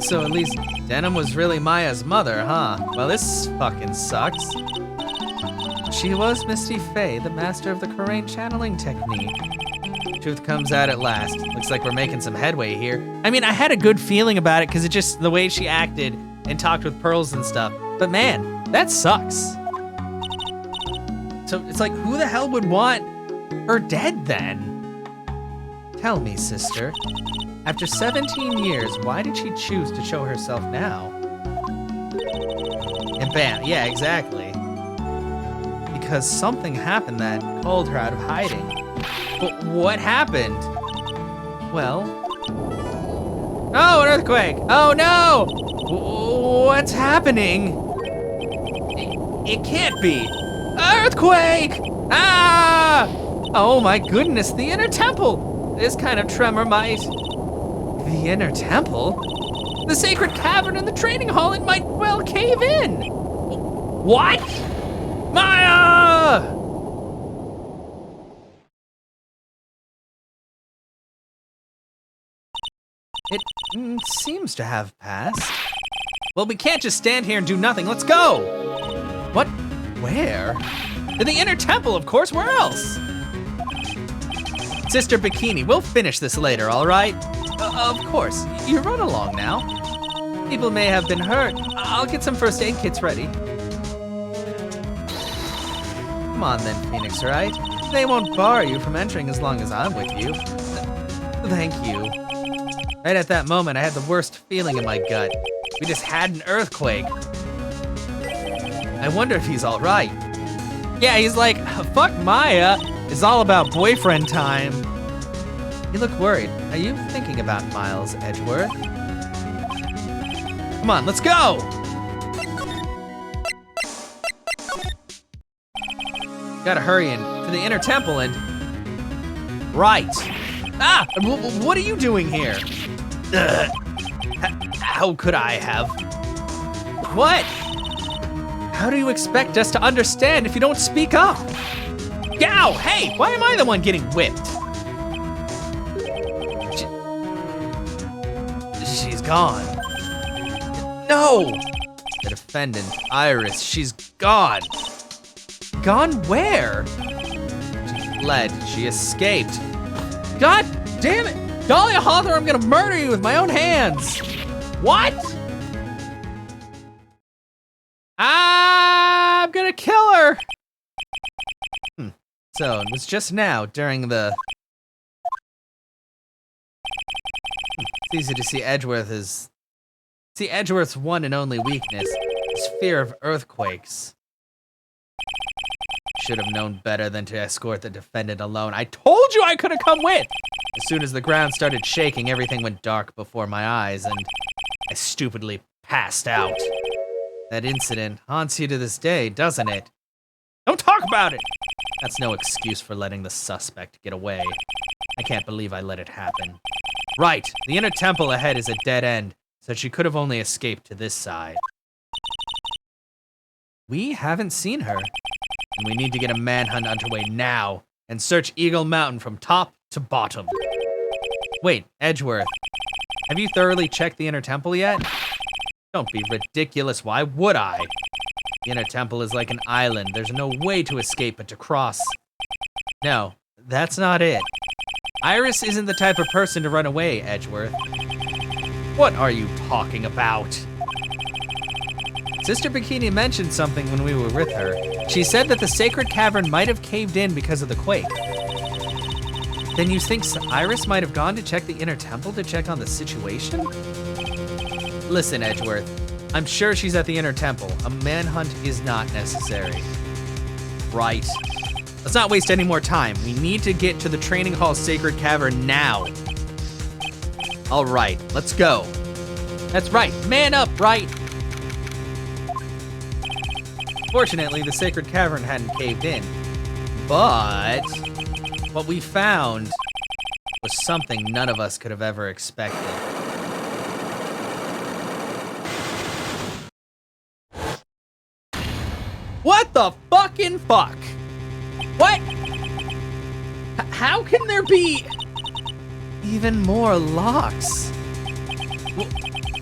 [SPEAKER 1] So at least Denim was really Maya's mother, huh? Well, this fucking sucks. She was Misty Faye, the master of the Corain channeling technique. Truth comes out at last. Looks like we're making some headway here. I mean, I had a good feeling about it because it just, the way she acted and talked with pearls and stuff. But man, that sucks. So it's like, who the hell would want her dead then? Tell me, sister. After 17 years, why did she choose to show herself now? And bam, yeah, exactly. Because something happened that called her out of hiding. But what happened? Well... Oh, an earthquake! Oh no! What's happening? It can't be! Earthquake! Ah! Oh my goodness, the inner temple! This kind of tremor might... The inner temple? The sacred cavern in the training hall, it might well cave in! What? Maya! It seems to have passed. Well, we can't just stand here and do nothing. Let's go! What? Where? To the inner temple, of course. Where else? Sister Bikini, we'll finish this later, all right? Of course. You run along now. People may have been hurt. I'll get some first aid kits ready. Come on then, Phoenix, right? They won't bar you from entering as long as I'm with you. Thank you. Right at that moment, I had the worst feeling in my gut. We just had an earthquake. I wonder if he's all right. Yeah, he's like, fuck Maya. It's all about boyfriend time. You look worried. Are you thinking about Miles Edgeworth? Come on, let's go! Gotta hurry in to the inner temple and... Right. Ah! What are you doing here? How could I have? What? How do you expect us to understand if you don't speak up? Ow! Hey! Why am I the one getting whipped? She's gone. No! The defendant, Iris, she's gone. Gone where? She fled. She escaped. God damn it! Dahlia Hawthorne, I'm gonna murder you with my own hands! What? I'm gonna kill her! So, it was just now, during the... It's easy to see Edgeworth's one and only weakness is fear of earthquakes. Should have known better than to escort the defendant alone. I told you I could have come with! As soon as the ground started shaking, everything went dark before my eyes, and I stupidly passed out. That incident haunts you to this day, doesn't it? Don't talk about it! That's no excuse for letting the suspect get away. I can't believe I let it happen. Right, the inner temple ahead is a dead end, so she could have only escaped to this side. We haven't seen her, and we need to get a manhunt underway now and search Eagle Mountain from top to bottom. Wait, Edgeworth, have you thoroughly checked the inner temple yet? Don't be ridiculous, why would I? The inner temple is like an island. There's no way to escape but to cross. No, that's not it. Iris isn't the type of person to run away, Edgeworth. What are you talking about? Sister Bikini mentioned something when we were with her. She said that the sacred cavern might have caved in because of the quake. Then you think Iris might have gone to check the inner temple to check on the situation? Listen, Edgeworth, I'm sure she's at the inner temple. A manhunt is not necessary. Right. Let's not waste any more time. We need to get to the training hall sacred cavern now. All right, let's go. That's right, man up, right? Fortunately, the sacred cavern hadn't caved in, but what we found was something none of us could have ever expected. What the fucking fuck? What? How can there be even more locks?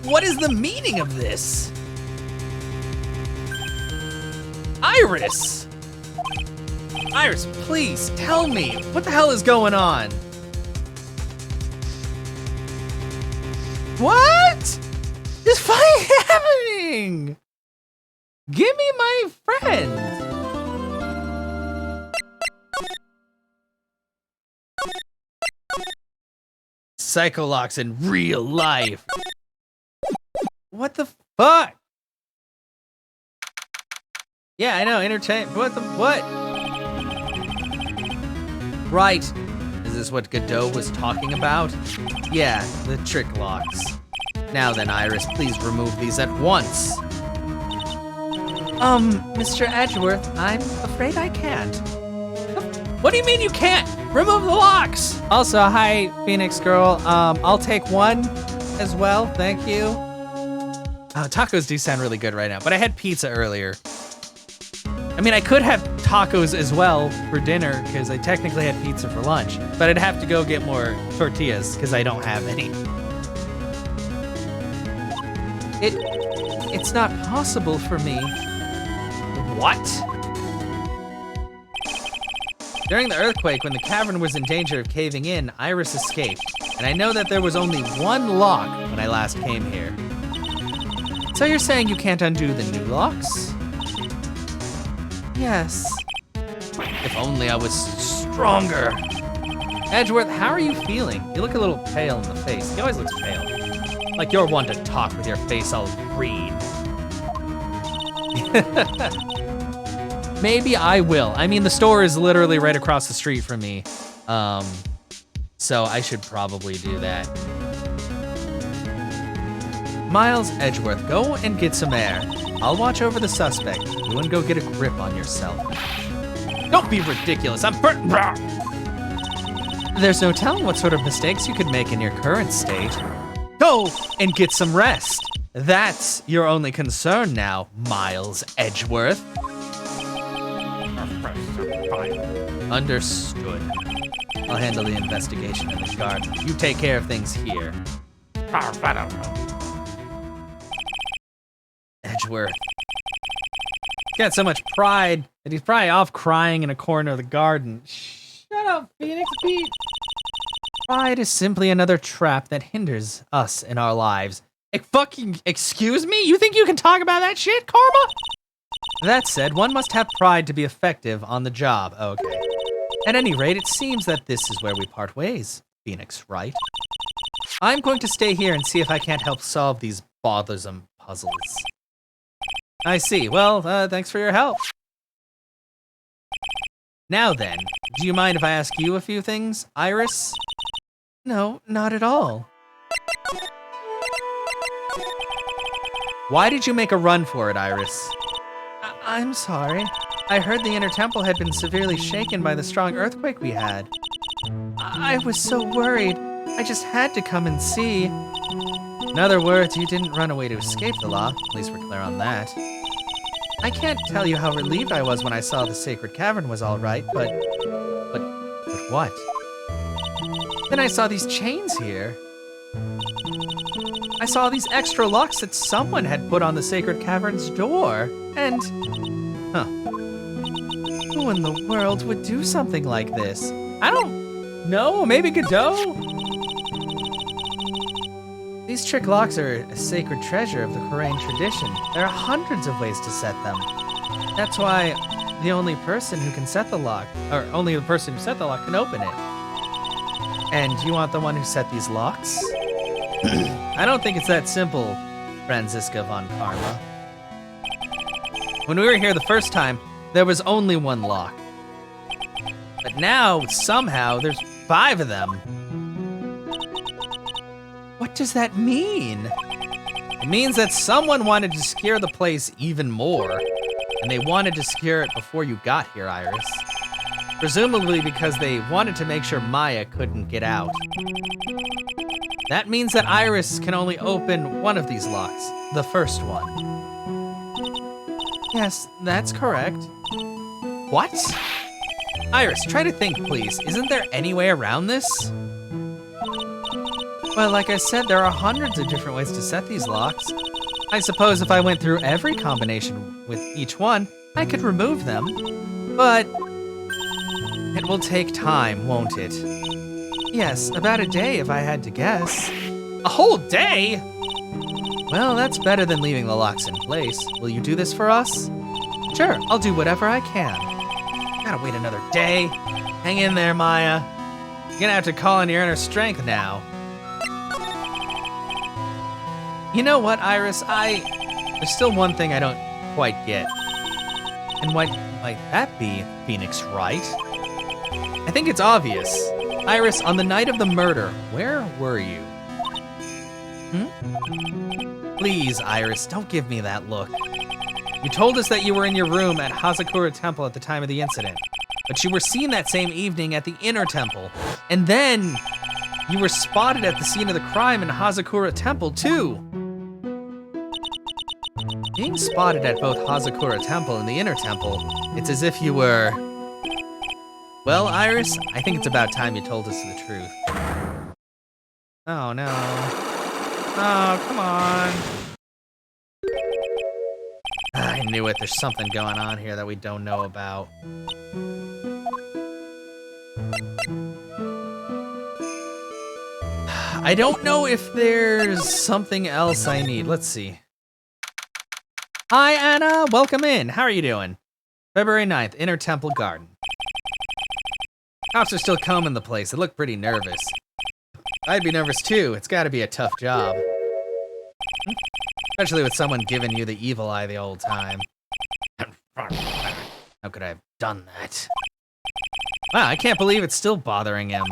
[SPEAKER 1] What is the meaning of this? Iris! Iris, please tell me, what the hell is going on? What is finally happening? Give me my friend. Psycholocks in real life. What the fuck? Yeah, I know, entertain, what? Right, is this what Godot was talking about? Yeah, the trick locks. Now then, Iris, please remove these at once. Mr. Edgeworth, I'm afraid I can't. What do you mean you can't? Remove the locks! Also, hi, Phoenix girl. I'll take one as well, thank you. Tacos do sound really good right now, but I had pizza earlier. I mean, I could have tacos as well for dinner, because I technically had pizza for lunch, but I'd have to go get more tortillas, because I don't have any. It's not possible for me. What? During the earthquake, when the cavern was in danger of caving in, Iris escaped, and I know that there was only one lock when I last came here. So you're saying you can't undo the new locks? Yes. If only I was stronger. Edgeworth, how are you feeling? You look a little pale in the face. He always looks pale. Like you're one to talk with your face all green. Maybe I will. I mean, the store is literally right across the street from me. So I should probably do that. Miles Edgeworth, go and get some air. I'll watch over the suspect. You and go get a grip on yourself. Don't be ridiculous. I'm burnt. There's no telling what sort of mistakes you could make in your current state. Go and get some rest. That's your only concern now, Miles Edgeworth. Understood. I'll handle the investigation in the garden. You take care of things here. Edgeworth. He's got so much pride that he's probably off crying in a corner of the garden. Shut up, Phoenix Pete. Pride is simply another trap that hinders us in our lives. Fucking excuse me? You think you can talk about that shit, Karma? That said, one must have pride to be effective on the job. Okay. At any rate, it seems that this is where we part ways, Phoenix, right? I'm going to stay here and see if I can't help solve these bothersome puzzles. I see. Well, thanks for your help. Now then, do you mind if I ask you a few things, Iris? No, not at all. Why did you make a run for it, Iris? I'm sorry. I heard the inner temple had been severely shaken by the strong earthquake we had. I was so worried. I just had to come and see. In other words, you didn't run away to escape the law. At least we're clear on that. I can't tell you how relieved I was when I saw the sacred cavern was all right, but what? Then I saw these chains here. I saw these extra locks that someone had put on the sacred cavern's door, and... Huh. Who in the world would do something like this? I don't No, maybe Godot? These trick locks are a sacred treasure of the Korean tradition. There are hundreds of ways to set them. That's why the only person who can set the lock, or only the person who set the lock can open it. And you want the one who set these locks? I don't think it's that simple, Franziska von Karma. When we were here the first time, there was only one lock. But now, somehow, there's 5 of them. What does that mean? It means that someone wanted to secure the place even more, and they wanted to secure it before you got here, Iris. Presumably because they wanted to make sure Maya couldn't get out. That means that Iris can only open one of these locks, the first one. Yes, that's correct. What? Iris, try to think, please. Isn't there any way around this? Well, like I said, there are hundreds of different ways to set these locks. I suppose if I went through every combination with each one, I could remove them. But it will take time, won't it? Yes, about a day if I had to guess. A whole day? Well, that's better than leaving the locks in place. Will you do this for us? Sure, I'll do whatever I can. Gotta wait another day. Hang in there, Maya. You're gonna have to call on your inner strength now. You know what, Iris? There's still one thing I don't quite get. And what might that be, Phoenix Wright? I think it's obvious. Iris, on the night of the murder, where were you? Please, Iris, don't give me that look. You told us that you were in your room at Hazakura Temple at the time of the incident, but you were seen that same evening at the Inner Temple, and then you were spotted at the scene of the crime in Hazakura Temple, too. Being spotted at both Hazakura Temple and the Inner Temple, it's as if you were... Well, Iris, I think it's about time you told us the truth. Oh, no. Oh, come on. I knew it. There's something going on here that we don't know about. I don't know if there's something else I need. Let's see. Hi, Anna. Welcome in. How are you doing? February 9th, Inner Temple Garden. Cops are still combing the place. They look pretty nervous. I'd be nervous too. It's gotta be a tough job. Especially with someone giving you the evil eye the whole time. How could I have done that? Wow, I can't believe it's still bothering him.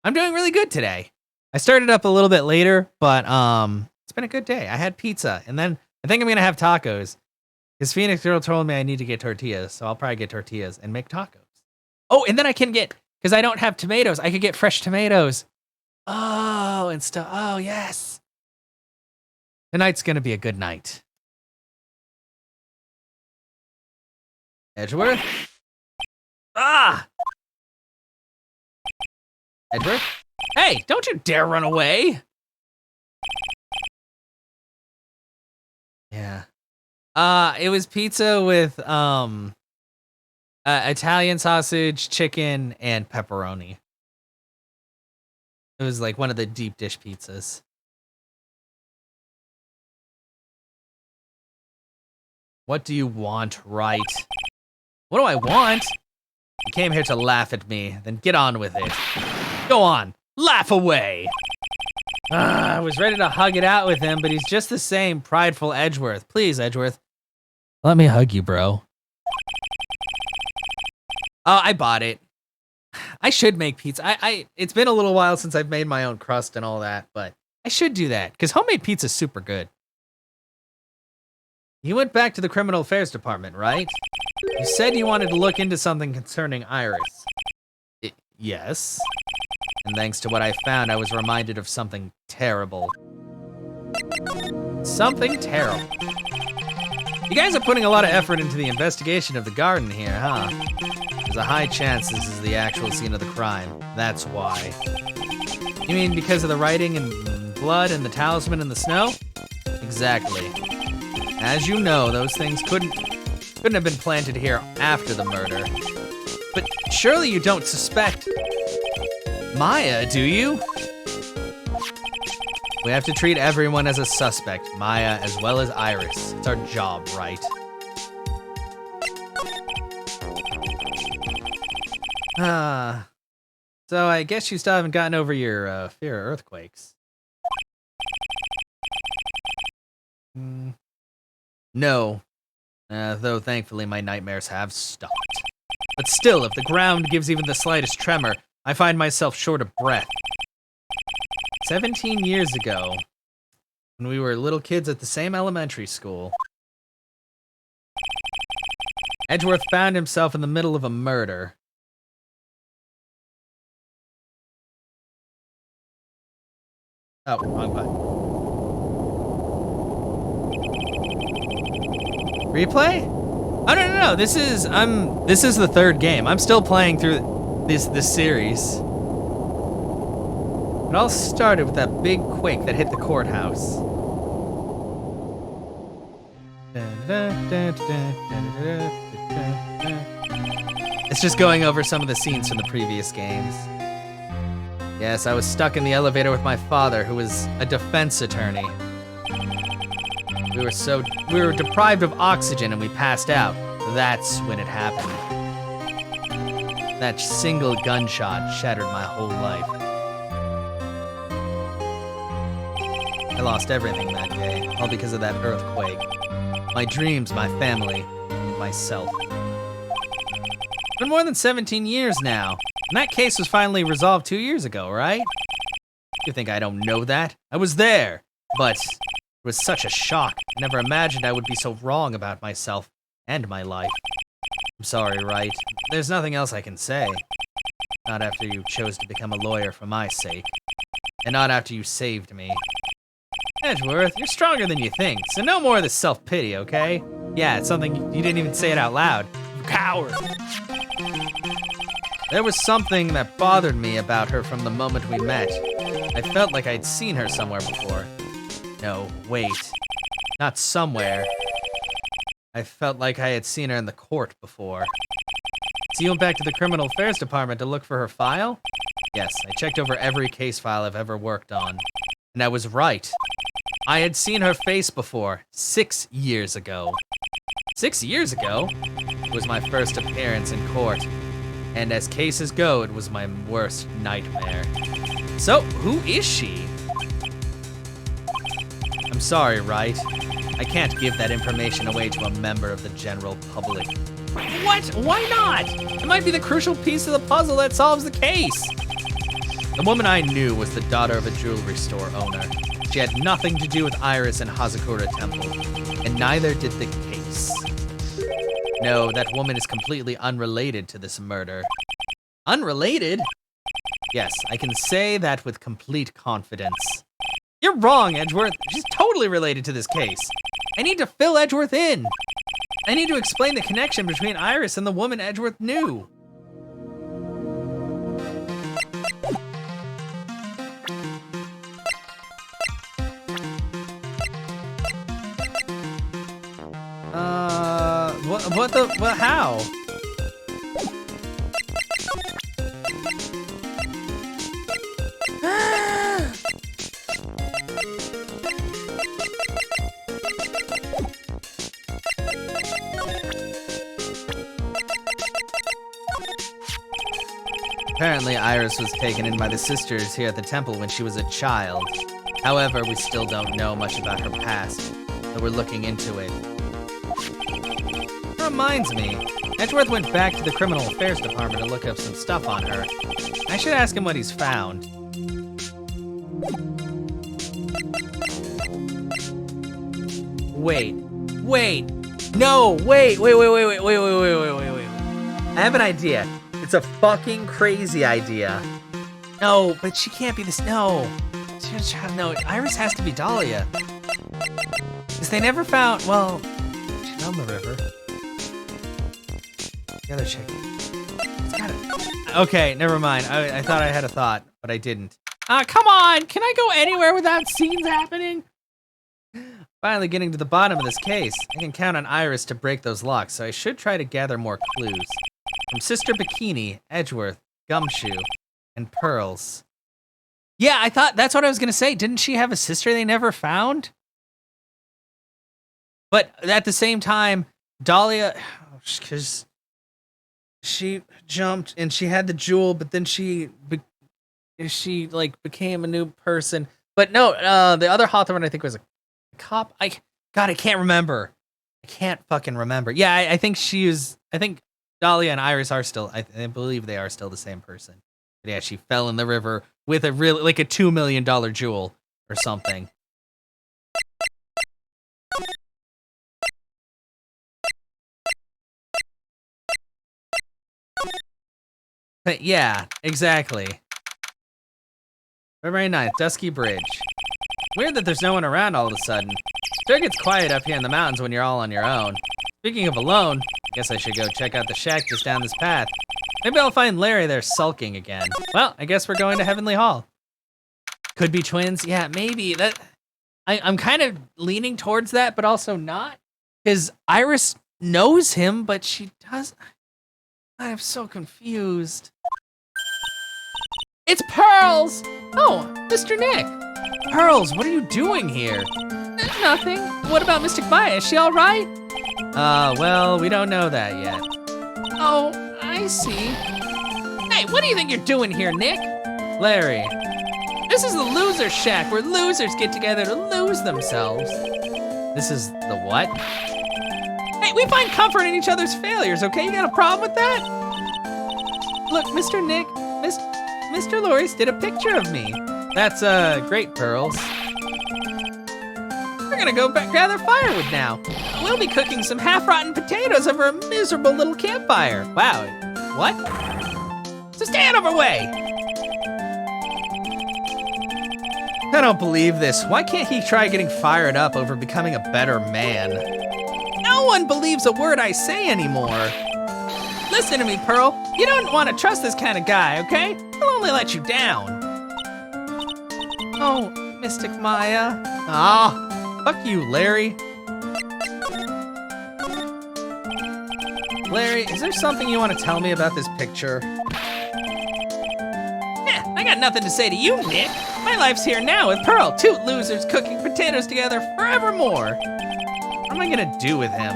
[SPEAKER 1] I'm doing really good today. I started up a little bit later, but it's been a good day. I had pizza, and then I think I'm gonna have tacos. Because Phoenix Girl told me I need to get tortillas, so I'll probably get tortillas and make tacos. Oh, and then I can get, because I don't have tomatoes, I could get fresh tomatoes. Oh, and stuff. Oh, yes. Tonight's gonna be a good night. Edgeworth? Ah! Edgeworth? Hey, don't you dare run away! Yeah. It was pizza with, Italian sausage, chicken, and pepperoni. It was like one of the deep dish pizzas. What do you want, right? What do I want? You came here to laugh at me, then get on with it. Go on, laugh away. I was ready to hug it out with him, but he's just the same prideful Edgeworth. Please, Edgeworth, let me hug you, bro. Oh, I bought it. I should make pizza. It's been a little while since I've made my own crust and all that, but I should do that, because homemade pizza's super good. You went back to the Criminal Affairs Department, right? You said you wanted to look into something concerning Iris. Yes. And thanks to what I found, I was reminded of something terrible. Something terrible. You guys are putting a lot of effort into the investigation of the garden here, huh? There's a high chance this is the actual scene of the crime. That's why. You mean because of the writing and blood and the talisman in the snow? Exactly. As you know, those things couldn't have been planted here after the murder. But surely you don't suspect Maya, do you? We have to treat everyone as a suspect, Maya as well as Iris. It's our job, right? So I guess you still haven't gotten over your fear of earthquakes. No, though thankfully my nightmares have stopped. But still, if the ground gives even the slightest tremor, I find myself short of breath. 17 years ago, when we were little kids at the same elementary school, Edgeworth found himself in the middle of a murder. Oh, wrong button. Replay? Oh no! This is the third game. I'm still playing through this series. It all started with that big quake that hit the courthouse. It's just going over some of the scenes from the previous games. Yes, I was stuck in the elevator with my father, who was a defense attorney. We were deprived of oxygen and we passed out. That's when it happened. That single gunshot shattered my whole life. I lost everything that day, all because of that earthquake. My dreams, my family, and myself. It's been more than 17 years now, and that case was finally resolved 2 years ago, right? You think I don't know that? I was there, but it was such a shock. I never imagined I would be so wrong about myself and my life. I'm sorry, right? There's nothing else I can say. Not after you chose to become a lawyer for my sake. And not after you saved me. Edgeworth, you're stronger than you think, so no more of this self-pity, okay? Yeah, it's something you didn't even say it out loud. You coward! There was something that bothered me about her from the moment we met. I felt like I'd seen her somewhere before. No, wait. Not somewhere. I felt like I had seen her in the court before. So you went back to the Criminal Affairs Department to look for her file? Yes, I checked over every case file I've ever worked on. And I was right. I had seen her face before, 6 years ago. 6 years ago? It was my first appearance in court. And as cases go, it was my worst nightmare. So, who is she? I'm sorry, right? I can't give that information away to a member of the general public. What? Why not? It might be the crucial piece of the puzzle that solves the case. The woman I knew was the daughter of a jewelry store owner. She had nothing to do with Iris and Hazakura Temple, and neither did the case. No, that woman is completely unrelated to this murder. Unrelated? Yes, I can say that with complete confidence. You're wrong, Edgeworth. She's totally related to this case. I need to fill Edgeworth in. I need to explain the connection between Iris and the woman Edgeworth knew. How? Apparently, Iris was taken in by the sisters here at the temple when she was a child. However, we still don't know much about her past, so we're looking into it. That reminds me, Edgeworth went back to the Criminal Affairs Department to look up some stuff on her. I should ask him what he's found. Wait. No, wait. I have an idea. It's a fucking crazy idea. No, but she can't be this. No, Iris has to be Dahlia. Because they never found. Well, she found the river. The other chick. It's gotta. Okay, never mind. I thought I had a thought, but I didn't. Come on! Can I go anywhere without scenes happening? Finally getting to the bottom of this case. I can count on Iris to break those locks, so I should try to gather more clues. From Sister Bikini, Edgeworth, Gumshoe, and Pearls. Yeah, I thought that's what I was gonna say. Didn't she have a sister they never found? But at the same time, Dahlia, because she jumped and she had the jewel, but then she like became a new person. But no, the other Hawthorne I think was a cop. I can't remember. I can't fucking remember. Yeah, I think I think Dahlia and Iris are still. I believe they are still the same person. But yeah, she fell in the river with a really like a $2 million jewel or something. But yeah, exactly. February 9th, Dusky Bridge. Weird that there's no one around all of a sudden. Sure gets quiet up here in the mountains when you're all on your own. Speaking of alone, I guess I should go check out the shack just down this path. Maybe I'll find Larry there sulking again. Well, I guess we're going to Heavenly Hall. Could be twins. Yeah, maybe. I'm kind of leaning towards that, but also not. Because Iris knows him, but she doesn't. I'm so confused. It's Pearls! Oh, Mr. Nick. Pearls, what are you doing here? Nothing. What about Mystic Maya? Is she all right? Well, we don't know that yet. Oh, I see. Hey, what do you think you're doing here, Nick? Larry. This is the loser shack where losers get together to lose themselves. This is the what? Hey, we find comfort in each other's failures, okay? You got a problem with that? Look, Mr. Nick, Mr. Loris did a picture of me. That's, great, Pearls. We're gonna go gather firewood now. We'll be cooking some half-rotten potatoes over a miserable little campfire. Wow, what? So stay out of our way! I don't believe this. Why can't he try getting fired up over becoming a better man? No one believes a word I say anymore. Listen to me, Pearl. You don't want to trust this kind of guy, okay? He'll only let you down. Oh, Mystic Maya. Ah, fuck you, Larry. Larry, is there something you want to tell me about this picture? I got nothing to say to you, Nick. My life's here now with Pearl, two losers cooking potatoes together forevermore. What am I gonna do with him?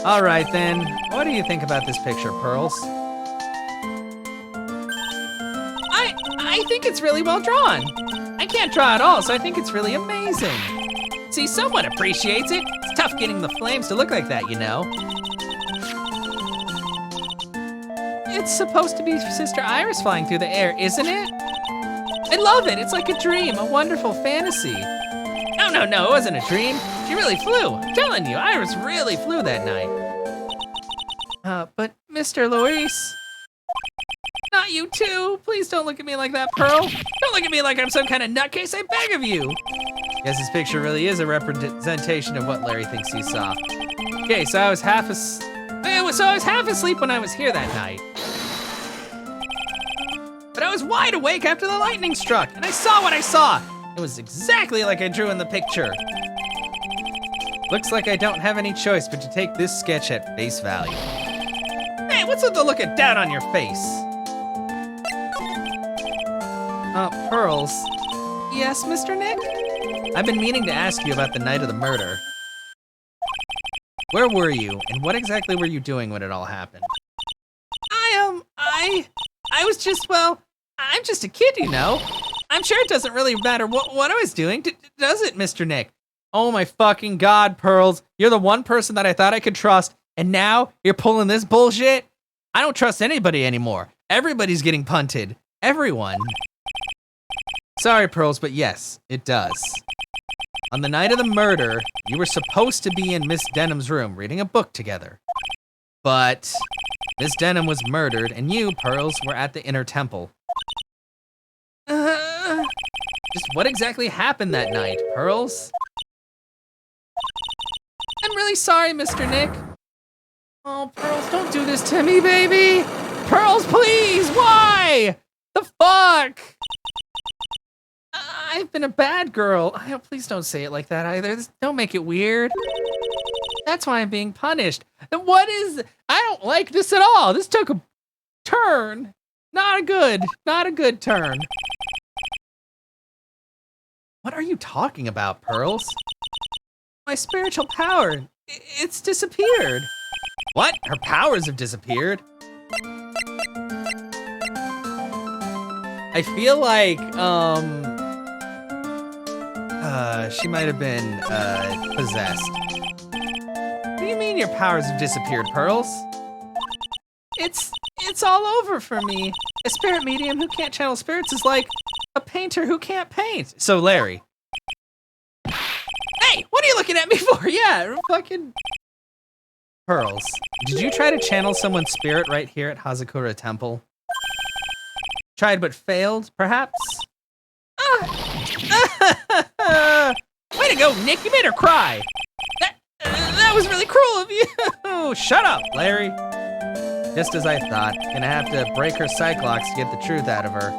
[SPEAKER 1] All right then, what do you think about this picture, Pearls? I think it's really well drawn. I can't draw at all, so I think it's really amazing. See, someone appreciates it. It's tough getting the flames to look like that, you know. It's supposed to be Sister Iris flying through the air, isn't it? I love it. It's like a dream, a wonderful fantasy. No, it wasn't a dream. She really flew. I'm telling you, Iris really flew that night. But Mr. Loris. Not you too. Please don't look at me like that, Pearl. Don't look at me like I'm some kind of nutcase, I beg of you. Guess this picture really is a representation of what Larry thinks he saw. Okay, so I was half asleep when I was here that night. But I was wide awake after the lightning struck, and I saw what I saw. It was exactly like I drew in the picture. Looks like I don't have any choice but to take this sketch at face value. Hey, what's with the look of doubt on your face? Pearls. Yes, Mr. Nick? I've been meaning to ask you about the night of the murder. Where were you, and what exactly were you doing when it all happened? I was just, well, I'm just a kid, you know. I'm sure it doesn't really matter what I was doing, does it, Mr. Nick? Oh my fucking God, Pearls. You're the one person that I thought I could trust, and now you're pulling this bullshit? I don't trust anybody anymore. Everybody's getting punted. Everyone. Sorry, Pearls, but yes, it does. On the night of the murder, you were supposed to be in Miss Denham's room reading a book together. But Miss Denham was murdered, and you, Pearls, were at the inner temple. Just what exactly happened that night, Pearls? I'm really sorry, Mr. Nick. Oh, Pearls, don't do this to me, baby! Pearls, please! Why? The fuck? I've been a bad girl. Please don't say it like that either. Don't make it weird. That's why I'm being punished. And what is... I don't like this at all. This took a turn. Not a good turn. What are you talking about, Pearls? My spiritual power, it's disappeared. What? Her powers have disappeared? I feel like, she might have been, possessed. What do you mean your powers have disappeared, Pearls? It's all over for me. A spirit medium who can't channel spirits is like a painter who can't paint. So, Larry. Hey, what are you looking at me for? Yeah, fucking... Pearls, did you try to channel someone's spirit right here at Hazakura Temple? Tried but failed, perhaps? Way to go, Nick, you made her cry. That was really cruel of you. Shut up, Larry. Just as I thought, gonna have to break her Cyclops to get the truth out of her.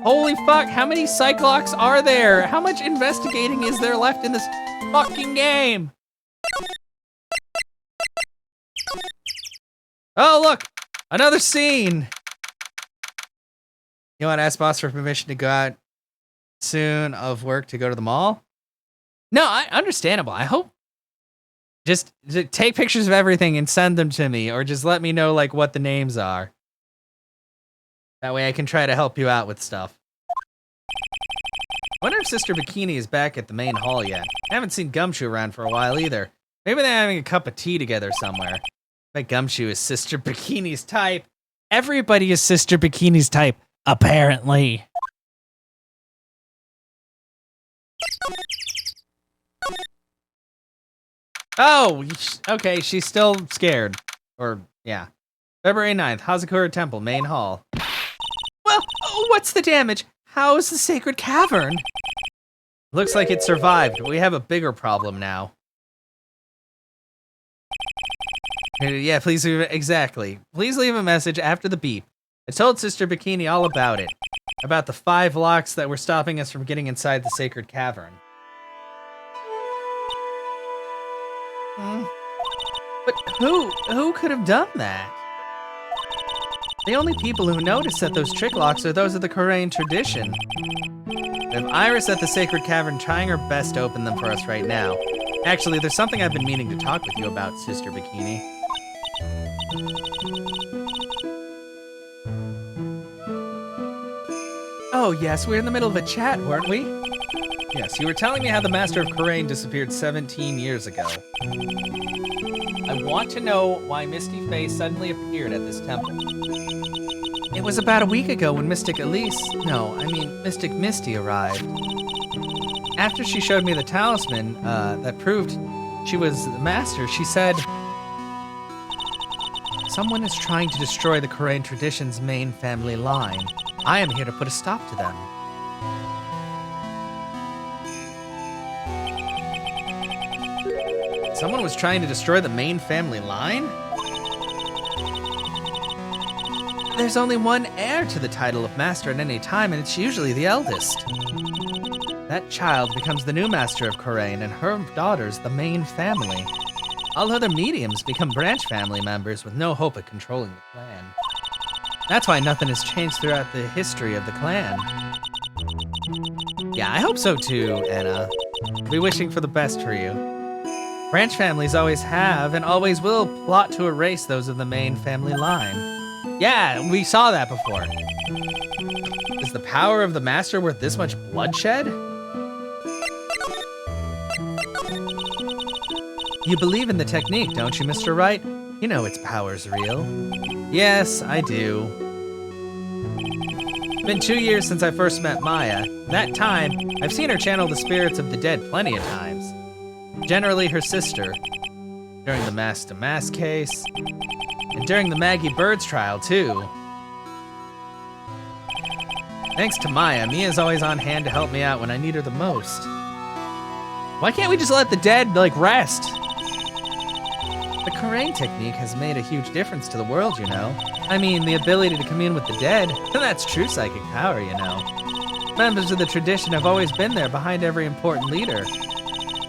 [SPEAKER 1] Holy fuck, how many Cyclops are there? How much investigating is there left in this fucking game? Oh, look, another scene. You want to ask boss for permission to go out soon of work to go to the mall? No, understandable. I hope just take pictures of everything and send them to me, or just let me know like what the names are. That way I can try to help you out with stuff. I wonder if Sister Bikini is back at the main hall yet. I haven't seen Gumshoe around for a while either. Maybe they're having a cup of tea together somewhere. Bet Gumshoe is Sister Bikini's type. Everybody is Sister Bikini's type, apparently. Oh, okay, she's still scared. Or, yeah. February 9th, Hazakura Temple, main hall. Well, what's the damage? How's the sacred cavern? Looks like it survived, but we have a bigger problem now. Yeah, please leave it, exactly. Please leave a message after the beep. I told Sister Bikini all about it. About the 5 locks that were stopping us from getting inside the sacred cavern. But who could have done that? The only people who notice that those trick locks are those of the Korean tradition. We have Iris at the sacred cavern trying her best to open them for us right now. Actually, there's something I've been meaning to talk with you about, Sister Bikini. Oh yes, we were in the middle of a chat, weren't we? Yes, you were telling me how the Master of Korean disappeared 17 years ago. I want to know why Misty Faye suddenly appeared at this temple. It was about a week ago when Mystic Mystic Misty arrived. After she showed me the talisman that proved she was the master, she said, "Someone is trying to destroy the Korean tradition's main family line. I am here to put a stop to them." Someone was trying to destroy the main family line? There's only one heir to the title of master at any time, and it's usually the eldest. That child becomes the new master of Korean, and her daughters the main family. All other mediums become branch family members with no hope of controlling the clan. That's why nothing has changed throughout the history of the clan. Yeah, I hope so too, Anna. I'll be wishing for the best for you. Branch families always have and always will plot to erase those of the main family line. Yeah, we saw that before. Is the power of the master worth this much bloodshed? You believe in the technique, don't you, Mr. Wright? You know its power's real. Yes, I do. It's been 2 years since I first met Maya. That time, I've seen her channel the spirits of the dead plenty of times. Generally her sister. During the Mask to Mask case. And during the Maggie Birds trial, too. Thanks to Maya, Mia's always on hand to help me out when I need her the most. Why can't we just let the dead, rest? The Korean technique has made a huge difference to the world, you know. I mean, the ability to commune with the dead, that's true psychic power, you know. Members of the tradition have always been there behind every important leader.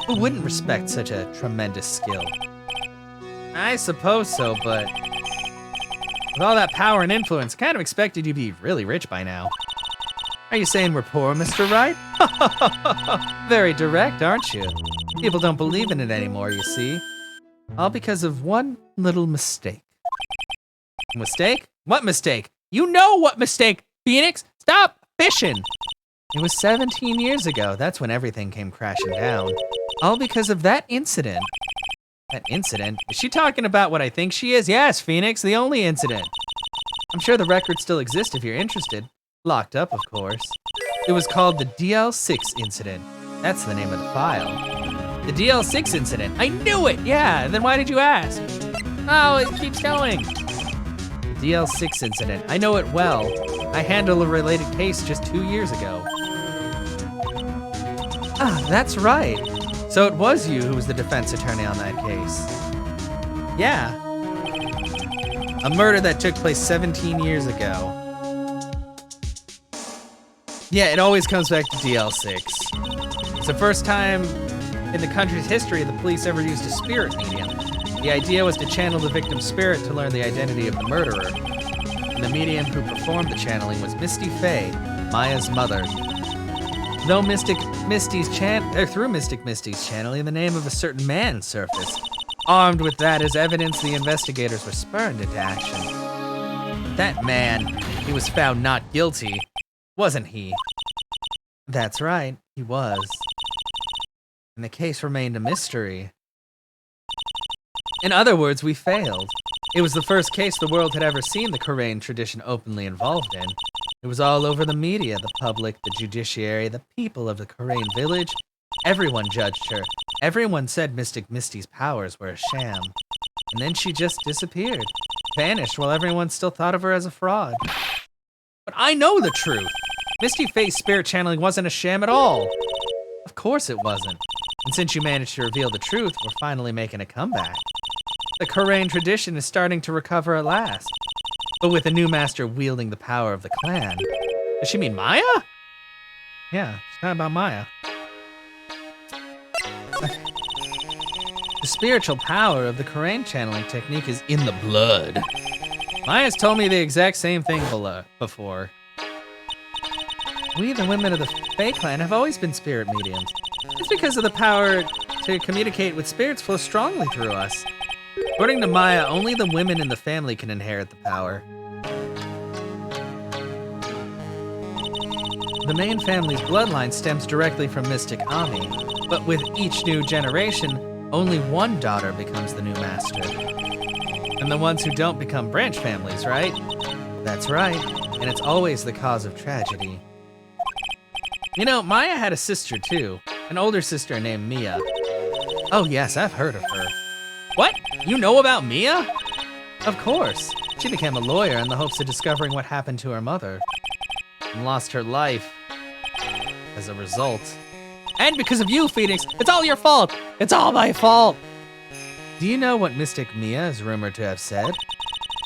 [SPEAKER 1] Who wouldn't respect such a tremendous skill? I suppose so, but... With all that power and influence, kind of expected you to be really rich by now. Are you saying we're poor, Mr. Wright? Very direct, aren't you? People don't believe in it anymore, you see. All because of one little mistake. Mistake? What mistake? You know what mistake, Phoenix! Stop fishing! It was 17 years ago. That's when everything came crashing down. All because of that incident. That incident? Is she talking about what I think she is? Yes, Phoenix, the only incident. I'm sure the records still exist if you're interested. Locked up, of course. It was called the DL6 incident. That's the name of the file. The DL6 incident. I knew it! Yeah, then why did you ask? Oh, it keeps going. The DL6 incident. I know it well. I handled a related case just 2 years ago. Ah, that's right. So it was you who was the defense attorney on that case. Yeah. A murder that took place 17 years ago. Yeah, it always comes back to DL6. It's the first time in the country's history the police ever used a spirit medium. The idea was to channel the victim's spirit to learn the identity of the murderer. And the medium who performed the channeling was Misty Faye, Maya's mother. Through Mystic Misty's channeling, the name of a certain man surfaced. Armed with that as evidence, the investigators were spurred into action. That man, he was found not guilty, wasn't he? That's right, he was. And the case remained a mystery. In other words, we failed. It was the first case the world had ever seen the Korean tradition openly involved in. It was all over the media, the public, the judiciary, the people of the Korean village. Everyone judged her. Everyone said Mystic Misty's powers were a sham. And then she just disappeared. Vanished while everyone still thought of her as a fraud. But I know the truth. Misty Faye's spirit channeling wasn't a sham at all. Of course it wasn't. And since you managed to reveal the truth, we're finally making a comeback. The Korean tradition is starting to recover at last. But with a new master wielding the power of the clan. Does she mean Maya? Yeah, she's talking about Maya. The spiritual power of the Korean channeling technique is in the blood. Maya's told me the exact same thing before. We, the women of the Fae clan, have always been spirit mediums. It's because of the power to communicate with spirits flows strongly through us. According to Maya, only the women in the family can inherit the power. The main family's bloodline stems directly from Mystic Ami, but with each new generation, only one daughter becomes the new master. And the ones who don't become branch families, right? That's right, and it's always the cause of tragedy. You know, Maya had a sister too, an older sister named Mia. Oh yes, I've heard of her. What? You know about Mia? Of course. She became a lawyer in the hopes of discovering what happened to her mother. And lost her life as a result. And because of you, Phoenix, it's all your fault! It's all my fault! Do you know what Mystic Mia is rumored to have said?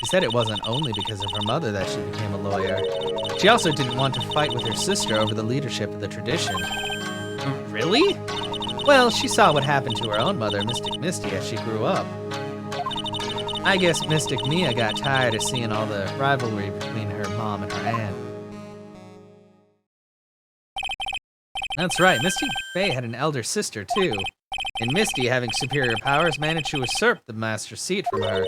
[SPEAKER 1] She said it wasn't only because of her mother that she became a lawyer. She also didn't want to fight with her sister over the leadership of the tradition. Really? Well, she saw what happened to her own mother, Mystic Misty, as she grew up. I guess Mystic Mia got tired of seeing all the rivalry between her mom and her aunt. That's right, Misty Faye had an elder sister too. And Misty, having superior powers, managed to usurp the master seat from her.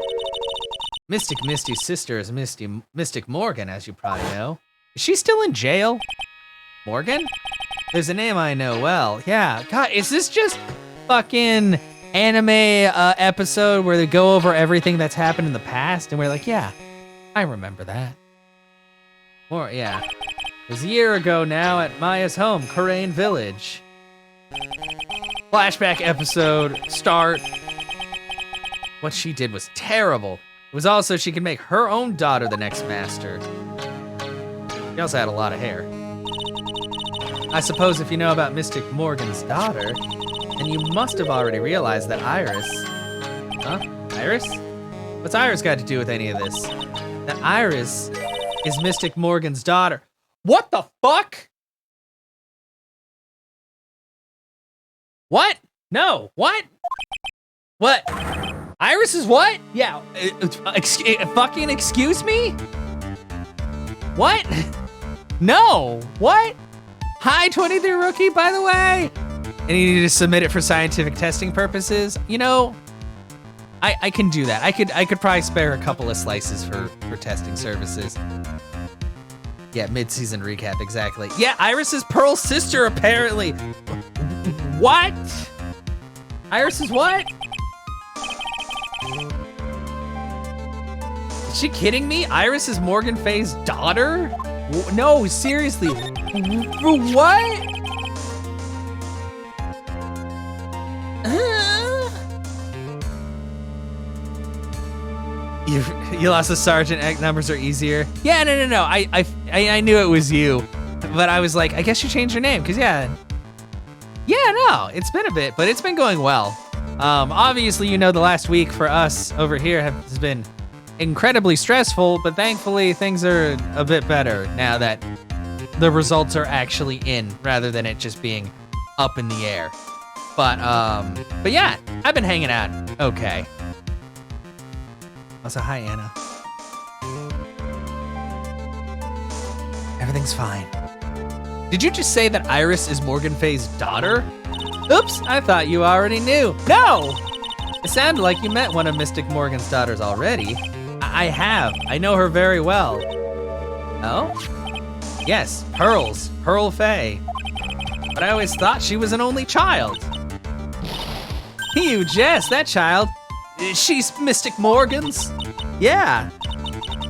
[SPEAKER 1] Mystic Misty's sister is Mystic Morgan, as you probably know. Is she still in jail? Morgan? There's a name I know well. Yeah, God, is this just fucking anime episode where they go over everything that's happened in the past? And we're like, yeah, I remember that. Or, yeah. It was a year ago now at Maya's home, Korean Village. Flashback episode, start. What she did was terrible. It was also she could make her own daughter the next master. She also had a lot of hair. I suppose if you know about Mystic Morgan's daughter, then you must have already realized that Iris... Huh? Iris? What's Iris got to do with any of this? That Iris is Mystic Morgan's daughter. What the fuck? What? No, what? What? Iris is what? Yeah, fucking excuse me? What? No, what? Hi, 23 rookie, by the way. And you need to submit it for scientific testing purposes. You know, I can do that. I could probably spare a couple of slices for testing services. Yeah, mid-season recap, exactly. Yeah, Iris is Pearl's sister, apparently. What? Iris is what? Is she kidding me? Iris is Morgan Faye's daughter? No, seriously. What? You lost the sergeant. Egg numbers are easier. Yeah, no. I knew it was you, but I was like, I guess you changed your name, cause yeah, no, it's been a bit, but it's been going well. Obviously, you know, the last week for us over here has been incredibly stressful, but thankfully things are a bit better now that the results are actually in, rather than it just being up in the air. But yeah, I've been hanging out. Okay. Also, hi, Anna. Everything's fine. Did you just say that Iris is Morgan Faye's daughter? Oops, I thought you already knew. No! It sounded like you met one of Mystic Morgan's daughters already. I have. I know her very well. Oh? Yes, Pearl Faye. But I always thought she was an only child. You jest, that child. She's Mystic Morgan's? Yeah.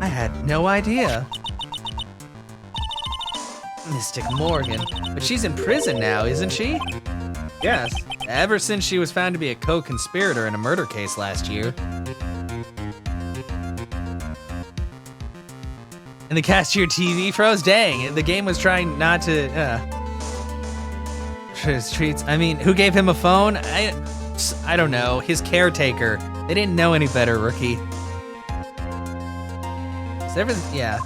[SPEAKER 1] I had no idea. Mystic Morgan. But she's in prison now, isn't she? Yes. Ever since she was found to be a co-conspirator in a murder case last year. And the cast your TV froze? Dang, the game was trying not to, treats. I mean, who gave him a phone? I don't know, his caretaker. They didn't know any better, rookie. Is everything, yeah.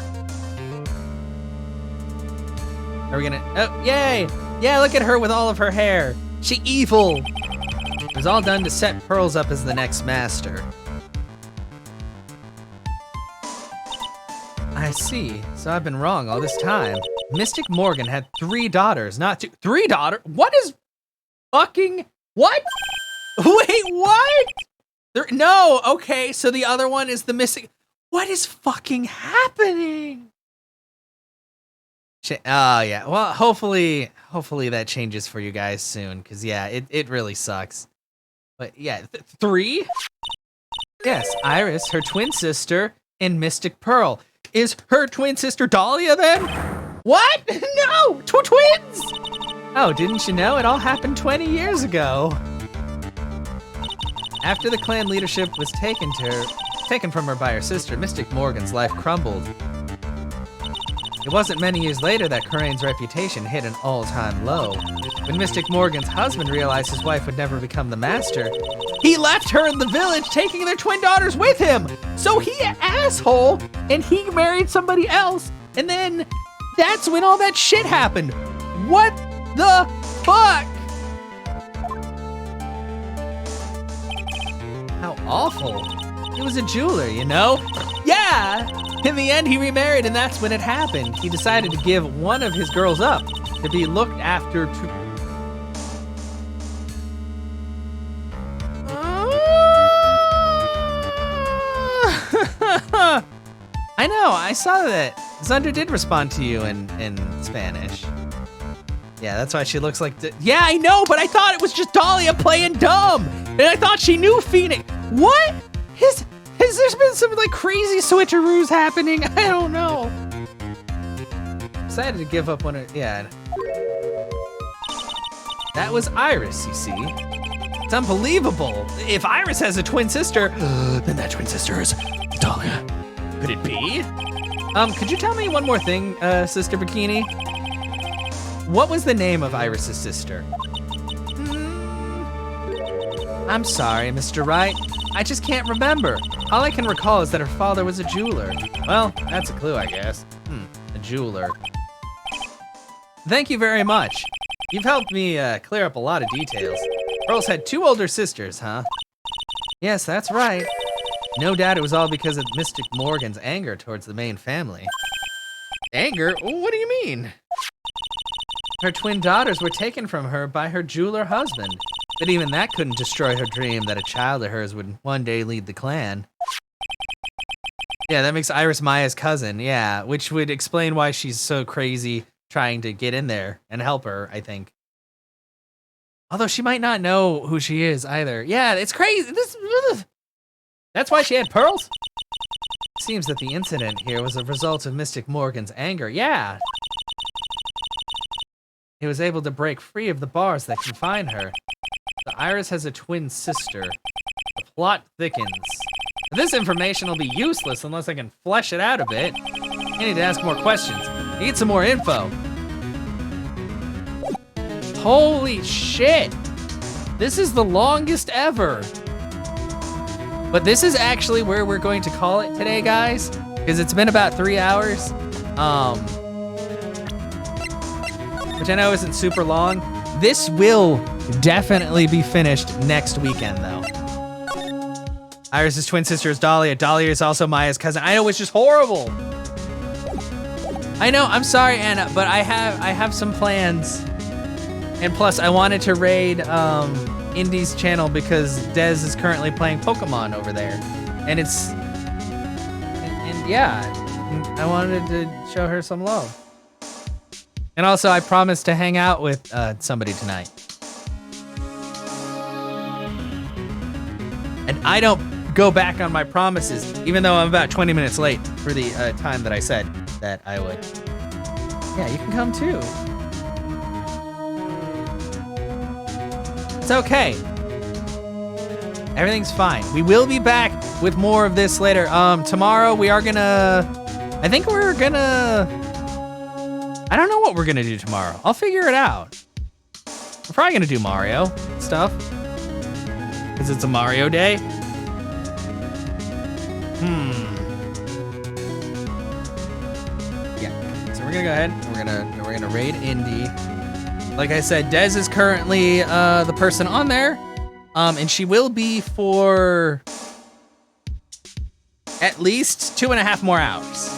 [SPEAKER 1] Are we gonna, oh, yay! Yeah, look at her with all of her hair. She evil. It was all done to set Pearls up as the next master. I see, so I've been wrong all this time. Mystic Morgan had 3 daughters, not 2. 3 daughters? What is fucking, what? Wait, what? No, okay, so the other one is the missing. What is fucking happening? Oh, yeah, well, hopefully that changes for you guys soon, because, yeah, it really sucks. But, yeah, 3? Yes, Iris, her twin sister, and Mystic Pearl. Is her twin sister Dahlia, then? What? No, 2 twins! Oh, didn't you know? It all happened 20 years ago. After the clan leadership was taken from her by her sister, Mystic Morgan's life crumbled. It wasn't many years later that Corain's reputation hit an all-time low. When Mystic Morgan's husband realized his wife would never become the master, he left her in the village, taking their twin daughters with him. So he an asshole, and he married somebody else, and then that's when all that shit happened. What the fuck? How awful. He was a jeweler, you know? Yeah! In the end, he remarried, and that's when it happened. He decided to give one of his girls up to be looked after I know, I saw that. Zunder did respond to you in Spanish. Yeah, that's why she looks like... Yeah, I know, but I thought it was just Dahlia playing dumb. And I thought she knew Phoenix. What? Has there been some, like, crazy switcheroos happening? I don't know. Decided to give up one of... Yeah. That was Iris, you see. It's unbelievable. If Iris has a twin sister, then that twin sister is Dahlia. Could it be? Could you tell me one more thing, Sister Bikini? What was the name of Iris's sister? I'm sorry, Mr. Wright. I just can't remember. All I can recall is that her father was a jeweler. Well, that's a clue, I guess. A jeweler. Thank you very much. You've helped me clear up a lot of details. Pearls had 2 older sisters, huh? Yes, that's right. No doubt it was all because of Mystic Morgan's anger towards the main family. Anger? What do you mean? Her twin daughters were taken from her by her jeweler husband, but even that couldn't destroy her dream that a child of hers would one day lead the clan. Yeah, that makes Iris Maya's cousin, yeah, which would explain why she's so crazy trying to get in there and help her, I think. Although she might not know who she is either. Yeah, it's crazy. That's why she had pearls? Seems that the incident here was a result of Mystic Morgan's anger. Yeah. He was able to break free of the bars that confine her. The Iris has a twin sister. The plot thickens. This information will be useless unless I can flesh it out a bit. I need to ask more questions. Need some more info. Holy shit! This is the longest ever. But this is actually where we're going to call it today, guys, because it's been about 3 hours. Which I know isn't super long. This will definitely be finished next weekend, though. Iris's twin sister is Dahlia. Dahlia is also Maya's cousin. I know, it's just horrible. I know, I'm sorry, Anna, but I have some plans. And plus, I wanted to raid Indy's channel because Dez is currently playing Pokemon over there. And it's... And yeah, I wanted to show her some love. And also, I promised to hang out with somebody tonight. And I don't go back on my promises, even though I'm about 20 minutes late for the time that I said that I would. Yeah, you can come too. It's okay. Everything's fine. We will be back with more of this later. Tomorrow we are gonna... I think we're gonna... I don't know what we're gonna do tomorrow. I'll figure it out. We're probably gonna do Mario stuff. Because it's a Mario day. Yeah. So we're gonna go ahead and we're gonna raid Indy. Like I said, Dez is currently the person on there. And she will be for at least 2.5 more hours.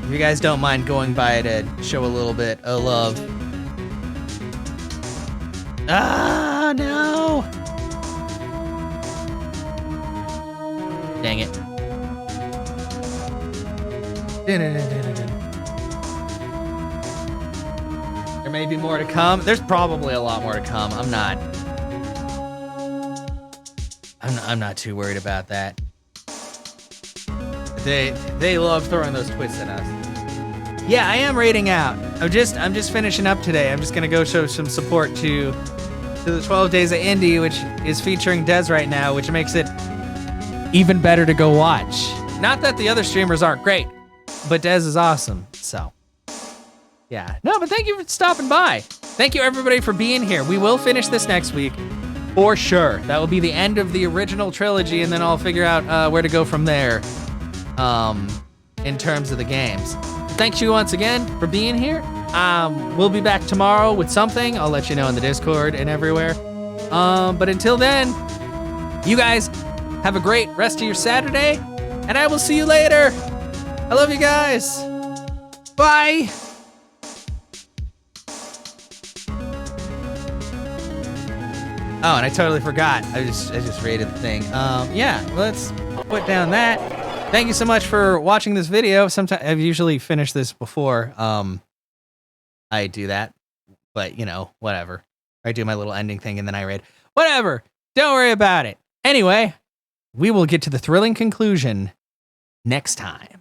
[SPEAKER 1] If you guys don't mind going by to show a little bit of love. Ah, no! Dang it. There may be more to come. There's probably a lot more to come. I'm not too worried about that. They love throwing those twists at us. Yeah, I am raiding out. I'm just finishing up today. I'm just gonna go show some support to the 12 Days of Indie, which is featuring Dez right now, which makes it even better to go watch. Not that the other streamers aren't great, but Dez is awesome, so. Yeah, no, but thank you for stopping by. Thank you everybody for being here. We will finish this next week, for sure. That will be the end of the original trilogy, and then I'll figure out where to go from there in terms of the games. Thank you once again for being here. We'll be back tomorrow with something. I'll let you know in the Discord and everywhere. But until then, you guys have a great rest of your Saturday, and I will see you later. I love you guys. Bye. Oh, and I totally forgot. I just rated the thing. Yeah, let's put down that. Thank you so much for watching this video. Sometimes I've usually finished this before I do that, but you know, whatever. I do my little ending thing and then I raid. Whatever. Don't worry about it. Anyway, we will get to the thrilling conclusion next time.